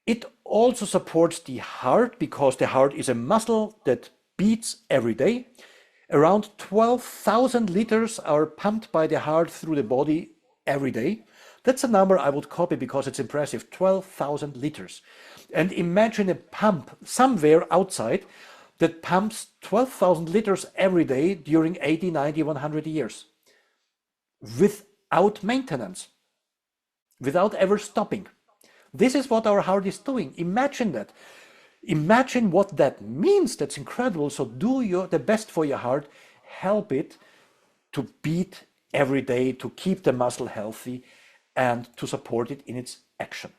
It also supports the heart because the heart is a muscle that beats every day. Around 12,000 liters are pumped by the heart through the body every day. That's a number I would copy because it's impressive, 12,000 liters. And imagine a pump somewhere outside that pumps 12,000 liters every day during 80, 90, 100 years without maintenance, without ever stopping. This is what our heart is doing. Imagine that. Imagine what that means. That's incredible. So do the best for your heart. Help it to beat every day, to keep the muscle healthy and to support it in its action.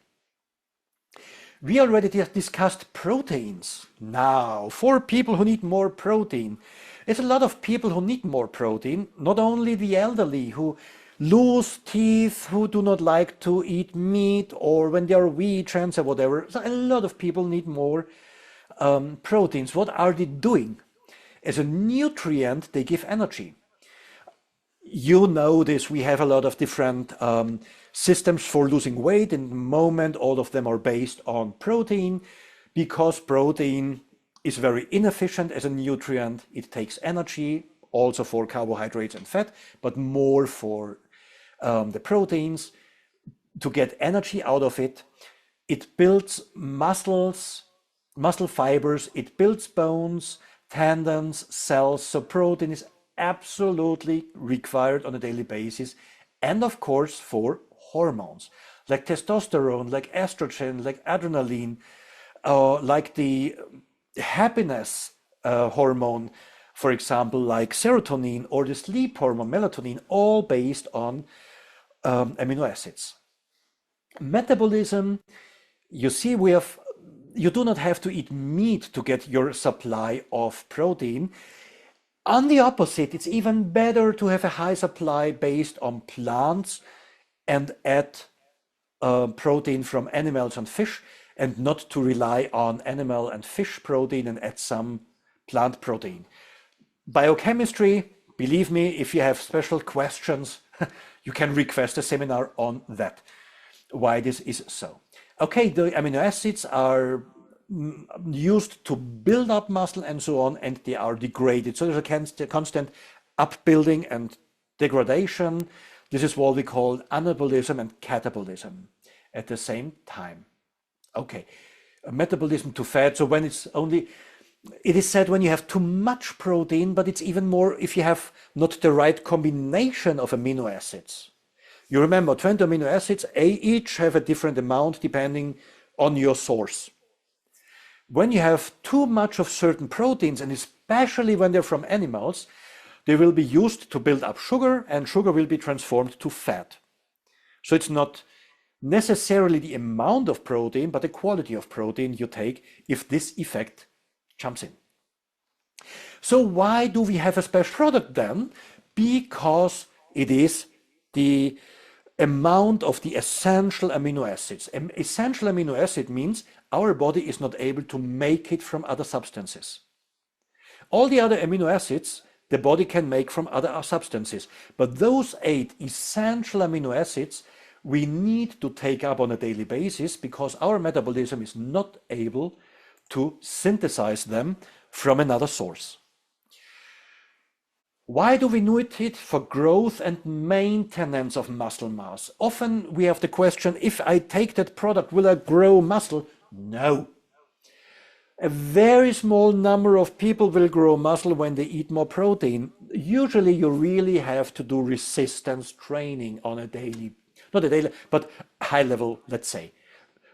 We already discussed proteins. Now, for people who need more protein, it's a lot of people who need more protein, not only the elderly who lose teeth, who do not like to eat meat, or when they are weak, trans or whatever. So a lot of people need more proteins. What are they doing? As a nutrient, they give energy. You know this, we have a lot of different systems for losing weight. In the moment, all of them are based on protein because protein is very inefficient as a nutrient. It takes energy also for carbohydrates and fat, but more for the proteins to get energy out of it. It builds muscles, muscle fibers, it builds bones, tendons, cells. So protein is absolutely required on a daily basis. And of course for hormones like testosterone, like estrogen, like adrenaline, like the happiness hormone, for example, like serotonin, or the sleep hormone melatonin, all based on amino acids. Metabolism, you see, you do not have to eat meat to get your supply of protein. On the opposite, it's even better to have a high supply based on plants and add protein from animals and fish, and not to rely on animal and fish protein and add some plant protein. Biochemistry, believe me, if you have special questions, you can request a seminar on that, why this is so. Okay, the amino acids are used to build up muscle and so on, and they are degraded. So there's a constant upbuilding and degradation. This is what we call anabolism and catabolism at the same time. Okay, metabolism to fat. So when it's only, it is said when you have too much protein, but it's even more if you have not the right combination of amino acids. You remember 20 amino acids, each have a different amount depending on your source. When you have too much of certain proteins, and especially when they're from animals, they will be used to build up sugar, and sugar will be transformed to fat. So it's not necessarily the amount of protein, but the quality of protein you take if this effect jumps in. So why do we have a special product then? Because it is the amount of the essential amino acids. Essential amino acid means our body is not able to make it from other substances. All the other amino acids the body can make from other substances, but those 8 essential amino acids we need to take up on a daily basis because our metabolism is not able to synthesize them from another source. Why do we need it? For growth and maintenance of muscle mass. Often we have the question, if I take that product, will I grow muscle? No. A very small number of people will grow muscle when they eat more protein. Usually you really have to do resistance training on a daily, not a daily, but high level, let's say,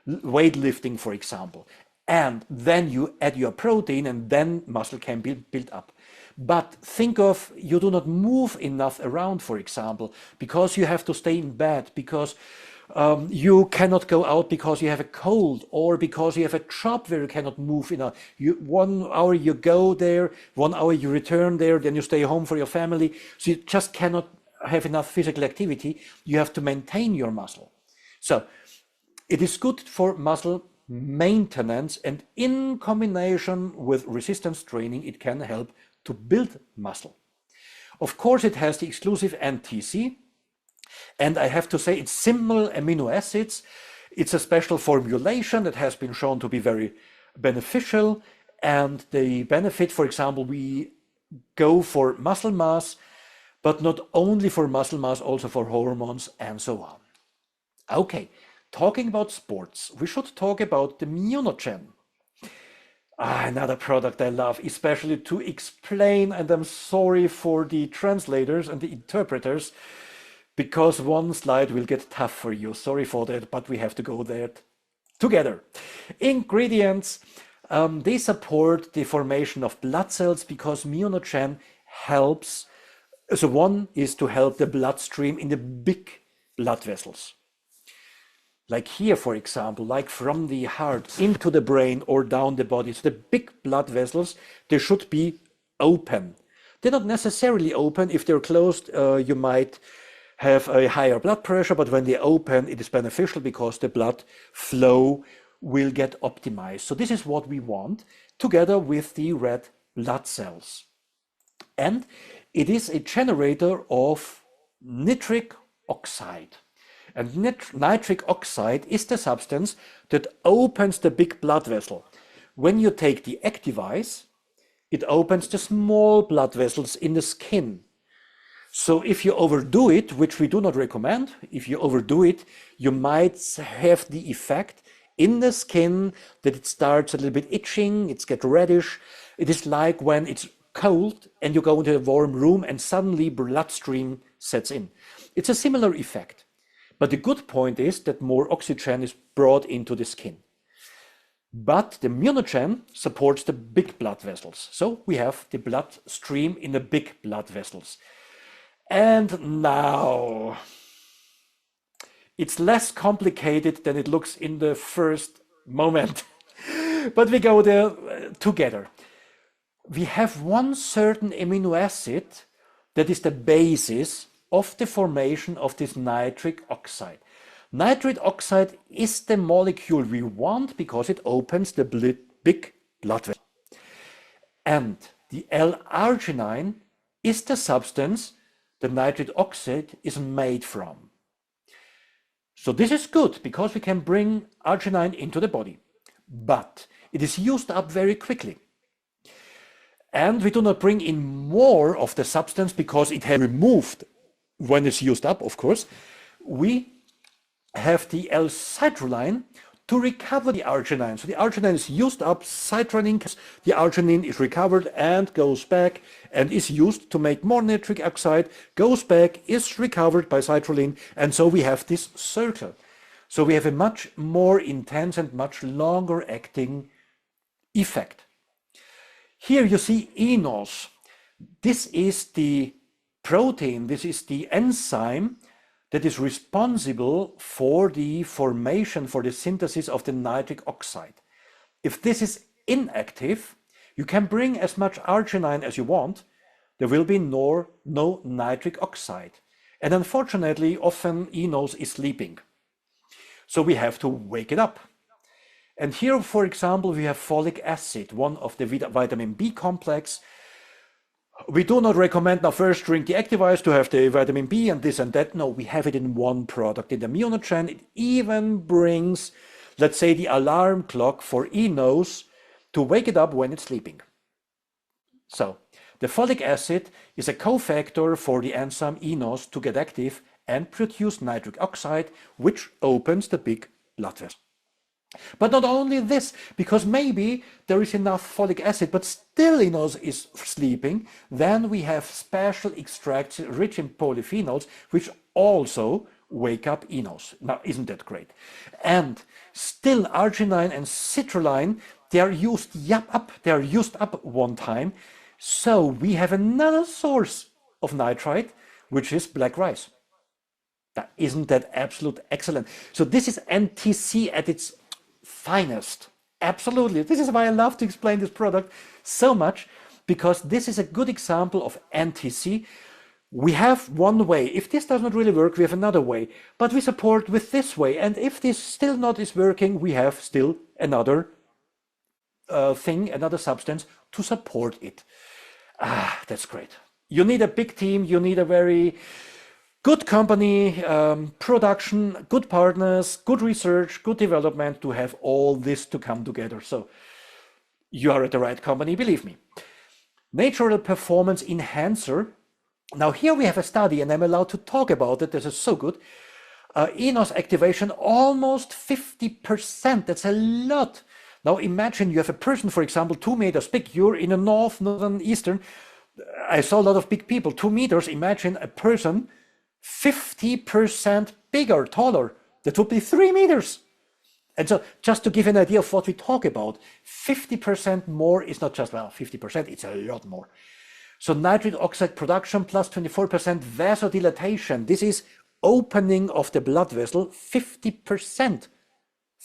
weightlifting, for example. And then you add your protein and then muscle can be built up. But think of, you do not move enough around, for example, because you have to stay in bed, because you cannot go out because you have a cold, or because you have a job where you cannot move enough. 1 hour you go there, 1 hour you return there, then you stay home for your family. So you just cannot have enough physical activity. You have to maintain your muscle. So it is good for muscle maintenance, and in combination with resistance training, it can help to build muscle. Of course, it has the exclusive NTC, and I have to say it's simple amino acids. It's a special formulation that has been shown to be very beneficial, and the benefit, for example, we go for muscle mass, but not only for muscle mass, also for hormones and so on. Okay, talking about sports, we should talk about the Immunogen. Another product I love, especially to explain, and I'm sorry for the translators and the interpreters, because one slide will get tough for you. Sorry for that, but we have to go there together. Ingredients, they support the formation of blood cells because Immunogen helps. So one is to help the bloodstream in the big blood vessels. Like here, for example, like from the heart into the brain or down the body. So the big blood vessels, they should be open. They're not necessarily open. If they're closed, you might have a higher blood pressure, but when they open, it is beneficial because the blood flow will get optimized. So this is what we want, together with the red blood cells. And it is a generator of nitric oxide. And nitric oxide is the substance that opens the big blood vessel. When you take the Activize, it opens the small blood vessels in the skin. So if you overdo it, which we do not recommend, if you overdo it, you might have the effect in the skin that it starts a little bit itching, it gets reddish. It is like when it's cold and you go into a warm room and suddenly bloodstream sets in. It's a similar effect. But the good point is that more oxygen is brought into the skin. But the Immunogen supports the big blood vessels. So we have the bloodstream in the big blood vessels. And now, it's less complicated than it looks in the first moment. But we go there together. We have one certain amino acid that is the basis of the formation of this nitric oxide. Nitric oxide is the molecule we want because it opens the big blood vessel. And the L-arginine is the substance the nitric oxide is made from. So this is good because we can bring arginine into the body, but it is used up very quickly. And we do not bring in more of the substance because it has removed when it's used up, of course. We have the L-citrulline to recover the arginine. So the arginine is used up, citrulline, the arginine is recovered and goes back and is used to make more nitric oxide, goes back, is recovered by citrulline, and so we have this circle. So we have a much more intense and much longer acting effect. Here you see enos. This is the protein, this is the enzyme that is responsible for the formation, for the synthesis of the nitric oxide. If this is inactive, you can bring as much arginine as you want, there will be no nitric oxide. And unfortunately, often enos is sleeping. So we have to wake it up. And here, for example, we have folic acid, one of the vitamin B complex. We do not recommend now first drink the Activize to have the vitamin B and this and that. No, we have it in one product. In the Immunogen, it even brings, let's say, the alarm clock for enos to wake it up when it's sleeping. So, The folic acid is a cofactor for the enzyme enos to get active and produce nitric oxide, which opens the big blood vessel. But not only this, because maybe there is enough folic acid, but still enos is sleeping, then we have special extracts rich in polyphenols, which also wake up enos. Now, isn't that great? And still arginine and citrulline, they are used up one time. So we have another source of nitrite, which is black rice. Now, isn't that absolute excellent? So this is NTC at its finest. Absolutely. This is why I love to explain this product so much, because this is a good example of NTC. We have one way. If this does not really work, we have another way. But we support with this way. And if this still not is working, we have still another thing, another substance to support it. Ah, that's great. You need a big team. You need a very good company, production, good partners, good research, good development to have all this to come together. So you are at the right company, believe me. Natural performance enhancer. Now here we have a study, and I'm allowed to talk about it. This is so good. enos activation, almost 50%. That's a lot. Now imagine you have a person, for example, 2 meters big. You're in the northern, eastern. I saw a lot of big people, 2 meters. Imagine a person 50% bigger, taller. That would be 3 meters. And so just to give an idea of what we talk about, 50% more is not just, well, 50%, it's a lot more. So nitric oxide production plus 24% vasodilatation. This is opening of the blood vessel, 50%.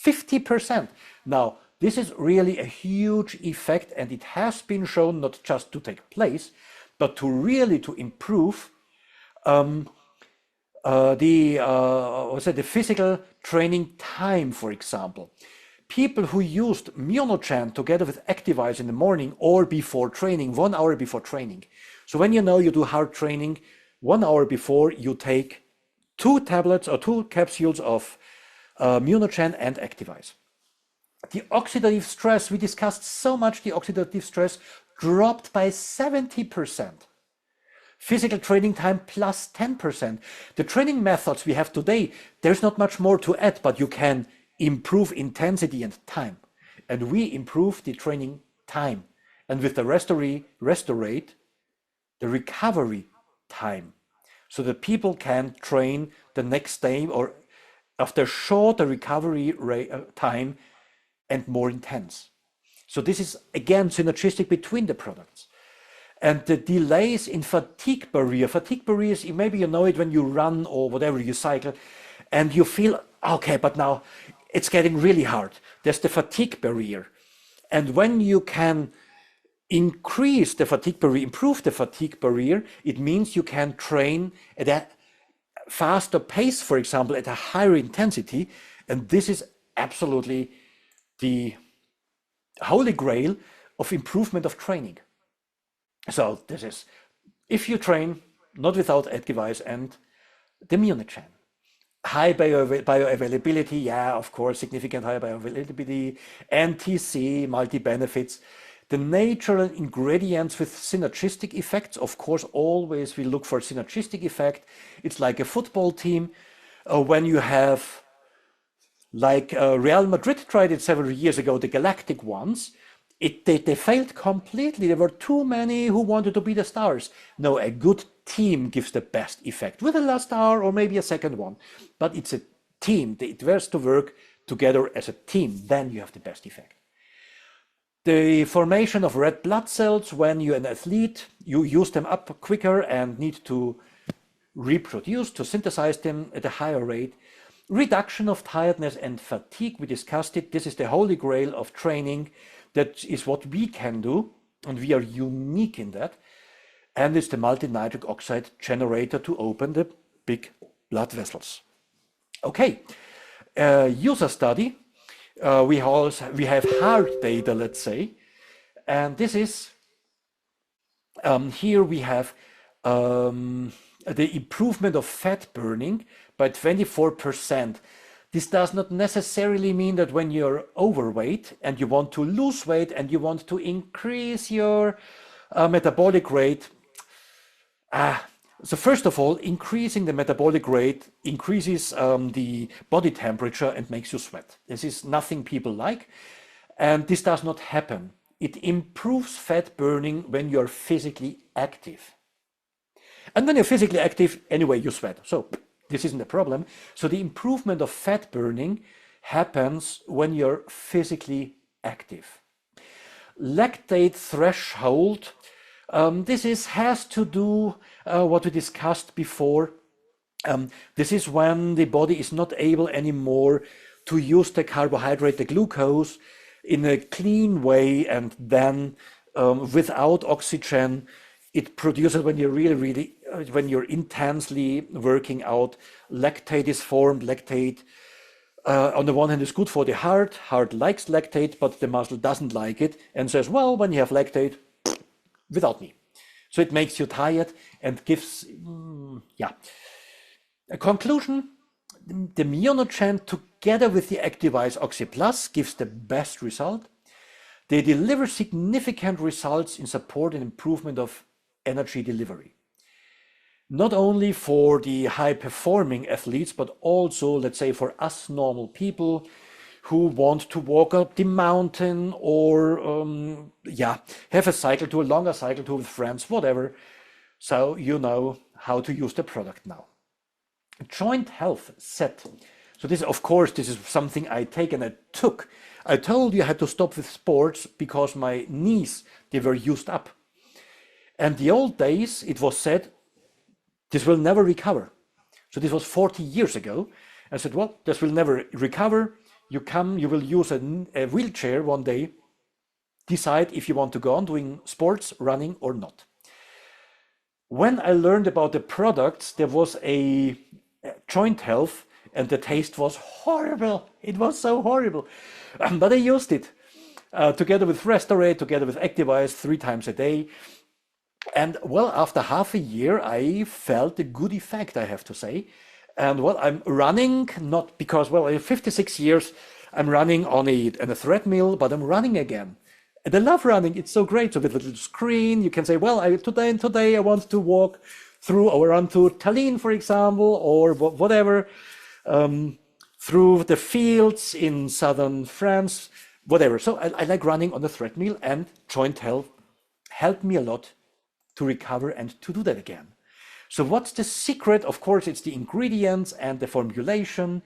50%. Now, this is really a huge effect, and it has been shown not just to take place, but to really to improve the physical training time, for example. People who used Myonogen together with Activise in the morning or before training, 1 hour before training. So when you know you do hard training, 1 hour before you take 2 tablets or 2 capsules of Myonogen and Activise. The oxidative stress, we discussed so much, the oxidative stress dropped by 70%. Physical training time plus 10%. The training methods we have today, there's not much more to add, but you can improve intensity and time. And we improve the training time. And with the restorate, the recovery time. So that people can train the next day or after shorter recovery time and more intense. So this is again synergistic between the products. And the delays in fatigue barrier. Fatigue barriers, maybe you know it when you run or whatever, you cycle, and you feel, okay, but now it's getting really hard. There's the fatigue barrier. And when you can increase the fatigue barrier, improve the fatigue barrier, it means you can train at a faster pace, for example, at a higher intensity. And this is absolutely the holy grail of improvement of training. So this is, if you train, not without Activise and the Myonogen. High bioavailability, yeah, of course, significant high bioavailability, NTC, multi-benefits. The natural ingredients with synergistic effects, of course, always we look for synergistic effect. It's like a football team. When you have, like Real Madrid tried it several years ago, the Galactic ones, they failed completely. There were too many who wanted to be the stars. No, a good team gives the best effect with a last star or maybe a second one. But it's a team. It has to work together as a team. Then you have the best effect. The formation of red blood cells, when you're an athlete, you use them up quicker and need to reproduce, to synthesize them at a higher rate. Reduction of tiredness and fatigue, we discussed it. This is the holy grail of training. That is what we can do, and we are unique in that. And it's the multi-nitric oxide generator to open the big blood vessels. Okay, user study. We have hard data, let's say, and this is here we have the improvement of fat burning by 24%. This does not necessarily mean that when you're overweight and you want to lose weight and you want to increase your Metabolic rate. So first of all, increasing the metabolic rate increases the body temperature and makes you sweat. This is nothing people like, and this does not happen. It improves fat burning when you're physically active. And when you're physically active, anyway, you sweat. So this isn't a problem. So the improvement of fat burning happens when you're physically active. Lactate threshold. This has to do what we discussed before. This is when the body is not able anymore to use the carbohydrate, the glucose, in a clean way, and then without oxygen, it produces, when you're when you're intensely working out, lactate is formed. Lactate, on the one hand, is good for the heart. Heart likes lactate, but the muscle doesn't like it and says, well, when you have lactate, without me. So it makes you tired and gives, A conclusion, the Myonogen together with the Activize Oxy Plus gives the best result. They deliver significant results in support and improvement of energy delivery. Not only for the high-performing athletes, but also, let's say, for us normal people who want to walk up the mountain or, have a longer cycle tour with friends, whatever. So you know how to use the product now. Joint health set. So this, of course, this is something I take and I took. I told you I had to stop with sports because my knees, they were used up. And the old days, it was said, this will never recover. So this was 40 years ago. I said, well, this will never recover. You will use a wheelchair one day, decide if you want to go on doing sports, running or not. When I learned about the products, there was a joint health and the taste was horrible. It was so horrible. But I used it together with Restorate, together with Activize 3 times a day. And well, after half a year, I felt a good effect, I have to say. And well, I'm running, not because, well, I have 56 years, I'm running on a treadmill, but I'm running again. And I love running, it's so great. So with a little screen, you can say, well, today I want to walk through or run to Tallinn, for example, or whatever, through the fields in southern France, whatever. So I like running on the treadmill, and joint health helped me a lot to recover and to do that again. So what's the secret? Of course, it's the ingredients and the formulation.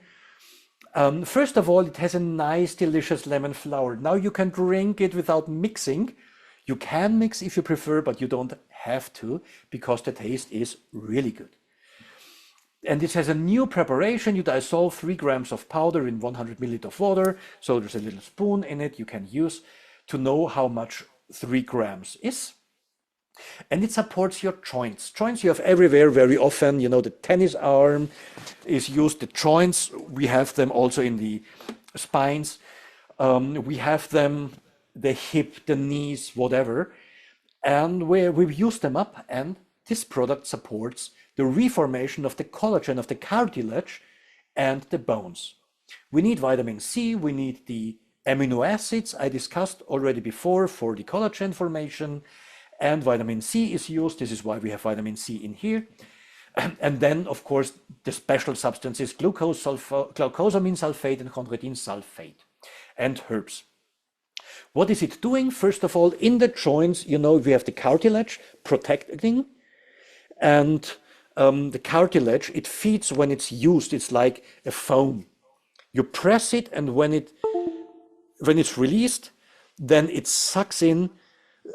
First of all, it has a nice, delicious lemon flower. Now you can drink it without mixing. You can mix if you prefer, but you don't have to, because the taste is really good. And this has a new preparation. You dissolve 3 grams of powder in 100 milliliters of water. So there's a little spoon in it you can use to know how much 3 grams is. And it supports your joints. Joints you have everywhere very often. You know, the tennis arm is used, the joints, we have them also in the spines. We have them, the hip, the knees, whatever. And we've used them up, and this product supports the reformation of the collagen, of the cartilage and the bones. We need vitamin C, we need the amino acids I discussed already before for the collagen formation. And vitamin C is used. This is why we have vitamin C in here. And then, of course, the special substances, glucosamine sulfate and chondroitin sulfate, and herbs. What is it doing? First of all, in the joints, you know, we have the cartilage protecting, and the cartilage, it feeds when it's used. It's like a foam. You press it, and when it's released, then it sucks in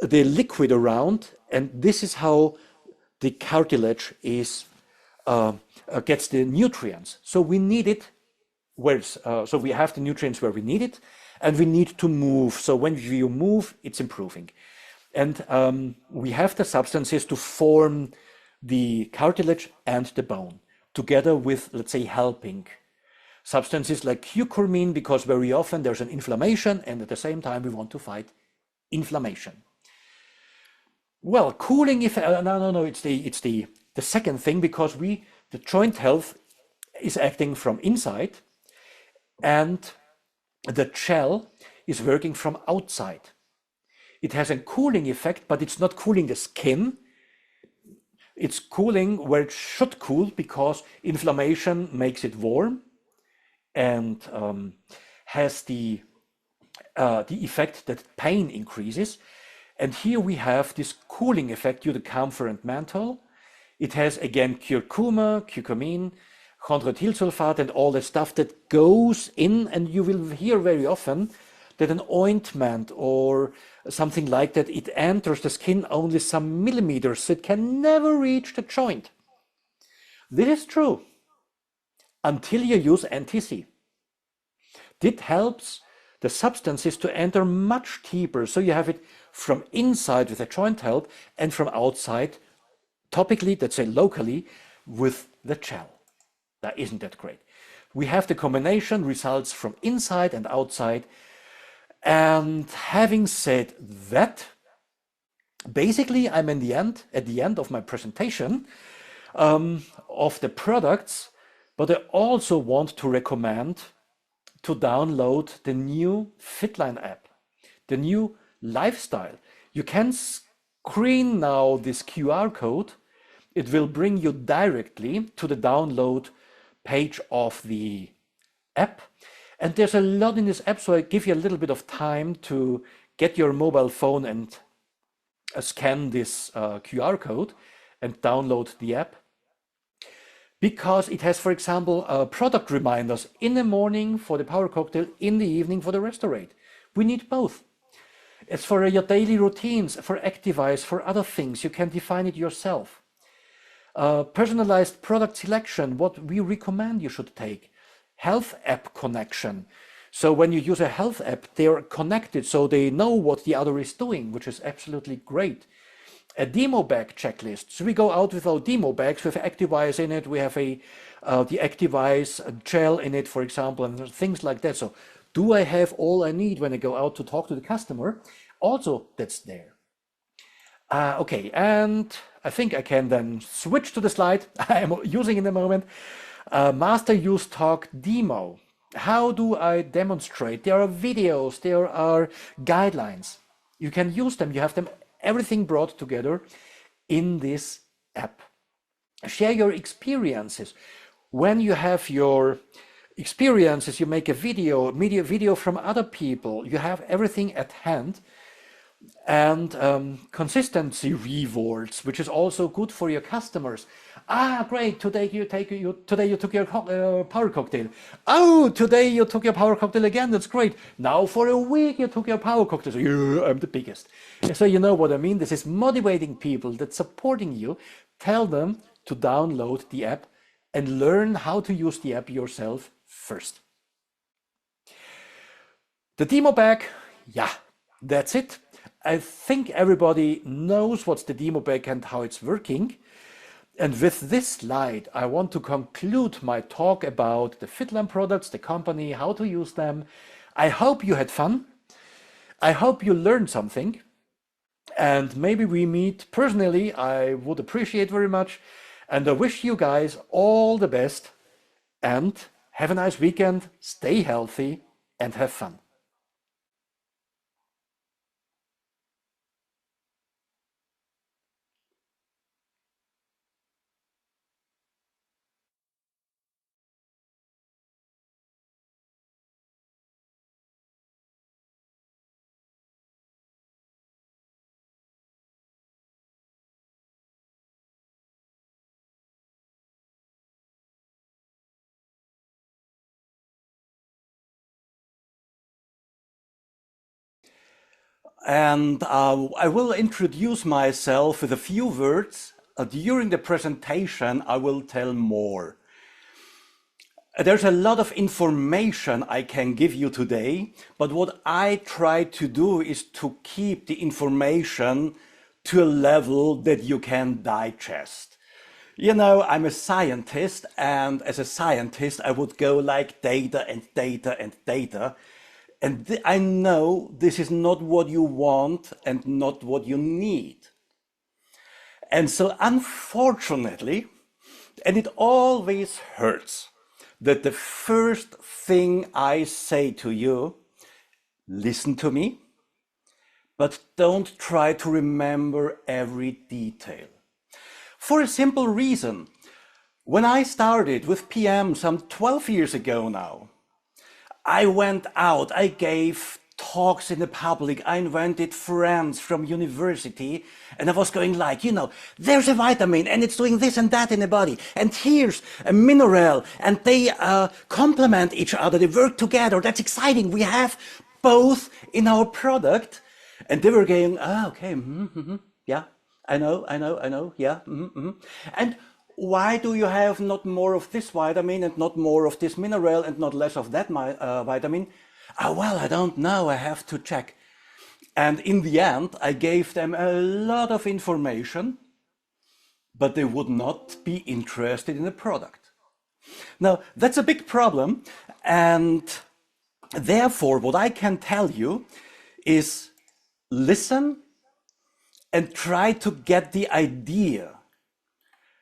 the liquid around, and this is how the cartilage is gets the nutrients. So we need it so we have the nutrients where we need it, and we need to move. So when you move, it's improving. And we have the substances to form the cartilage and the bone, together with, let's say, helping substances like curcumin, because very often there's an inflammation, and at the same time we want to fight inflammation. Well, cooling effect, no, it's the second thing, because the joint health is acting from inside, and the gel is working from outside. It has a cooling effect, but it's not cooling the skin. It's cooling where it should cool because inflammation makes it warm and has the effect that pain increases. And here we have this cooling effect due to camphor and menthol. It has again curcumin, chondroityl sulfate, and all the stuff that goes in. And you will hear very often that an ointment or something like that, it enters the skin only some millimeters, so it can never reach the joint. This is true until you use NTC. This helps the substances to enter much deeper, so you have it from inside with the joint help and from outside, topically, let's say locally, with the gel. Now, isn't that great? We have the combination results from inside and outside. And having said that, basically I'm at the end of my presentation of the products, but I also want to recommend to download the new Fitline app, the new lifestyle. You can screen now this QR code. It will bring you directly to the download page of the app. And there's a lot in this app, so I give you a little bit of time to get your mobile phone and scan this QR code and download the app. Because it has, for example, product reminders in the morning for the Power Cocktail, in the evening for the Restorate. We need both. It's for your daily routines, for Activize, for other things. You can define it yourself. Personalized product selection, what we recommend you should take. Health app connection. So when you use a health app, they are connected so they know what the other is doing, which is absolutely great. A demo bag checklist. So we go out with our demo bags with Activize in it. We have the Activize gel in it, for example, and things like that. So do I have all I need when I go out to talk to the customer? Also, that's there. Okay, and I think I can then switch to the slide I'm using in the moment. Master Use Talk demo. How do I demonstrate? There are videos, there are guidelines. You can use them. You have them, everything brought together in this app. Share your experiences. When you have your experiences, you make a video from other people. You have everything at hand. And consistency rewards, which is also good for your customers. Great! Today you took your Power Cocktail. Oh, today you took your Power Cocktail again. That's great. Now for a week you took your Power Cocktail. So I'm the biggest. So you know what I mean. This is motivating people, that's supporting you. Tell them to download the app and learn how to use the app yourself first. The demo bag, yeah, that's it. I think everybody knows what's the demo bag and how it's working. And with this slide, I want to conclude my talk about the Fitline products, the company, how to use them. I hope you had fun. I hope you learned something. And maybe we meet personally. I would appreciate very much. And I wish you guys all the best. And have a nice weekend. Stay healthy and have fun. And I will introduce myself with a few words. During the presentation, I will tell more. There's a lot of information I can give you today, but what I try to do is to keep the information to a level that you can digest. You know, I'm a scientist, and as a scientist, I would go like data and data and data. And I know this is not what you want and not what you need. And so unfortunately, and it always hurts, that the first thing I say to you, listen to me, but don't try to remember every detail. For a simple reason. When I started with PM some 12 years ago now, I went out, I gave talks in the public, I invited friends from university, and I was going like, you know, there's a vitamin and it's doing this and that in the body, and here's a mineral, and they complement each other, they work together, that's exciting, we have both in our product. And they were going, okay, yeah, I know, yeah, And why do you have not more of this vitamin and not more of this mineral and not less of that vitamin? Well, I don't know, I have to check. And in the end, I gave them a lot of information, but they would not be interested in the product. Now, that's a big problem. And therefore, what I can tell you is listen and try to get the idea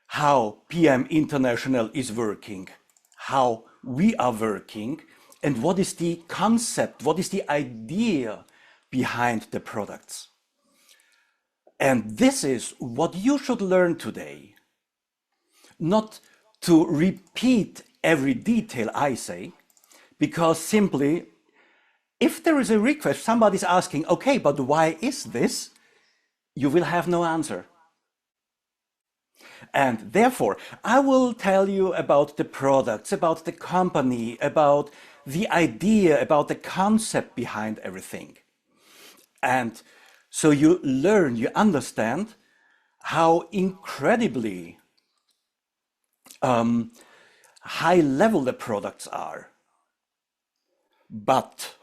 how PM International is working, how we are working, and what is the concept, what is the idea behind the products. And this is what you should learn today. Not to repeat every detail I say, because simply, if there is a request, somebody's asking, okay, but why is this? You will have no answer. And therefore, I will tell you about the products, about the company, about the idea, about the concept behind everything. And so you learn, you understand how incredibly high level the products are. But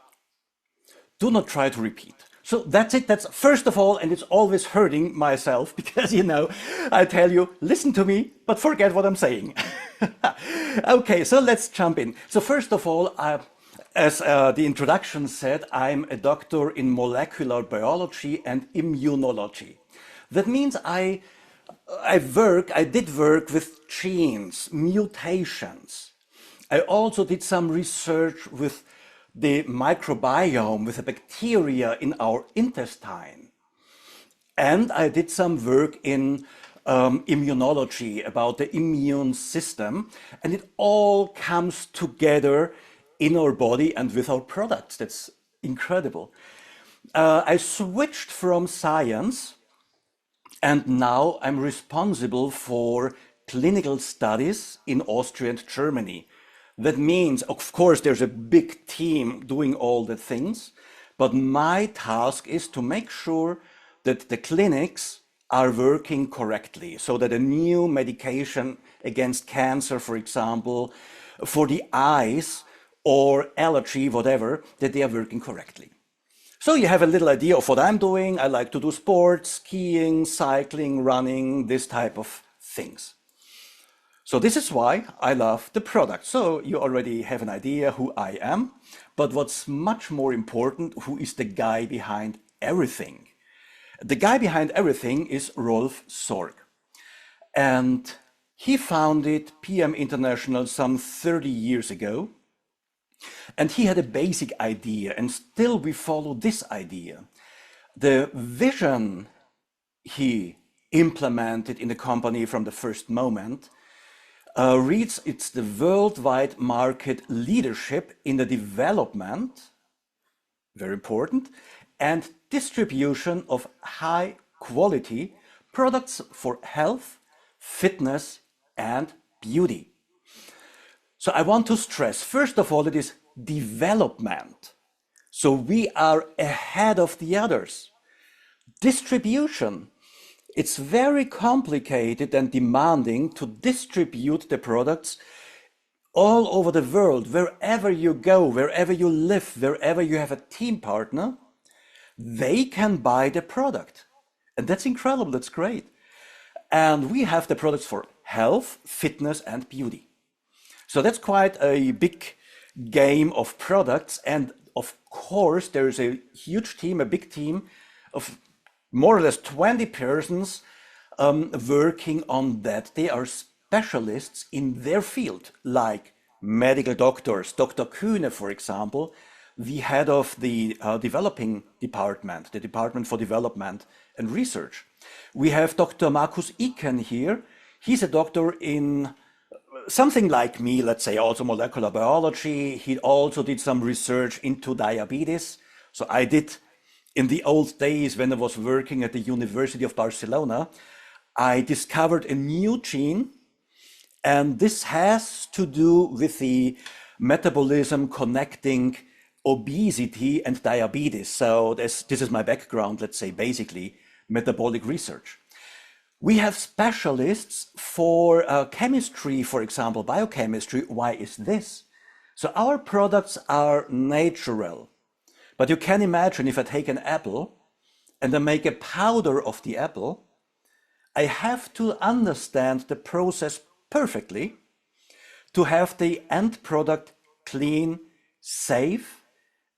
do not try to repeat. So that's it. That's first of all, and it's always hurting myself because, you know, I tell you, listen to me, but forget what I'm saying. Okay, so let's jump in. So first of all, as the introduction said, I'm a doctor in molecular biology and immunology. That means I did work with genes, mutations. I also did some research with the microbiome, with the bacteria in our intestine. And I did some work in immunology about the immune system. And it all comes together in our body and with our products. That's incredible. I switched from science, and now I'm responsible for clinical studies in Austria and Germany. That means, of course, there's a big team doing all the things, but my task is to make sure that the clinics are working correctly, so that a new medication against cancer, for example, for the eyes or allergy, whatever, that they are working correctly. So you have a little idea of what I'm doing. I like to do sports, skiing, cycling, running, this type of things. So this is why I love the product. So you already have an idea who I am, but what's much more important, who is the guy behind everything? The guy behind everything is Rolf Sorg. And he founded PM International some 30 years ago. And he had a basic idea, and still we follow this idea. The vision he implemented in the company from the first moment reads it's the worldwide market leadership in the development, very important, and distribution of high quality products for health, fitness, and beauty. So I want to stress, first of all, it is development. So we are ahead of the others. Distribution. It's very complicated and demanding to distribute the products all over the world, wherever you go, wherever you live, wherever you have a team partner, they can buy the product. And that's incredible, that's great. And we have the products for health, fitness, and beauty. So that's quite a big game of products. And of course, there is a huge team, a big team of more or less 20 persons working on that. They are specialists in their field, like medical doctors, Dr. Kühne, for example. the head of the developing department, the Department for Development and Research. We have Dr. Markus Iken here. He's a doctor in something like me, let's say, also molecular biology. He also did some research into diabetes. So I did, in the old days when I was working at the University of Barcelona, I discovered a new gene, and this has to do with the metabolism connecting obesity and diabetes. So this is my background, let's say, basically metabolic research. We have specialists for chemistry, for example, biochemistry. Why is this? So our products are natural, but you can imagine if I take an apple and I make a powder of the apple, I have to understand the process perfectly to have the end product clean, safe,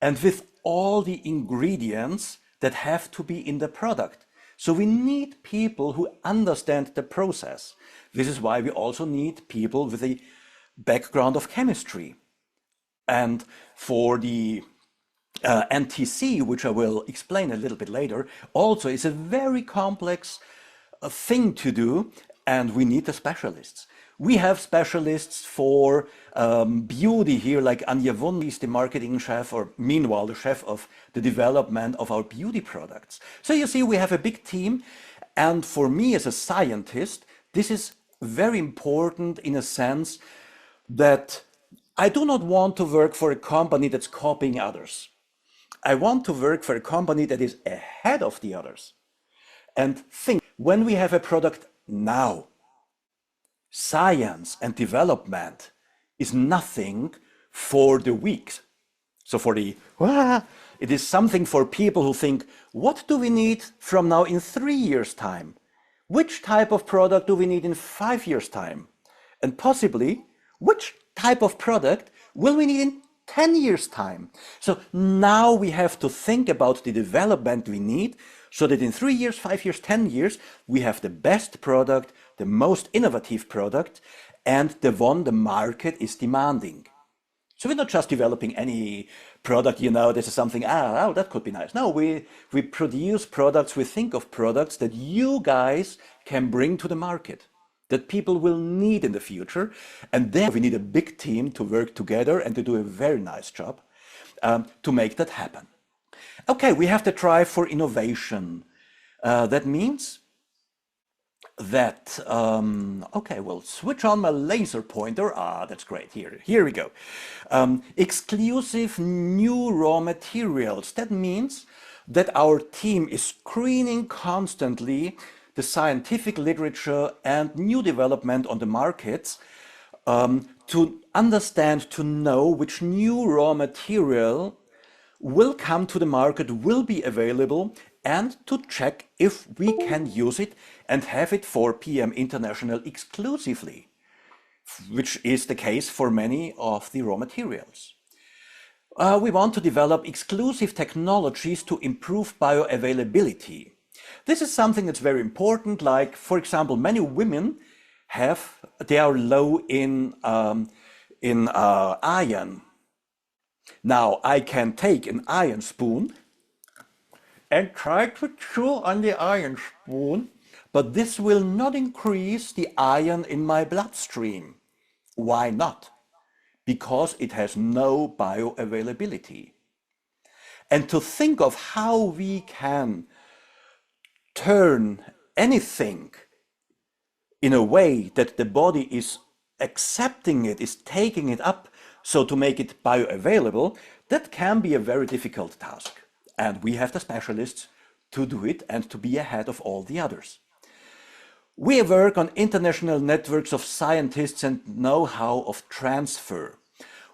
and with all the ingredients that have to be in the product. So we need people who understand the process. This is why we also need people with a background of chemistry. And for the NTC, which I will explain a little bit later, also is a very complex thing to do, and we need the specialists. We have specialists for beauty here, like Anja Wund is the marketing chef, or meanwhile the chef of the development of our beauty products. So you see, we have a big team, and for me as a scientist, this is very important in a sense that I do not want to work for a company that's copying others. I want to work for a company that is ahead of the others. And think, when we have a product now, science and development is nothing for the weak. So for the, it is something for people who think, what do we need from now in 3 years' time? Which type of product do we need in 5 years' time? And possibly, which type of product will we need in 10 years' time? So now we have to think about the development we need so that in 3 years, 5 years, 10 years, we have the best product, the most innovative product, and the one the market is demanding. So we're not just developing any product, you know, this is something, that could be nice. No, we produce products, we think of products that you guys can bring to the market, that people will need in the future. And then we need a big team to work together and to do a very nice job to make that happen. Okay, we have to try for innovation. That means that, okay, we'll switch on my laser pointer. That's great. Here we go. Exclusive new raw materials. That means that our team is screening constantly the scientific literature and new development on the markets to understand, to know which new raw material will come to the market, will be available, and to check if we can use it and have it for PM International exclusively, which is the case for many of the raw materials. We want to develop exclusive technologies to improve bioavailability. This is something that's very important, like, for example, many women they are low in iron. Now, I can take an iron spoon and try to chew on the iron spoon, but this will not increase the iron in my bloodstream. Why not? Because it has no bioavailability. And to think of how we can turn anything in a way that the body is accepting it, is taking it up, so to make it bioavailable, that can be a very difficult task. And we have the specialists to do it and to be ahead of all the others. We work on international networks of scientists and know-how of transfer.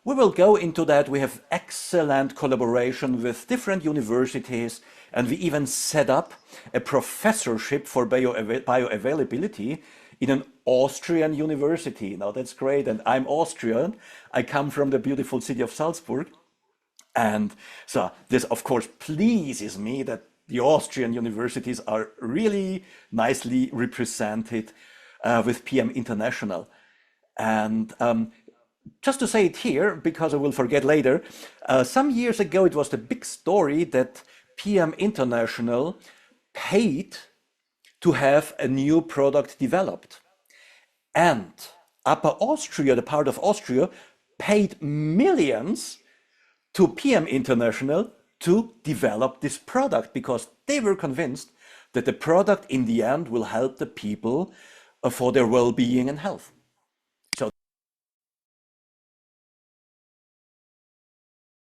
We will go into that. We have excellent collaboration with different universities, and we even set up a professorship for bioavailability in an Austrian university. Now that's great, and I'm Austrian. I come from the beautiful city of Salzburg. And so this, of course, pleases me that the Austrian universities are really nicely represented with PM International. And just to say it here, because I will forget later, some years ago it was the big story that PM International paid to have a new product developed. And Upper Austria, the part of Austria, paid millions to PM International to develop this product because they were convinced that the product in the end will help the people for their well-being and health.